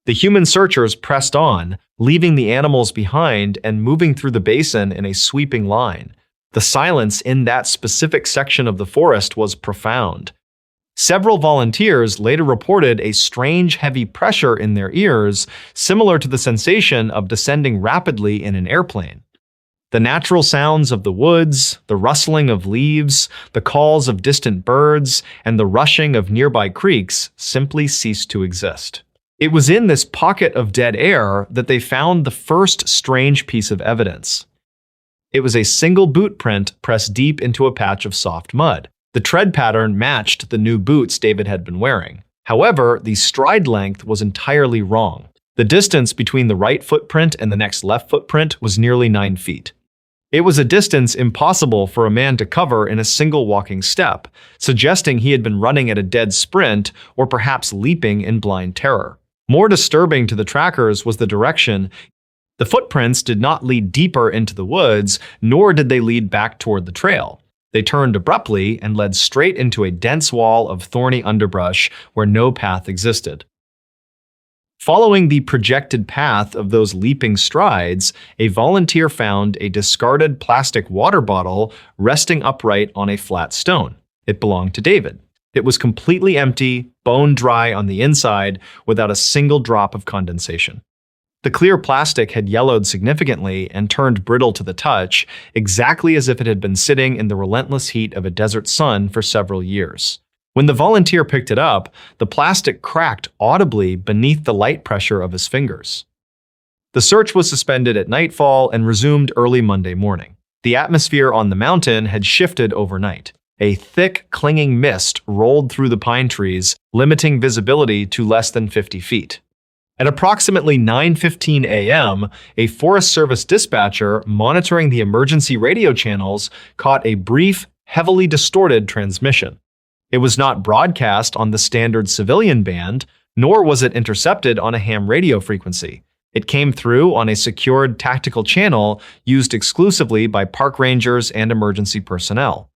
The human searchers pressed on, leaving the animals behind and moving through the basin in a sweeping line. The silence in that specific section of the forest was profound. Several volunteers later reported a strange heavy pressure in their ears, similar to the sensation of descending rapidly in an airplane. The natural sounds of the woods, the rustling of leaves, the calls of distant birds, and the rushing of nearby creeks simply ceased to exist. It was in this pocket of dead air that they found the first strange piece of evidence. It was a single boot print pressed deep into a patch of soft mud. The tread pattern matched the new boots David had been wearing. However, the stride length was entirely wrong. The distance between the right footprint and the next left footprint was nearly 9 feet. It was a distance impossible for a man to cover in a single walking step, suggesting he had been running at a dead sprint or perhaps leaping in blind terror. More disturbing to the trackers was the direction. The footprints did not lead deeper into the woods, nor did they lead back toward the trail. They turned abruptly and led straight into a dense wall of thorny underbrush where no path existed. Following the projected path of those leaping strides, a volunteer found a discarded plastic water bottle resting upright on a flat stone. It belonged to David. It was completely empty, bone dry on the inside, without a single drop of condensation. The clear plastic had yellowed significantly and turned brittle to the touch, exactly as if it had been sitting in the relentless heat of a desert sun for several years. When the volunteer picked it up, the plastic cracked audibly beneath the light pressure of his fingers. The search was suspended at nightfall and resumed early Monday morning. The atmosphere on the mountain had shifted overnight. A thick, clinging mist rolled through the pine trees, limiting visibility to less than 50 feet. At approximately 9:15 a.m., a Forest Service dispatcher monitoring the emergency radio channels caught a brief, heavily distorted transmission. It was not broadcast on the standard civilian band, nor was it intercepted on a ham radio frequency. It came through on a secured tactical channel used exclusively by park rangers and emergency personnel.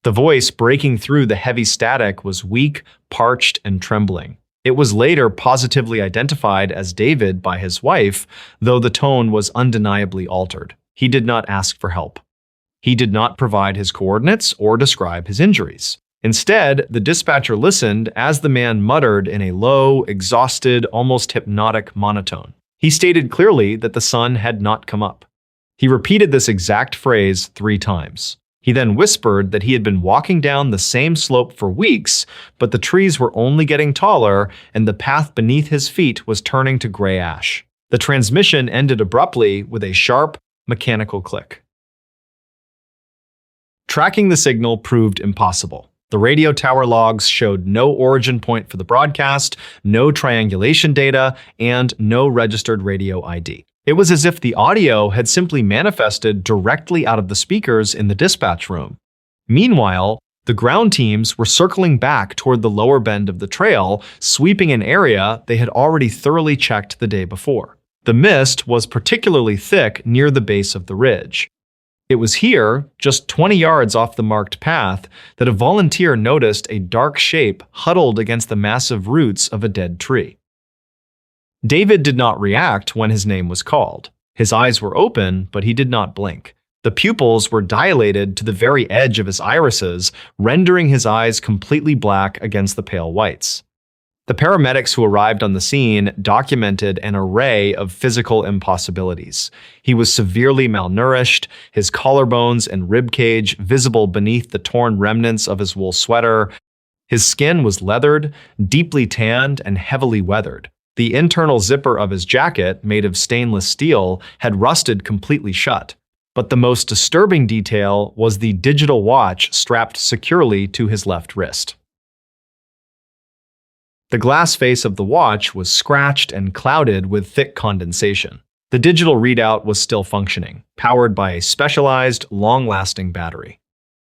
The voice breaking through the heavy static was weak, parched, and trembling. It was later positively identified as David by his wife, though the tone was undeniably altered. He did not ask for help. He did not provide his coordinates or describe his injuries. Instead, the dispatcher listened as the man muttered in a low, exhausted, almost hypnotic monotone. He stated clearly that the sun had not come up. He repeated this exact phrase 3 times. He then whispered that he had been walking down the same slope for weeks, but the trees were only getting taller and the path beneath his feet was turning to gray ash. The transmission ended abruptly with a sharp, mechanical click. Tracking the signal proved impossible. The radio tower logs showed no origin point for the broadcast, no triangulation data, and no registered radio ID. It was as if the audio had simply manifested directly out of the speakers in the dispatch room. Meanwhile, the ground teams were circling back toward the lower bend of the trail, sweeping an area they had already thoroughly checked the day before. The mist was particularly thick near the base of the ridge. It was here, just 20 yards off the marked path, that a volunteer noticed a dark shape huddled against the massive roots of a dead tree. David did not react when his name was called. His eyes were open, but he did not blink. The pupils were dilated to the very edge of his irises, rendering his eyes completely black against the pale whites. The paramedics who arrived on the scene documented an array of physical impossibilities. He was severely malnourished, his collarbones and ribcage visible beneath the torn remnants of his wool sweater. His skin was leathered, deeply tanned, and heavily weathered. The internal zipper of his jacket, made of stainless steel, had rusted completely shut. But the most disturbing detail was the digital watch strapped securely to his left wrist. The glass face of the watch was scratched and clouded with thick condensation. The digital readout was still functioning, powered by a specialized, long-lasting battery.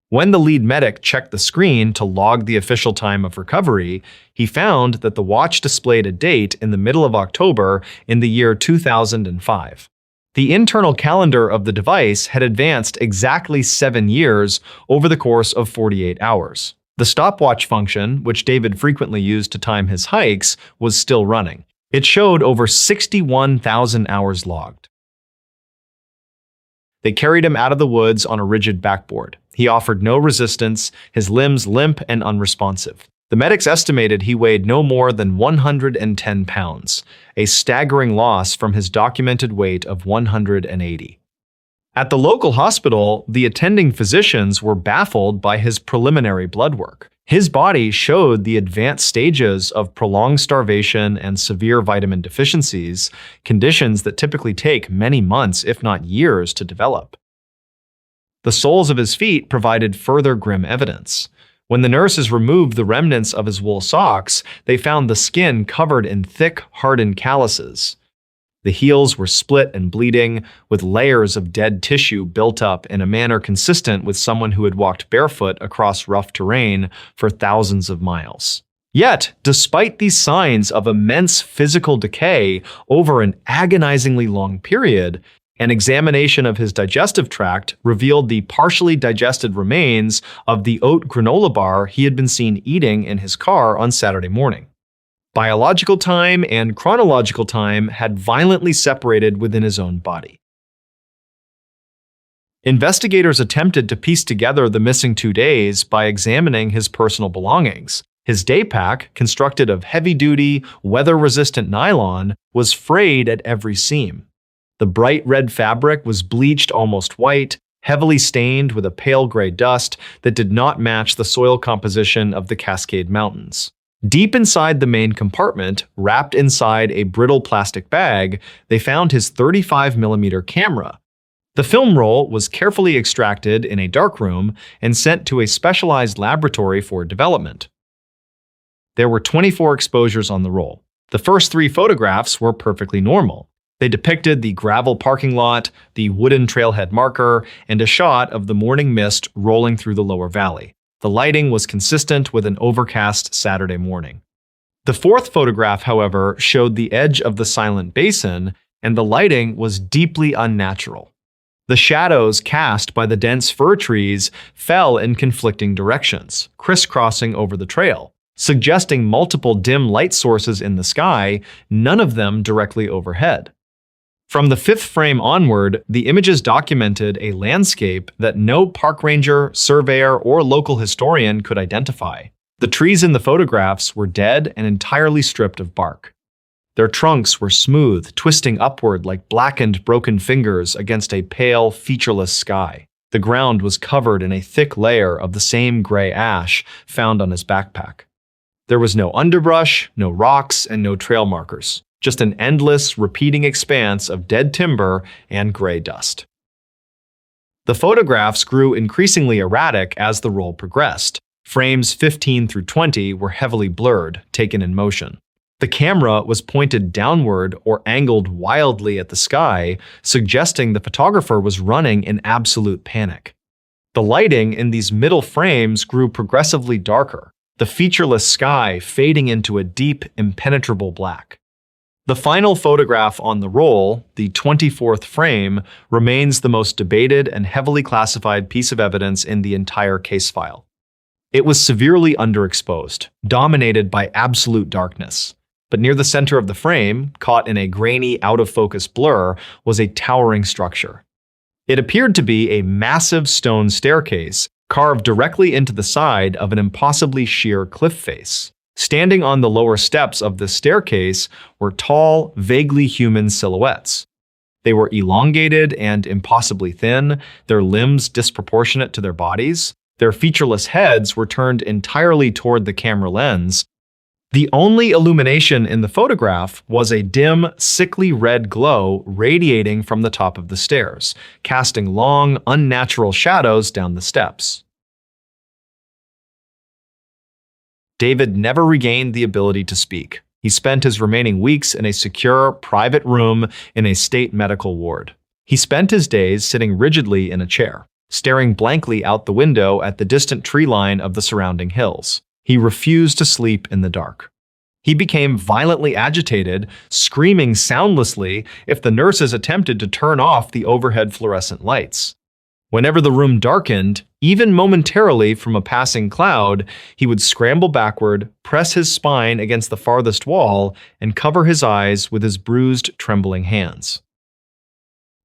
When the lead medic checked the screen to log the official time of recovery, he found that the watch displayed a date in the middle of October in the year 2005. The internal calendar of the device had advanced exactly 7 years over the course of 48 hours. The stopwatch function, which David frequently used to time his hikes, was still running. It showed over 61,000 hours logged. They carried him out of the woods on a rigid backboard. He offered no resistance, his limbs limp and unresponsive. The medics estimated he weighed no more than 110 pounds, a staggering loss from his documented weight of 180. At the local hospital, the attending physicians were baffled by his preliminary blood work. His body showed the advanced stages of prolonged starvation and severe vitamin deficiencies, conditions that typically take many months, if not years, to develop. The soles of his feet provided further grim evidence. When the nurses removed the remnants of his wool socks, they found the skin covered in thick, hardened calluses. The heels were split and bleeding, with layers of dead tissue built up in a manner consistent with someone who had walked barefoot across rough terrain for thousands of miles. Yet, despite these signs of immense physical decay over an agonizingly long period, an examination of his digestive tract revealed the partially digested remains of the oat granola bar he had been seen eating in his car on Saturday morning. Biological time and chronological time had violently separated within his own body. Investigators attempted to piece together the missing 2 days by examining his personal belongings. His day pack, constructed of heavy-duty, weather-resistant nylon, was frayed at every seam. The bright red fabric was bleached almost white, heavily stained with a pale gray dust that did not match the soil composition of the Cascade Mountains. Deep inside the main compartment, wrapped inside a brittle plastic bag, they found his 35mm camera. The film roll was carefully extracted in a darkroom and sent to a specialized laboratory for development. There were 24 exposures on the roll. The first 3 photographs were perfectly normal. They depicted the gravel parking lot, the wooden trailhead marker, and a shot of the morning mist rolling through the lower valley. The lighting was consistent with an overcast Saturday morning. The 4th photograph, however, showed the edge of the silent basin, and the lighting was deeply unnatural. The shadows cast by the dense fir trees fell in conflicting directions, crisscrossing over the trail, suggesting multiple dim light sources in the sky, none of them directly overhead. From the 5th frame onward, the images documented a landscape that no park ranger, surveyor, or local historian could identify. The trees in the photographs were dead and entirely stripped of bark. Their trunks were smooth, twisting upward like blackened, broken fingers against a pale, featureless sky. The ground was covered in a thick layer of the same gray ash found on his backpack. There was no underbrush, no rocks, and no trail markers. just an endless, repeating expanse of dead timber and gray dust. The photographs grew increasingly erratic as the roll progressed. Frames 15 through 20 were heavily blurred, taken in motion. The camera was pointed downward or angled wildly at the sky, suggesting the photographer was running in absolute panic. The lighting in these middle frames grew progressively darker, the featureless sky fading into a deep, impenetrable black. The final photograph on the roll, the 24th frame, remains the most debated and heavily classified piece of evidence in the entire case file. It was severely underexposed, dominated by absolute darkness. But near the center of the frame, caught in a grainy, out-of-focus blur, was a towering structure. It appeared to be a massive stone staircase carved directly into the side of an impossibly sheer cliff face. Standing on the lower steps of this staircase were tall, vaguely human silhouettes. They were elongated and impossibly thin, their limbs disproportionate to their bodies. Their featureless heads were turned entirely toward the camera lens. The only illumination in the photograph was a dim, sickly red glow radiating from the top of the stairs, casting long, unnatural shadows down the steps. David never regained the ability to speak. He spent his remaining weeks in a secure, private room in a state medical ward. He spent his days sitting rigidly in a chair, staring blankly out the window at the distant tree line of the surrounding hills. He refused to sleep in the dark. He became violently agitated, screaming soundlessly if the nurses attempted to turn off the overhead fluorescent lights. Whenever the room darkened, even momentarily from a passing cloud, he would scramble backward, press his spine against the farthest wall, and cover his eyes with his bruised, trembling hands.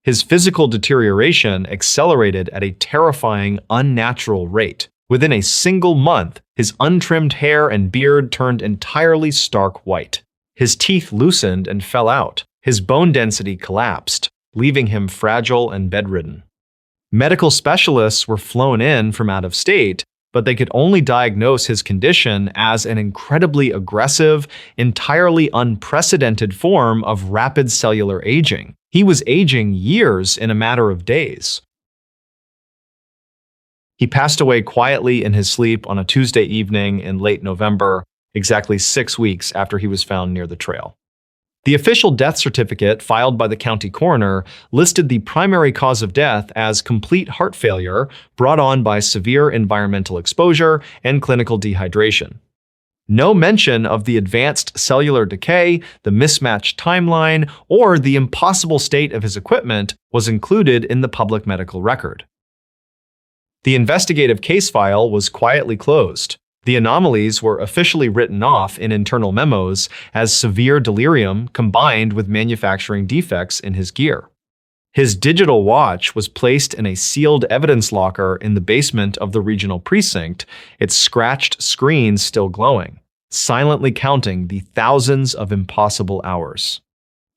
His physical deterioration accelerated at a terrifying, unnatural rate. Within a single month, his untrimmed hair and beard turned entirely stark white. His teeth loosened and fell out. His bone density collapsed, leaving him fragile and bedridden. Medical specialists were flown in from out of state, but they could only diagnose his condition as an incredibly aggressive, entirely unprecedented form of rapid cellular aging. He was aging years in a matter of days. He passed away quietly in his sleep on a Tuesday evening in late November, exactly 6 weeks after he was found near the trail. The official death certificate filed by the county coroner listed the primary cause of death as complete heart failure brought on by severe environmental exposure and clinical dehydration. No mention of the advanced cellular decay, the mismatched timeline, or the impossible state of his equipment was included in the public medical record. The investigative case file was quietly closed. The anomalies were officially written off in internal memos as severe delirium combined with manufacturing defects in his gear. His digital watch was placed in a sealed evidence locker in the basement of the regional precinct, its scratched screen still glowing, silently counting the thousands of impossible hours.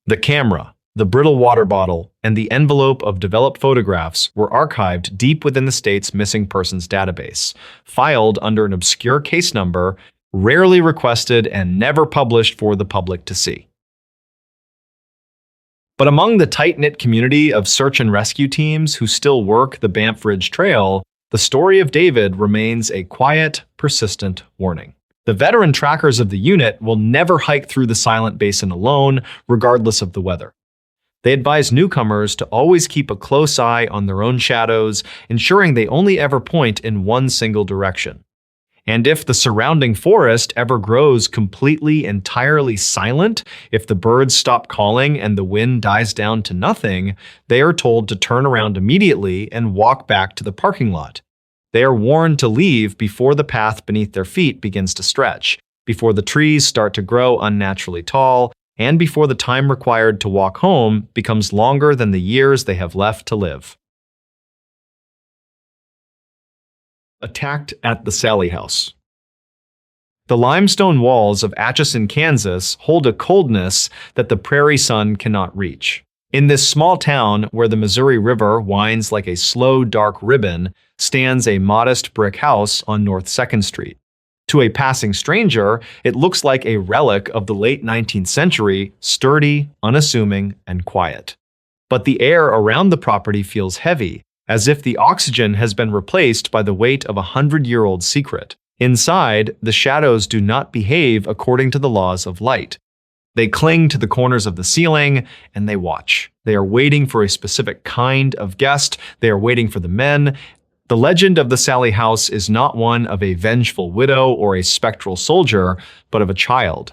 The camera, the brittle water bottle, and the envelope of developed photographs were archived deep within the state's missing persons database, filed under an obscure case number, rarely requested and never published for the public to see. But among the tight-knit community of search and rescue teams who still work the Banff Ridge Trail, the story of David remains a quiet, persistent warning. The veteran trackers of the unit will never hike through the Silent Basin alone, regardless of the weather. They advise newcomers to always keep a close eye on their own shadows, ensuring they only ever point in one single direction. And if the surrounding forest ever grows completely, entirely silent, if the birds stop calling and the wind dies down to nothing, they are told to turn around immediately and walk back to the parking lot. They are warned to leave before the path beneath their feet begins to stretch, before the trees start to grow unnaturally tall, and before the time required to walk home becomes longer than the years they have left to live. Attacked at the Sally House. The limestone walls of Atchison, Kansas hold a coldness that the prairie sun cannot reach. In this small town where the Missouri River winds like a slow, dark ribbon, stands a modest brick house on North 2nd Street. To a passing stranger, it looks like a relic of the late 19th century, sturdy, unassuming, and quiet. But the air around the property feels heavy, as if the oxygen has been replaced by the weight of a 100-year-old secret. Inside, the shadows do not behave according to the laws of light. They cling to the corners of the ceiling, and they watch. They are waiting for a specific kind of guest. They are waiting for the men. The legend of the Sally house is not one of a vengeful widow or a spectral soldier, but of a child.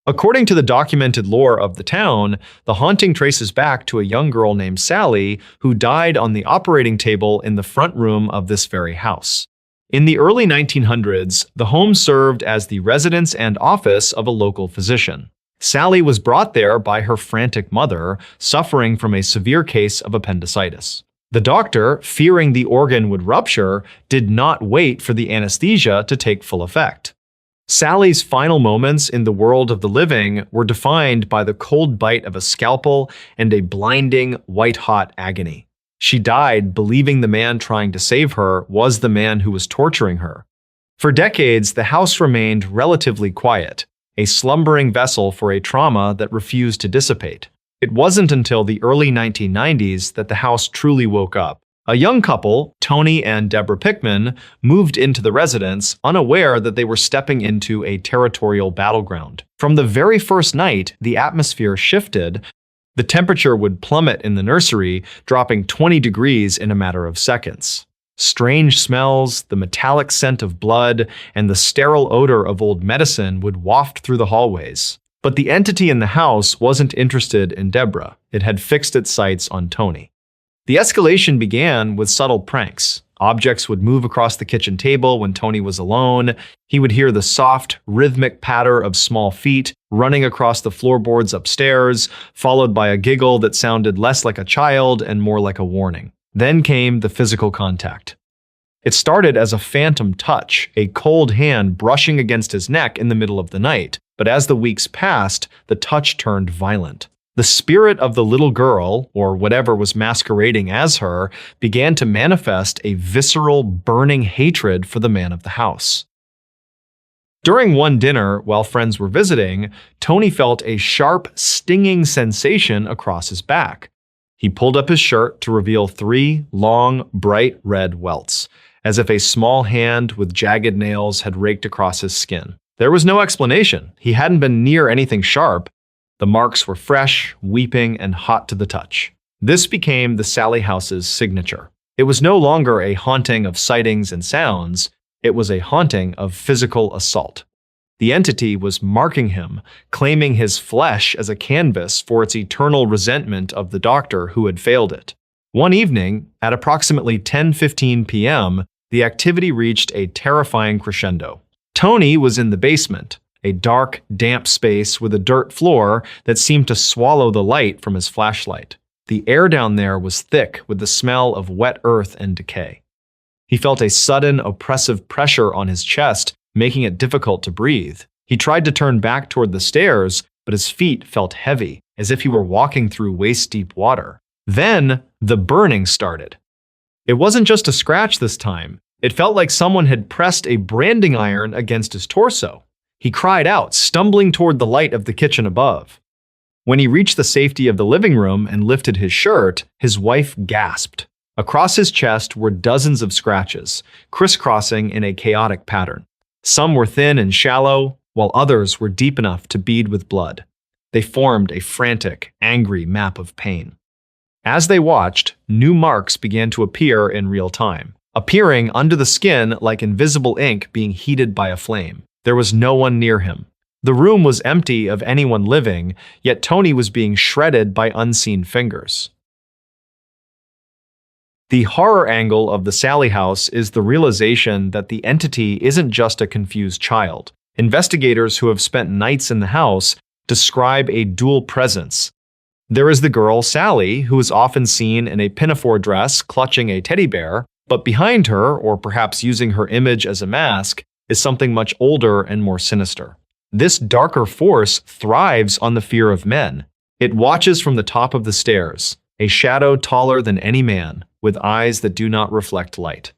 According to the documented lore of the town, the haunting traces back to a young girl named Sally who died on the operating table in the front room of this very house. In the early 1900s, the home served as the residence and office of a local physician. Sally was brought there by her frantic mother, suffering from a severe case of appendicitis. The doctor, fearing the organ would rupture, did not wait for the anesthesia to take full effect. Sally's final moments in the world of the living were defined by the cold bite of a scalpel and a blinding, white-hot agony. She died believing the man trying to save her was the man who was torturing her. For decades, the house remained relatively quiet, a slumbering vessel for a trauma that refused to dissipate. It wasn't until the early 1990s that the house truly woke up. A young couple, Tony and Deborah Pickman, moved into the residence, unaware that they were stepping into a territorial battleground. From the very first night, the atmosphere shifted. The temperature would plummet in the nursery, dropping 20 degrees in a matter of seconds. Strange smells, the metallic scent of blood, and the sterile odor of old medicine would waft through the hallways. But the entity in the house wasn't interested in Deborah. It had fixed its sights on Tony. The escalation began with subtle pranks. Objects would move across the kitchen table when Tony was alone. He would hear the soft, rhythmic patter of small feet running across the floorboards upstairs, followed by a giggle that sounded less like a child and more like a warning. Then came the physical contact. It started as a phantom touch, a cold hand brushing against his neck in the middle of the night. But as the weeks passed, the touch turned violent. The spirit of the little girl, or whatever was masquerading as her, began to manifest a visceral, burning hatred for the man of the house. During one dinner, while friends were visiting, Tony felt a sharp, stinging sensation across his back. He pulled up his shirt to reveal 3 long, bright red welts, as if a small hand with jagged nails had raked across his skin. There was no explanation. He hadn't been near anything sharp. The marks were fresh, weeping, and hot to the touch. This became the Sally house's signature. It was no longer a haunting of sightings and sounds. It was a haunting of physical assault. The entity was marking him, claiming his flesh as a canvas for its eternal resentment of the doctor who had failed it. One evening, at approximately 10:15 p.m., the activity reached a terrifying crescendo. Tony was in the basement, a dark, damp space with a dirt floor that seemed to swallow the light from his flashlight. The air down there was thick with the smell of wet earth and decay. He felt a sudden, oppressive pressure on his chest, making it difficult to breathe. He tried to turn back toward the stairs, but his feet felt heavy, as if he were walking through waist-deep water. Then, the burning started. It wasn't just a scratch this time. It felt like someone had pressed a branding iron against his torso. He cried out, stumbling toward the light of the kitchen above. When he reached the safety of the living room and lifted his shirt, his wife gasped. Across his chest were dozens of scratches, crisscrossing in a chaotic pattern. Some were thin and shallow, while others were deep enough to bead with blood. They formed a frantic, angry map of pain. As they watched, new marks began to appear in real time, appearing under the skin like invisible ink being heated by a flame. There was no one near him. The room was empty of anyone living, yet Tony was being shredded by unseen fingers. The horror angle of the Sally house is the realization that the entity isn't just a confused child. Investigators who have spent nights in the house describe a dual presence. There is the girl, Sally, who is often seen in a pinafore dress clutching a teddy bear, but behind her, or perhaps using her image as a mask, is something much older and more sinister. This darker force thrives on the fear of men. It watches from the top of the stairs, a shadow taller than any man, with eyes that do not reflect light.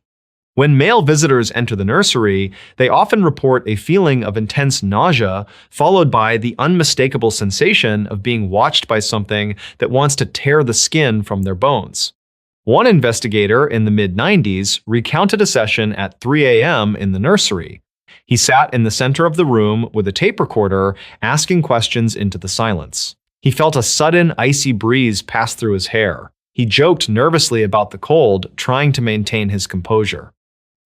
When male visitors enter the nursery, they often report a feeling of intense nausea, followed by the unmistakable sensation of being watched by something that wants to tear the skin from their bones. One investigator in the mid-90s recounted a session at 3 a.m. in the nursery. He sat in the center of the room with a tape recorder, asking questions into the silence. He felt a sudden icy breeze pass through his hair. He joked nervously about the cold, trying to maintain his composure.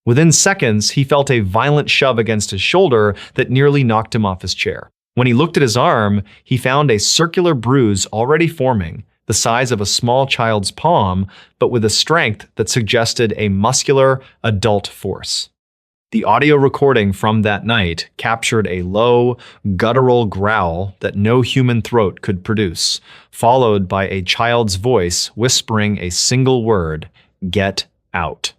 Within seconds, he felt a violent shove against his shoulder that nearly knocked him off his chair. When he looked at his arm, he found a circular bruise already forming, the size of a small child's palm, but with a strength that suggested a muscular, adult force. The audio recording from that night captured a low, guttural growl that no human throat could produce, followed by a child's voice whispering a single word, "Get out."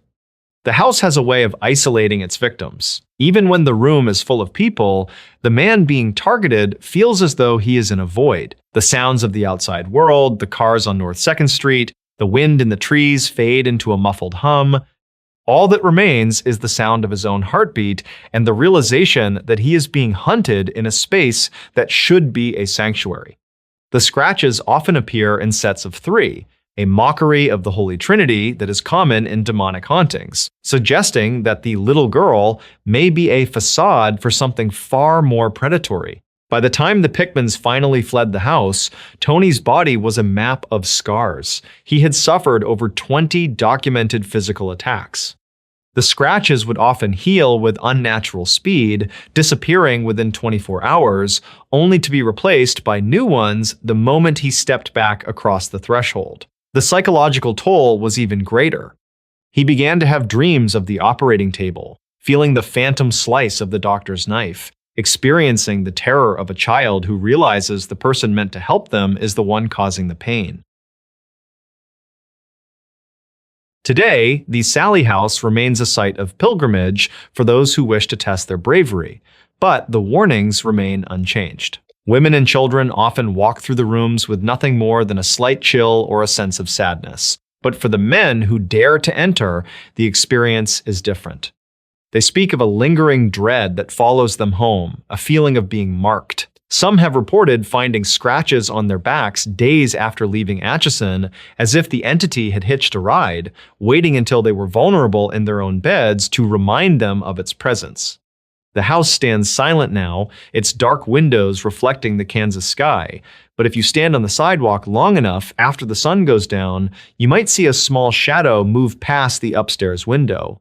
The house has a way of isolating its victims. Even when the room is full of people, the man being targeted feels as though he is in a void. The sounds of the outside world, the cars on North 2nd Street, the wind in the trees fade into a muffled hum. All that remains is the sound of his own heartbeat and the realization that he is being hunted in a space that should be a sanctuary. The scratches often appear in sets of 3, a mockery of the Holy Trinity that is common in demonic hauntings, suggesting that the little girl may be a facade for something far more predatory. By the time the Pickmans finally fled the house, Tony's body was a map of scars. He had suffered over 20 documented physical attacks. The scratches would often heal with unnatural speed, disappearing within 24 hours, only to be replaced by new ones the moment he stepped back across the threshold. The psychological toll was even greater. He began to have dreams of the operating table, feeling the phantom slice of the doctor's knife, experiencing the terror of a child who realizes the person meant to help them is the one causing the pain. Today, the Sally House remains a site of pilgrimage for those who wish to test their bravery, but the warnings remain unchanged. Women and children often walk through the rooms with nothing more than a slight chill or a sense of sadness. But for the men who dare to enter, the experience is different. They speak of a lingering dread that follows them home, a feeling of being marked. Some have reported finding scratches on their backs days after leaving Atchison, as if the entity had hitched a ride, waiting until they were vulnerable in their own beds to remind them of its presence. The house stands silent now, its dark windows reflecting the Kansas sky, but if you stand on the sidewalk long enough after the sun goes down, you might see a small shadow move past the upstairs window.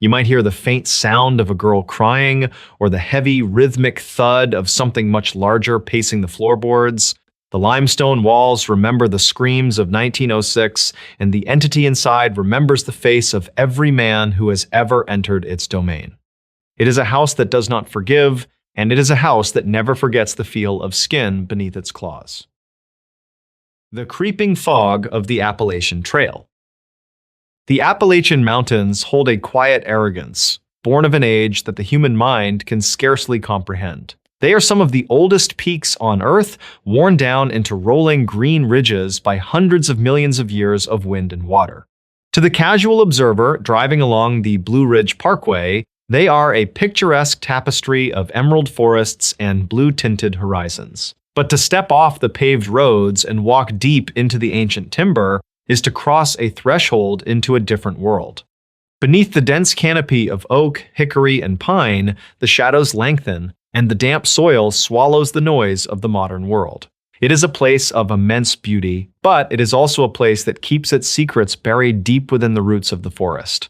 You might hear the faint sound of a girl crying, or the heavy, rhythmic thud of something much larger pacing the floorboards. The limestone walls remember the screams of 1906, and the entity inside remembers the face of every man who has ever entered its domain. It is a house that does not forgive, and it is a house that never forgets the feel of skin beneath its claws. The creeping fog of the Appalachian Trail. The Appalachian Mountains hold a quiet arrogance, born of an age that the human mind can scarcely comprehend. They are some of the oldest peaks on Earth, worn down into rolling green ridges by hundreds of millions of years of wind and water. To the casual observer driving along the Blue Ridge Parkway, they are a picturesque tapestry of emerald forests and blue-tinted horizons. But to step off the paved roads and walk deep into the ancient timber is to cross a threshold into a different world. Beneath the dense canopy of oak, hickory, and pine, the shadows lengthen, and the damp soil swallows the noise of the modern world. It is a place of immense beauty, but it is also a place that keeps its secrets buried deep within the roots of the forest.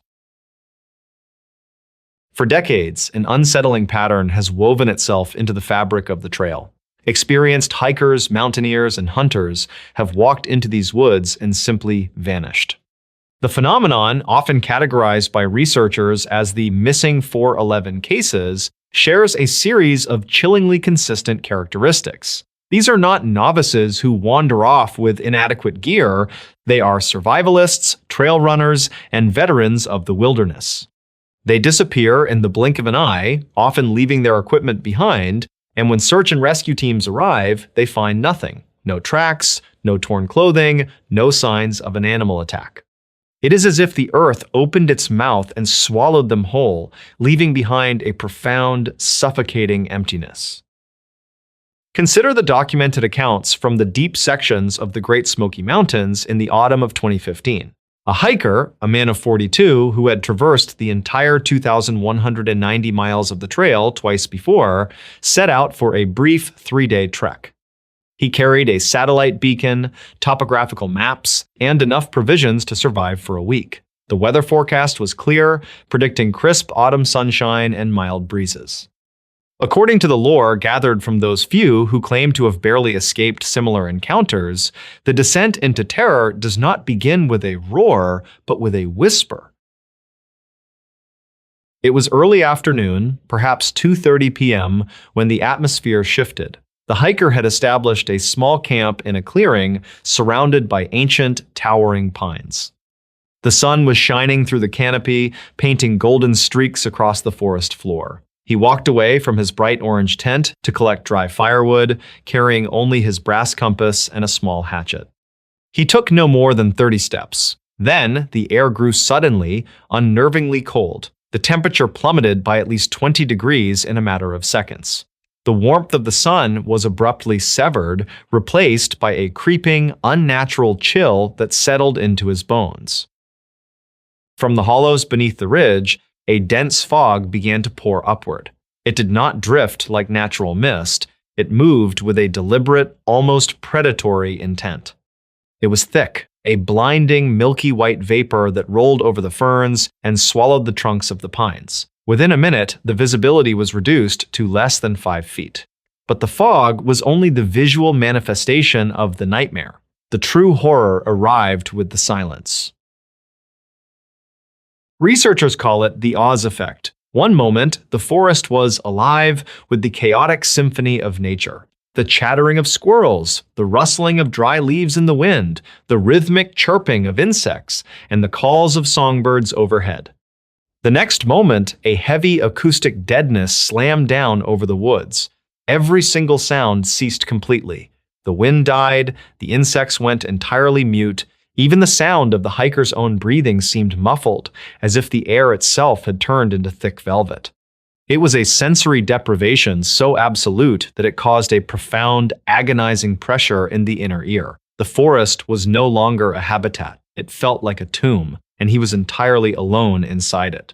For decades, an unsettling pattern has woven itself into the fabric of the trail. Experienced hikers, mountaineers, and hunters have walked into these woods and simply vanished. The phenomenon, often categorized by researchers as the missing 411 cases, shares a series of chillingly consistent characteristics. These are not novices who wander off with inadequate gear. They are survivalists, trail runners, and veterans of the wilderness. They disappear in the blink of an eye, often leaving their equipment behind, and when search and rescue teams arrive, they find nothing. No tracks, no torn clothing, no signs of an animal attack. It is as if the earth opened its mouth and swallowed them whole, leaving behind a profound, suffocating emptiness. Consider the documented accounts from the deep sections of the Great Smoky Mountains in the autumn of 2015. A hiker, a man of 42, who had traversed the entire 2,190 miles of the trail twice before, set out for a brief 3-day trek. He carried a satellite beacon, topographical maps, and enough provisions to survive for a week. The weather forecast was clear, predicting crisp autumn sunshine and mild breezes. According to the lore gathered from those few who claim to have barely escaped similar encounters, the descent into terror does not begin with a roar, but with a whisper. It was early afternoon, perhaps 2:30 p.m., when the atmosphere shifted. The hiker had established a small camp in a clearing surrounded by ancient, towering pines. The sun was shining through the canopy, painting golden streaks across the forest floor. He walked away from his bright orange tent to collect dry firewood, carrying only his brass compass and a small hatchet. He took no more than 30 steps. Then the air grew suddenly, unnervingly cold. The temperature plummeted by at least 20 degrees in a matter of seconds. The warmth of the sun was abruptly severed, replaced by a creeping, unnatural chill that settled into his bones. From the hollows beneath the ridge, a dense fog began to pour upward. It did not drift like natural mist. It moved with a deliberate, almost predatory intent. It was thick, a blinding, milky white vapor that rolled over the ferns and swallowed the trunks of the pines. Within a minute, the visibility was reduced to less than 5 feet. But the fog was only the visual manifestation of the nightmare. The true horror arrived with the silence. Researchers call it the Oz effect. One moment, the forest was alive with the chaotic symphony of nature. The chattering of squirrels, the rustling of dry leaves in the wind, the rhythmic chirping of insects, and the calls of songbirds overhead. The next moment, a heavy acoustic deadness slammed down over the woods. Every single sound ceased completely. The wind died, the insects went entirely mute. Even the sound of the hiker's own breathing seemed muffled, as if the air itself had turned into thick velvet. It was a sensory deprivation so absolute that it caused a profound, agonizing pressure in the inner ear. The forest was no longer a habitat. It felt like a tomb, and he was entirely alone inside it.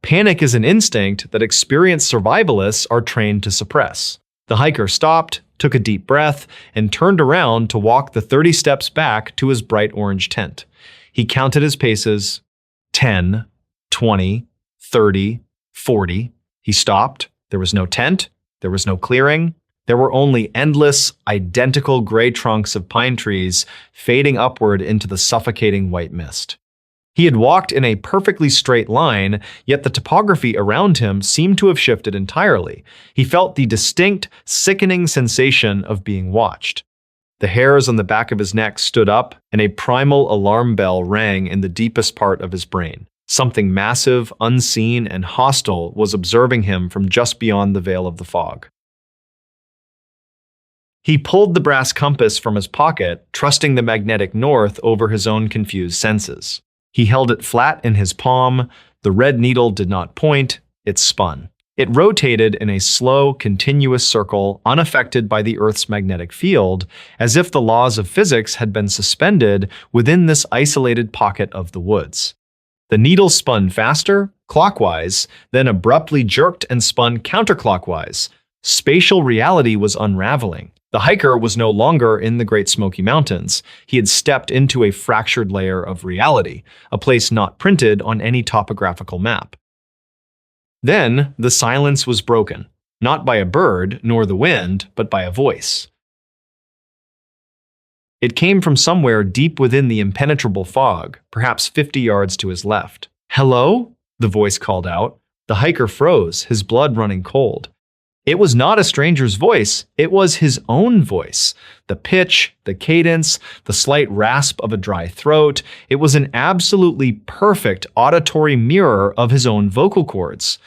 Panic is an instinct that experienced survivalists are trained to suppress. The hiker stopped, took a deep breath, and turned around to walk the 30 steps back to his bright orange tent. He counted his paces: 10, 20, 30, 40. He stopped. There was no tent. There was no clearing. There were only endless, identical gray trunks of pine trees fading upward into the suffocating white mist. He had walked in a perfectly straight line, yet the topography around him seemed to have shifted entirely. He felt the distinct, sickening sensation of being watched. The hairs on the back of his neck stood up, and a primal alarm bell rang in the deepest part of his brain. Something massive, unseen, and hostile was observing him from just beyond the veil of the fog. He pulled the brass compass from his pocket, trusting the magnetic north over his own confused senses. He held it flat in his palm. The red needle did not point, it spun. It rotated in a slow, continuous circle, unaffected by the Earth's magnetic field, as if the laws of physics had been suspended within this isolated pocket of the woods. The needle spun faster, clockwise, then abruptly jerked and spun counterclockwise. Spatial reality was unraveling. The hiker was no longer in the Great Smoky Mountains. He had stepped into a fractured layer of reality, a place not printed on any topographical map. Then the silence was broken, not by a bird nor the wind, but by a voice. It came from somewhere deep within the impenetrable fog, perhaps 50 yards to his left. "Hello?" the voice called out. The hiker froze, his blood running cold. It was not a stranger's voice, it was his own voice. The pitch, the cadence, the slight rasp of a dry throat, it was an absolutely perfect auditory mirror of his own vocal cords.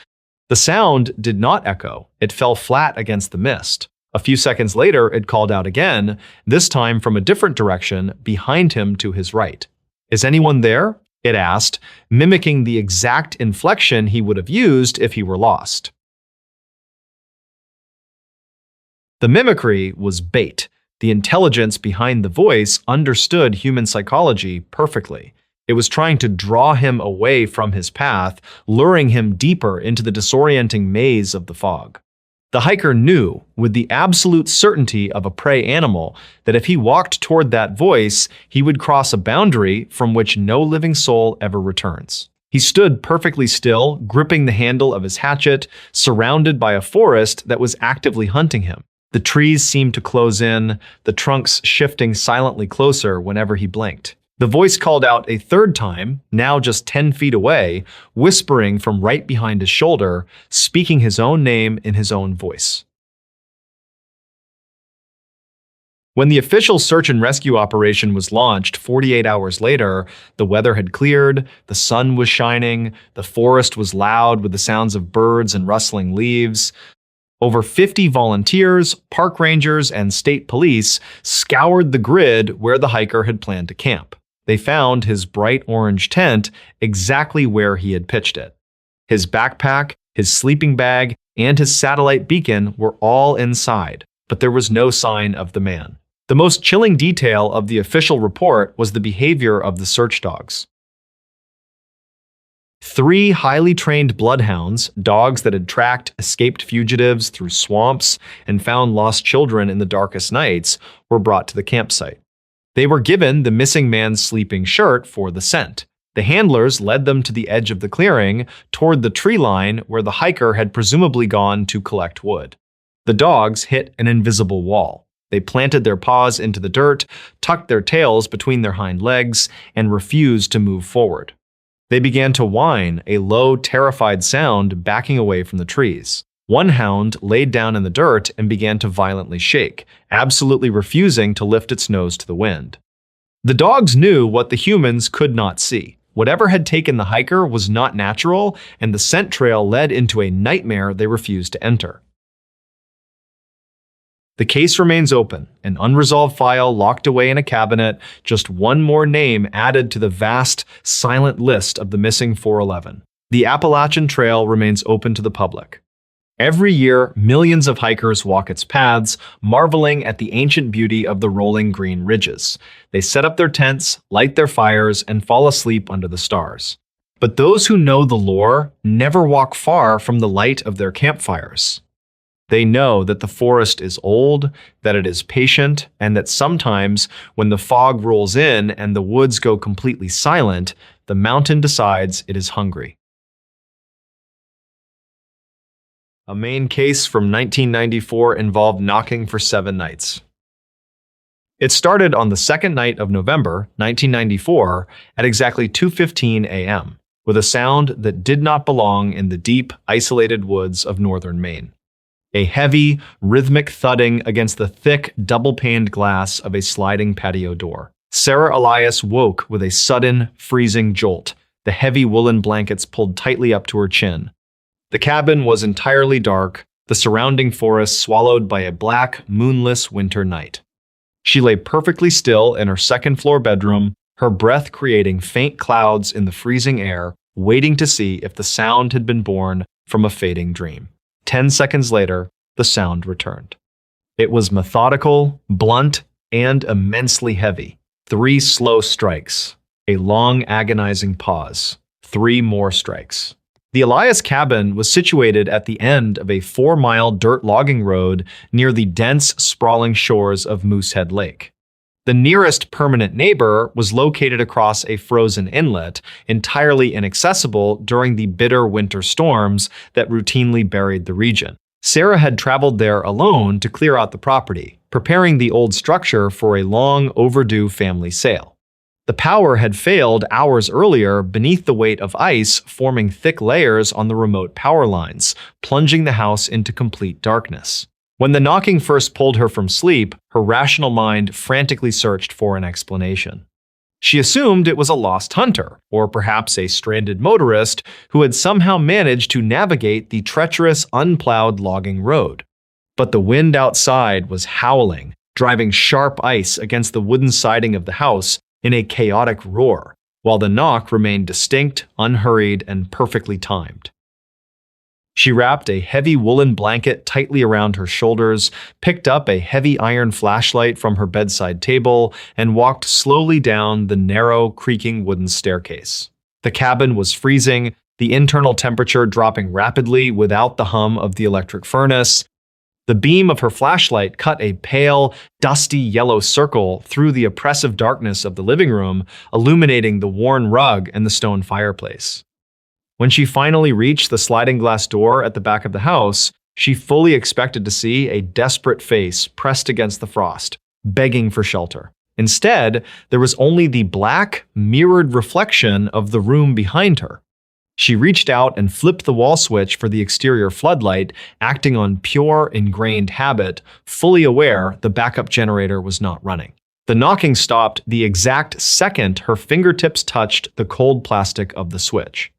The sound did not echo, it fell flat against the mist. A few seconds later, it called out again, this time from a different direction, behind him to his right. "Is anyone there?" it asked, mimicking the exact inflection he would have used if he were lost. The mimicry was bait. The intelligence behind the voice understood human psychology perfectly. It was trying to draw him away from his path, luring him deeper into the disorienting maze of the fog. The hiker knew, with the absolute certainty of a prey animal, that if he walked toward that voice, he would cross a boundary from which no living soul ever returns. He stood perfectly still, gripping the handle of his hatchet, surrounded by a forest that was actively hunting him. The trees seemed to close in, the trunks shifting silently closer whenever he blinked. The voice called out a third time, now just 10 feet away, whispering from right behind his shoulder, speaking his own name in his own voice. When the official search and rescue operation was launched 48 hours later, the weather had cleared, the sun was shining, the forest was loud with the sounds of birds and rustling leaves. Over 50 volunteers, park rangers, and state police scoured the grid where the hiker had planned to camp. They found his bright orange tent exactly where he had pitched it. His backpack, his sleeping bag, and his satellite beacon were all inside, but there was no sign of the man. The most chilling detail of the official report was the behavior of the search dogs. 3 highly trained bloodhounds, dogs that had tracked escaped fugitives through swamps and found lost children in the darkest nights, were brought to the campsite. They were given the missing man's sleeping shirt for the scent. The handlers led them to the edge of the clearing, toward the tree line where the hiker had presumably gone to collect wood. The dogs hit an invisible wall. They planted their paws into the dirt, tucked their tails between their hind legs, and refused to move forward. They began to whine, a low, terrified sound backing away from the trees. One hound laid down in the dirt and began to violently shake, absolutely refusing to lift its nose to the wind. The dogs knew what the humans could not see. Whatever had taken the hiker was not natural, and the scent trail led into a nightmare they refused to enter. The case remains open, an unresolved file locked away in a cabinet, just one more name added to the vast, silent list of the missing 411. The Appalachian Trail remains open to the public. Every year, millions of hikers walk its paths, marveling at the ancient beauty of the rolling green ridges. They set up their tents, light their fires, and fall asleep under the stars. But those who know the lore never walk far from the light of their campfires. They know that the forest is old, that it is patient, and that sometimes, when the fog rolls in and the woods go completely silent, the mountain decides it is hungry. A Maine case from 1994 involved knocking for 7 nights. It started on the second night of November 1994 at exactly 2:15 a.m., with a sound that did not belong in the deep, isolated woods of northern Maine. A heavy, rhythmic thudding against the thick, double-paned glass of a sliding patio door. Sarah Elias woke with a sudden, freezing jolt, the heavy woolen blankets pulled tightly up to her chin. The cabin was entirely dark, the surrounding forest swallowed by a black, moonless winter night. She lay perfectly still in her second-floor bedroom, her breath creating faint clouds in the freezing air, waiting to see if the sound had been born from a fading dream. 10 seconds later, the sound returned. It was methodical, blunt, and immensely heavy. 3 slow strikes. A long, agonizing pause. 3 more strikes. The Elias cabin was situated at the end of a 4-mile dirt logging road near the dense, sprawling shores of Moosehead Lake. The nearest permanent neighbor was located across a frozen inlet, entirely inaccessible during the bitter winter storms that routinely buried the region. Sarah had traveled there alone to clear out the property, preparing the old structure for a long overdue family sale. The power had failed hours earlier beneath the weight of ice forming thick layers on the remote power lines, plunging the house into complete darkness. When the knocking first pulled her from sleep, her rational mind frantically searched for an explanation. She assumed it was a lost hunter, or perhaps a stranded motorist who had somehow managed to navigate the treacherous, unplowed logging road. But the wind outside was howling, driving sharp ice against the wooden siding of the house in a chaotic roar, while the knock remained distinct, unhurried, and perfectly timed. She wrapped a heavy woolen blanket tightly around her shoulders, picked up a heavy iron flashlight from her bedside table, and walked slowly down the narrow, creaking wooden staircase. The cabin was freezing, the internal temperature dropping rapidly without the hum of the electric furnace. The beam of her flashlight cut a pale, dusty yellow circle through the oppressive darkness of the living room, illuminating the worn rug and the stone fireplace. When she finally reached the sliding glass door at the back of the house, she fully expected to see a desperate face pressed against the frost, begging for shelter. Instead, there was only the black, mirrored reflection of the room behind her. She reached out and flipped the wall switch for the exterior floodlight, acting on pure, ingrained habit, fully aware the backup generator was not running. The knocking stopped the exact second her fingertips touched the cold plastic of the switch.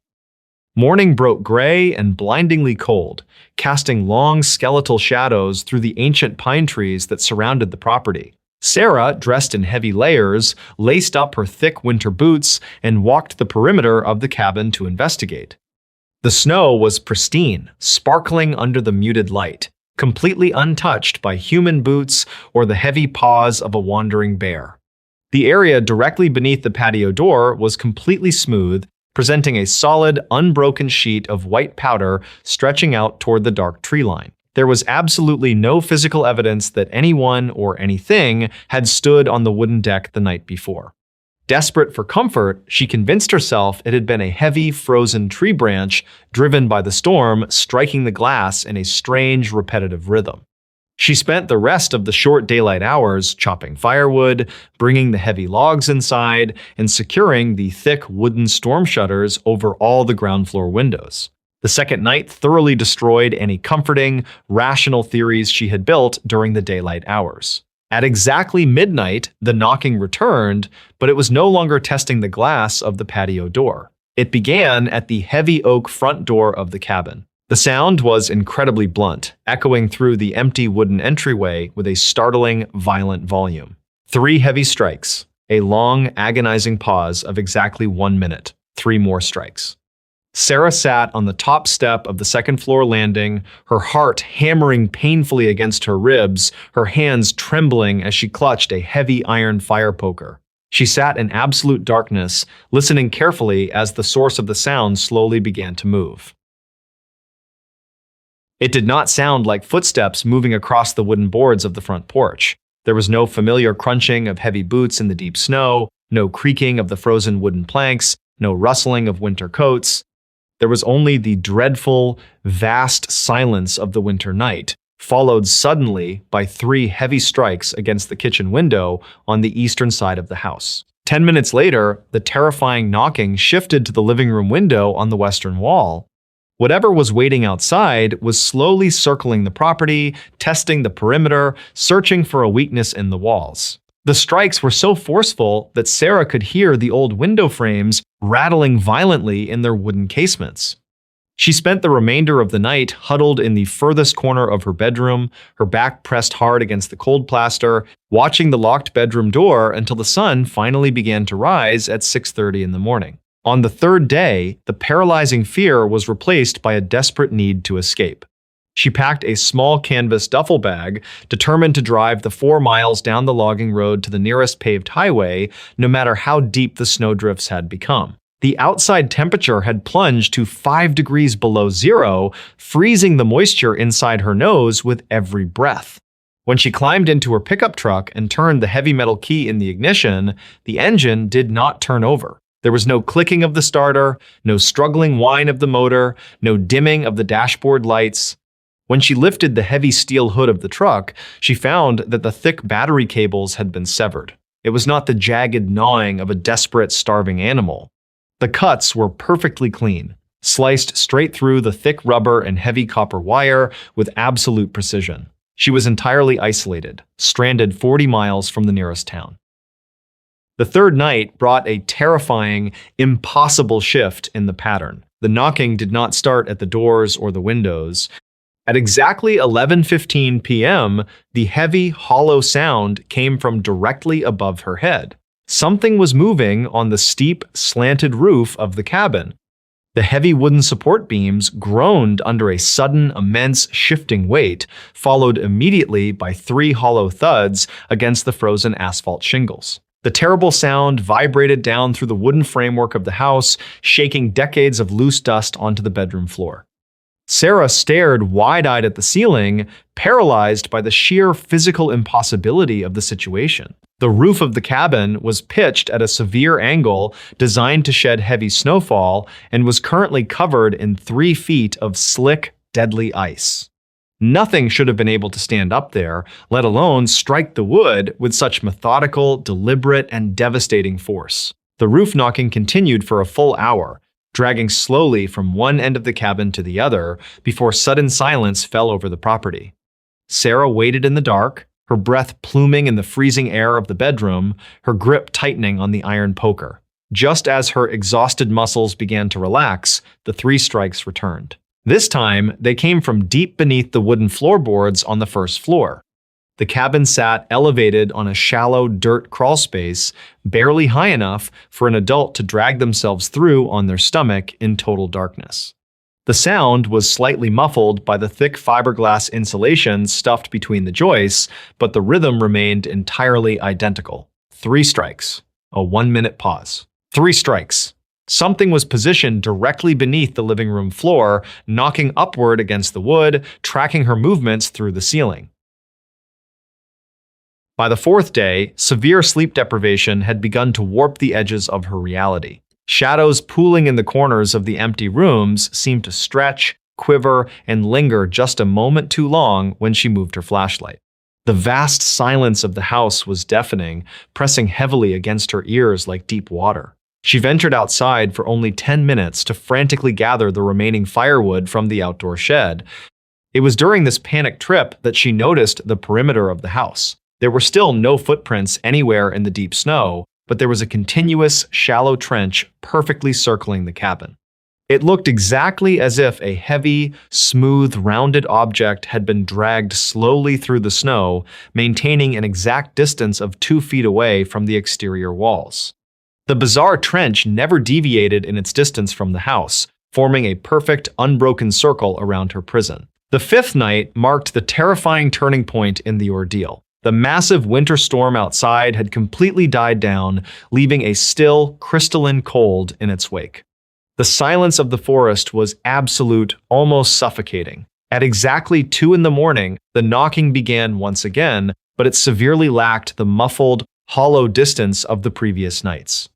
Morning broke gray and blindingly cold, casting long skeletal shadows through the ancient pine trees that surrounded the property. Sarah, dressed in heavy layers, laced up her thick winter boots and walked the perimeter of the cabin to investigate. The snow was pristine, sparkling under the muted light, completely untouched by human boots or the heavy paws of a wandering bear. The area directly beneath the patio door was completely smooth, presenting a solid, unbroken sheet of white powder stretching out toward the dark tree line. There was absolutely no physical evidence that anyone or anything had stood on the wooden deck the night before. Desperate for comfort, she convinced herself it had been a heavy, frozen tree branch driven by the storm striking the glass in a strange, repetitive rhythm. She spent the rest of the short daylight hours chopping firewood, bringing the heavy logs inside, and securing the thick wooden storm shutters over all the ground floor windows. The second night thoroughly destroyed any comforting, rational theories she had built during the daylight hours. At exactly midnight, the knocking returned, but it was no longer testing the glass of the patio door. It began at the heavy oak front door of the cabin. The sound was incredibly blunt, echoing through the empty wooden entryway with a startling, violent volume. 3 heavy strikes, a long, agonizing pause of exactly 1 minute, 3 more strikes. Sarah sat on the top step of the second-floor landing, her heart hammering painfully against her ribs, her hands trembling as she clutched a heavy iron fire poker. She sat in absolute darkness, listening carefully as the source of the sound slowly began to move. It did not sound like footsteps moving across the wooden boards of the front porch. There was no familiar crunching of heavy boots in the deep snow, no creaking of the frozen wooden planks, no rustling of winter coats. There was only the dreadful, vast silence of the winter night, followed suddenly by 3 heavy strikes against the kitchen window on the eastern side of the house. 10 minutes later, the terrifying knocking shifted to the living room window on the western wall. Whatever was waiting outside was slowly circling the property, testing the perimeter, searching for a weakness in the walls. The strikes were so forceful that Sarah could hear the old window frames rattling violently in their wooden casements. She spent the remainder of the night huddled in the furthest corner of her bedroom, her back pressed hard against the cold plaster, watching the locked bedroom door until the sun finally began to rise at 6:30 in the morning. On the 3rd day, the paralyzing fear was replaced by a desperate need to escape. She packed a small canvas duffel bag, determined to drive the 4 miles down the logging road to the nearest paved highway, no matter how deep the snowdrifts had become. The outside temperature had plunged to 5 degrees below zero, freezing the moisture inside her nose with every breath. When she climbed into her pickup truck and turned the heavy metal key in the ignition, the engine did not turn over. There was no clicking of the starter, no struggling whine of the motor, no dimming of the dashboard lights. When she lifted the heavy steel hood of the truck, she found that the thick battery cables had been severed. It was not the jagged gnawing of a desperate, starving animal. The cuts were perfectly clean, sliced straight through the thick rubber and heavy copper wire with absolute precision. She was entirely isolated, stranded 40 miles from the nearest town. The 3rd night brought a terrifying, impossible shift in the pattern. The knocking did not start at the doors or the windows. At exactly 11:15 p.m., the heavy, hollow sound came from directly above her head. Something was moving on the steep, slanted roof of the cabin. The heavy wooden support beams groaned under a sudden, immense, shifting weight, followed immediately by 3 hollow thuds against the frozen asphalt shingles. The terrible sound vibrated down through the wooden framework of the house, shaking decades of loose dust onto the bedroom floor. Sarah stared wide-eyed at the ceiling, paralyzed by the sheer physical impossibility of the situation. The roof of the cabin was pitched at a severe angle designed to shed heavy snowfall and was currently covered in 3 feet of slick, deadly ice. Nothing should have been able to stand up there, let alone strike the wood with such methodical, deliberate, and devastating force. The roof knocking continued for a full hour, dragging slowly from one end of the cabin to the other before sudden silence fell over the property. Sarah waited in the dark, her breath pluming in the freezing air of the bedroom, her grip tightening on the iron poker. Just as her exhausted muscles began to relax, the 3 strikes returned. This time, they came from deep beneath the wooden floorboards on the first floor. The cabin sat elevated on a shallow dirt crawl space, barely high enough for an adult to drag themselves through on their stomach in total darkness. The sound was slightly muffled by the thick fiberglass insulation stuffed between the joists, but the rhythm remained entirely identical. 3 strikes. A 1-minute pause. 3 strikes. Something was positioned directly beneath the living room floor, knocking upward against the wood, tracking her movements through the ceiling. By the 4th day, severe sleep deprivation had begun to warp the edges of her reality. Shadows pooling in the corners of the empty rooms seemed to stretch, quiver, and linger just a moment too long when she moved her flashlight. The vast silence of the house was deafening, pressing heavily against her ears like deep water. She ventured outside for only 10 minutes to frantically gather the remaining firewood from the outdoor shed. It was during this panic trip that she noticed the perimeter of the house. There were still no footprints anywhere in the deep snow, but there was a continuous, shallow trench perfectly circling the cabin. It looked exactly as if a heavy, smooth, rounded object had been dragged slowly through the snow, maintaining an exact distance of 2 feet away from the exterior walls. The bizarre trench never deviated in its distance from the house, forming a perfect, unbroken circle around her prison. The 5th night marked the terrifying turning point in the ordeal. The massive winter storm outside had completely died down, leaving a still, crystalline cold in its wake. The silence of the forest was absolute, almost suffocating. At exactly 2 in the morning, the knocking began once again, but it severely lacked the muffled, hollow distance of the previous nights.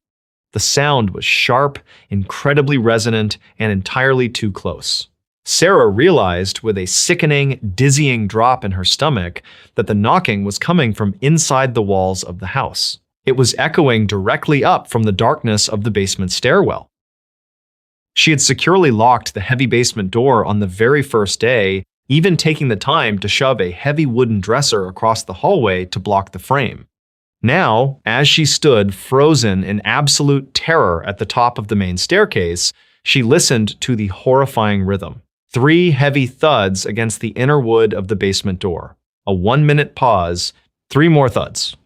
The sound was sharp, incredibly resonant, and entirely too close. Sarah realized with a sickening, dizzying drop in her stomach that the knocking was coming from inside the walls of the house. It was echoing directly up from the darkness of the basement stairwell. She had securely locked the heavy basement door on the very first day, even taking the time to shove a heavy wooden dresser across the hallway to block the frame. Now, as she stood frozen in absolute terror at the top of the main staircase, she listened to the horrifying rhythm. 3 heavy thuds against the inner wood of the basement door. A 1-minute pause, 3 more thuds.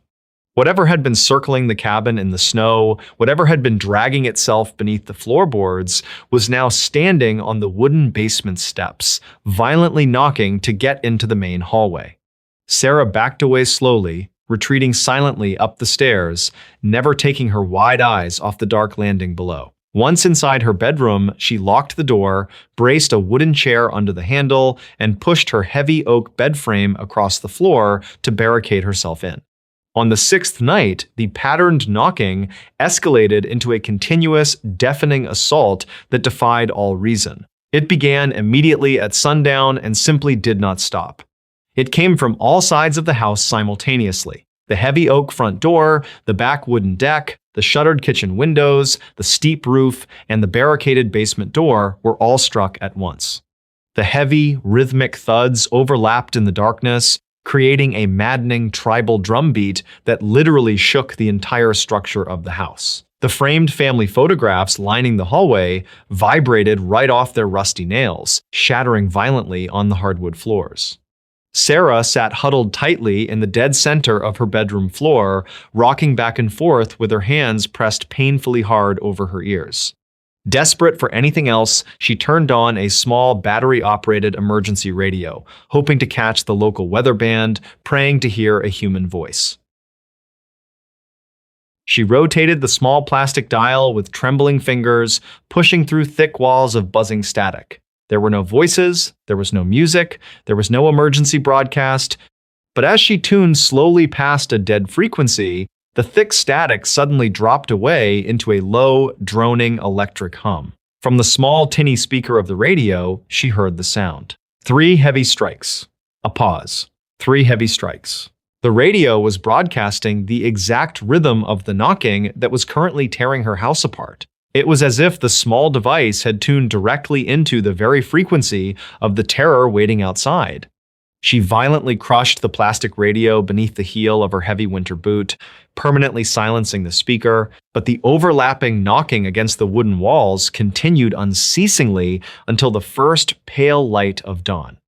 Whatever had been circling the cabin in the snow, whatever had been dragging itself beneath the floorboards, was now standing on the wooden basement steps, violently knocking to get into the main hallway. Sarah backed away slowly, retreating silently up the stairs, never taking her wide eyes off the dark landing below. Once inside her bedroom, she locked the door, braced a wooden chair under the handle, and pushed her heavy oak bed frame across the floor to barricade herself in. On the 6th night, the patterned knocking escalated into a continuous, deafening assault that defied all reason. It began immediately at sundown and simply did not stop. It came from all sides of the house simultaneously. The heavy oak front door, the back wooden deck, the shuttered kitchen windows, the steep roof, and the barricaded basement door were all struck at once. The heavy, rhythmic thuds overlapped in the darkness, creating a maddening tribal drumbeat that literally shook the entire structure of the house. The framed family photographs lining the hallway vibrated right off their rusty nails, shattering violently on the hardwood floors. Sarah sat huddled tightly in the dead center of her bedroom floor, rocking back and forth with her hands pressed painfully hard over her ears. Desperate for anything else, she turned on a small battery-operated emergency radio, hoping to catch the local weather band, praying to hear a human voice. She rotated the small plastic dial with trembling fingers, pushing through thick walls of buzzing static. There were no voices, there was no music, there was no emergency broadcast. But as she tuned slowly past a dead frequency, the thick static suddenly dropped away into a low, droning electric hum. From the small, tinny speaker of the radio, she heard the sound. 3 heavy strikes. A pause. 3 heavy strikes. The radio was broadcasting the exact rhythm of the knocking that was currently tearing her house apart. It was as if the small device had tuned directly into the very frequency of the terror waiting outside. She violently crushed the plastic radio beneath the heel of her heavy winter boot, permanently silencing the speaker, but the overlapping knocking against the wooden walls continued unceasingly until the first pale light of dawn.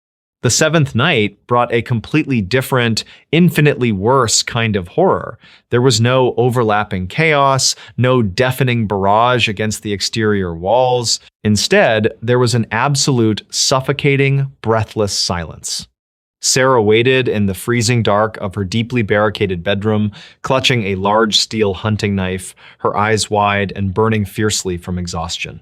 The 7th night brought a completely different, infinitely worse kind of horror. There was no overlapping chaos, no deafening barrage against the exterior walls. Instead, there was an absolute, suffocating, breathless silence. Sarah waited in the freezing dark of her deeply barricaded bedroom, clutching a large steel hunting knife, her eyes wide and burning fiercely from exhaustion.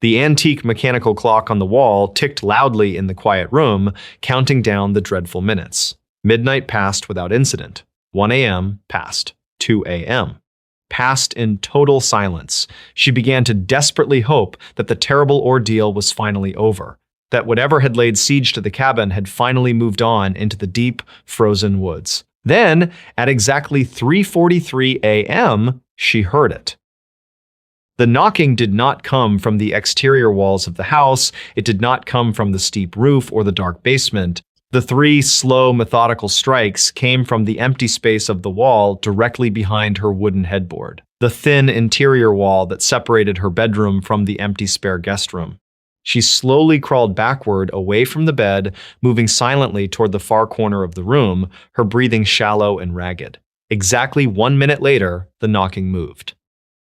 The antique mechanical clock on the wall ticked loudly in the quiet room, counting down the dreadful minutes. Midnight passed without incident. 1 a.m. passed. 2 a.m. passed in total silence. She began to desperately hope that the terrible ordeal was finally over, that whatever had laid siege to the cabin had finally moved on into the deep, frozen woods. Then, at exactly 3:43 a.m., she heard it. The knocking did not come from the exterior walls of the house. It did not come from the steep roof or the dark basement. The 3 slow, methodical strikes came from the empty space of the wall directly behind her wooden headboard, the thin interior wall that separated her bedroom from the empty spare guest room. She slowly crawled backward away from the bed, moving silently toward the far corner of the room, her breathing shallow and ragged. Exactly 1 minute later, the knocking moved.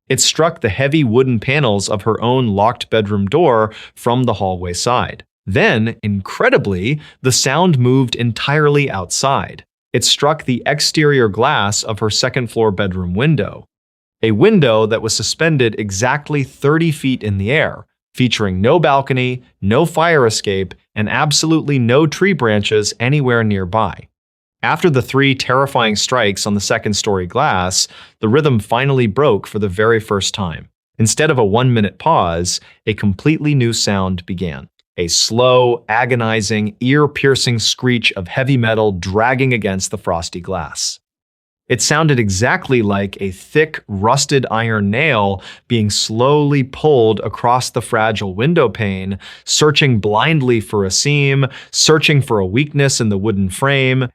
It struck the heavy wooden panels of her own locked bedroom door from the hallway side. Then, incredibly, the sound moved entirely outside. It struck the exterior glass of her second-floor bedroom window, a window that was suspended exactly 30 feet in the air, featuring no balcony, no fire escape, and absolutely no tree branches anywhere nearby. After the 3 terrifying strikes on the second-story glass, the rhythm finally broke for the very first time. Instead of a 1-minute pause, a completely new sound began. A slow, agonizing, ear-piercing screech of heavy metal dragging against the frosty glass. It sounded exactly like a thick, rusted iron nail being slowly pulled across the fragile window pane, searching blindly for a seam, searching for a weakness in the wooden frame.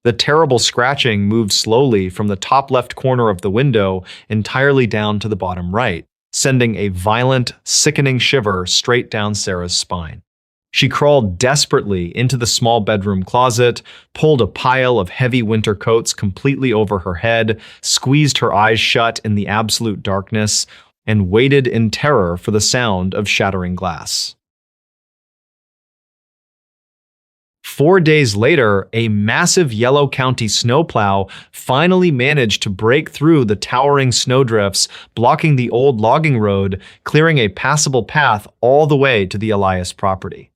The terrible scratching moved slowly from the top left corner of the window entirely down to the bottom right, sending a violent, sickening shiver straight down Sarah's spine. She crawled desperately into the small bedroom closet, pulled a pile of heavy winter coats completely over her head, squeezed her eyes shut in the absolute darkness, and waited in terror for the sound of shattering glass. 4 days later, a massive Yellow County snowplow finally managed to break through the towering snowdrifts, blocking the old logging road, clearing a passable path all the way to the Elias property.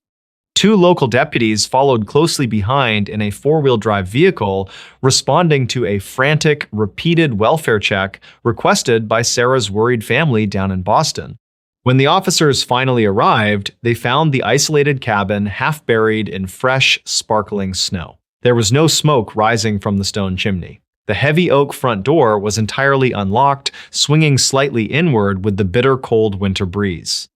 2 local deputies followed closely behind in a 4-wheel drive vehicle, responding to a frantic, repeated welfare check requested by Sarah's worried family down in Boston. When the officers finally arrived, they found the isolated cabin half buried in fresh, sparkling snow. There was no smoke rising from the stone chimney. The heavy oak front door was entirely unlocked, swinging slightly inward with the bitter cold winter breeze.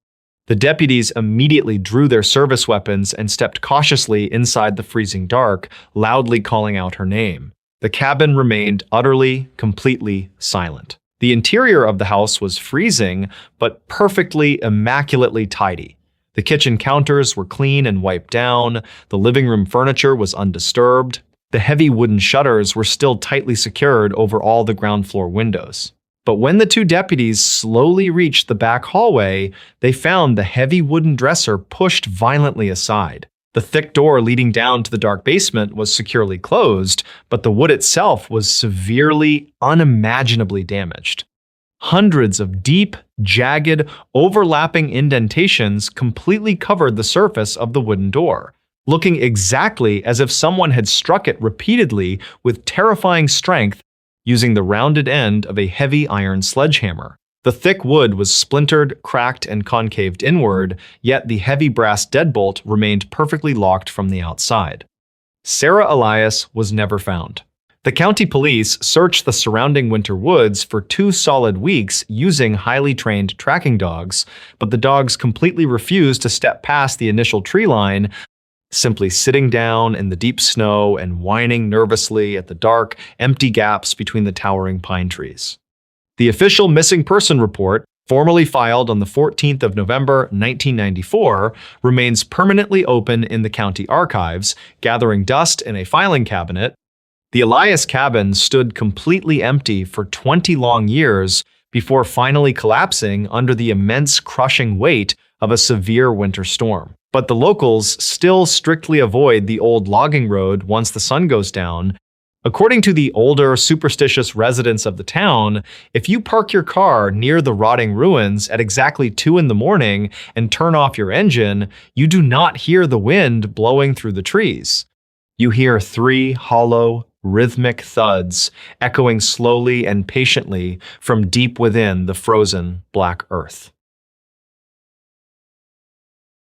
The deputies immediately drew their service weapons and stepped cautiously inside the freezing dark, loudly calling out her name. The cabin remained utterly, completely silent. The interior of the house was freezing, but perfectly, immaculately tidy. The kitchen counters were clean and wiped down, the living room furniture was undisturbed, the heavy wooden shutters were still tightly secured over all the ground floor windows. But when the two deputies slowly reached the back hallway, they found the heavy wooden dresser pushed violently aside. The thick door leading down to the dark basement was securely closed, but the wood itself was severely, unimaginably damaged. Hundreds of deep, jagged, overlapping indentations completely covered the surface of the wooden door, looking exactly as if someone had struck it repeatedly with terrifying strength using the rounded end of a heavy iron sledgehammer. The thick wood was splintered, cracked, and concaved inward, yet the heavy brass deadbolt remained perfectly locked from the outside. Sarah Elias was never found. The county police searched the surrounding winter woods for 2 solid weeks using highly trained tracking dogs, but the dogs completely refused to step past the initial tree line, simply sitting down in the deep snow and whining nervously at the dark, empty gaps between the towering pine trees. The official missing person report, formally filed on the 14th of November 1994, remains permanently open in the county archives, gathering dust in a filing cabinet. The Elias cabin stood completely empty for 20 long years before finally collapsing under the immense crushing weight of a severe winter storm. But the locals still strictly avoid the old logging road once the sun goes down. According to the older, superstitious residents of the town, if you park your car near the rotting ruins at exactly 2 in the morning and turn off your engine, you do not hear the wind blowing through the trees. You hear 3 hollow, rhythmic thuds echoing slowly and patiently from deep within the frozen black earth.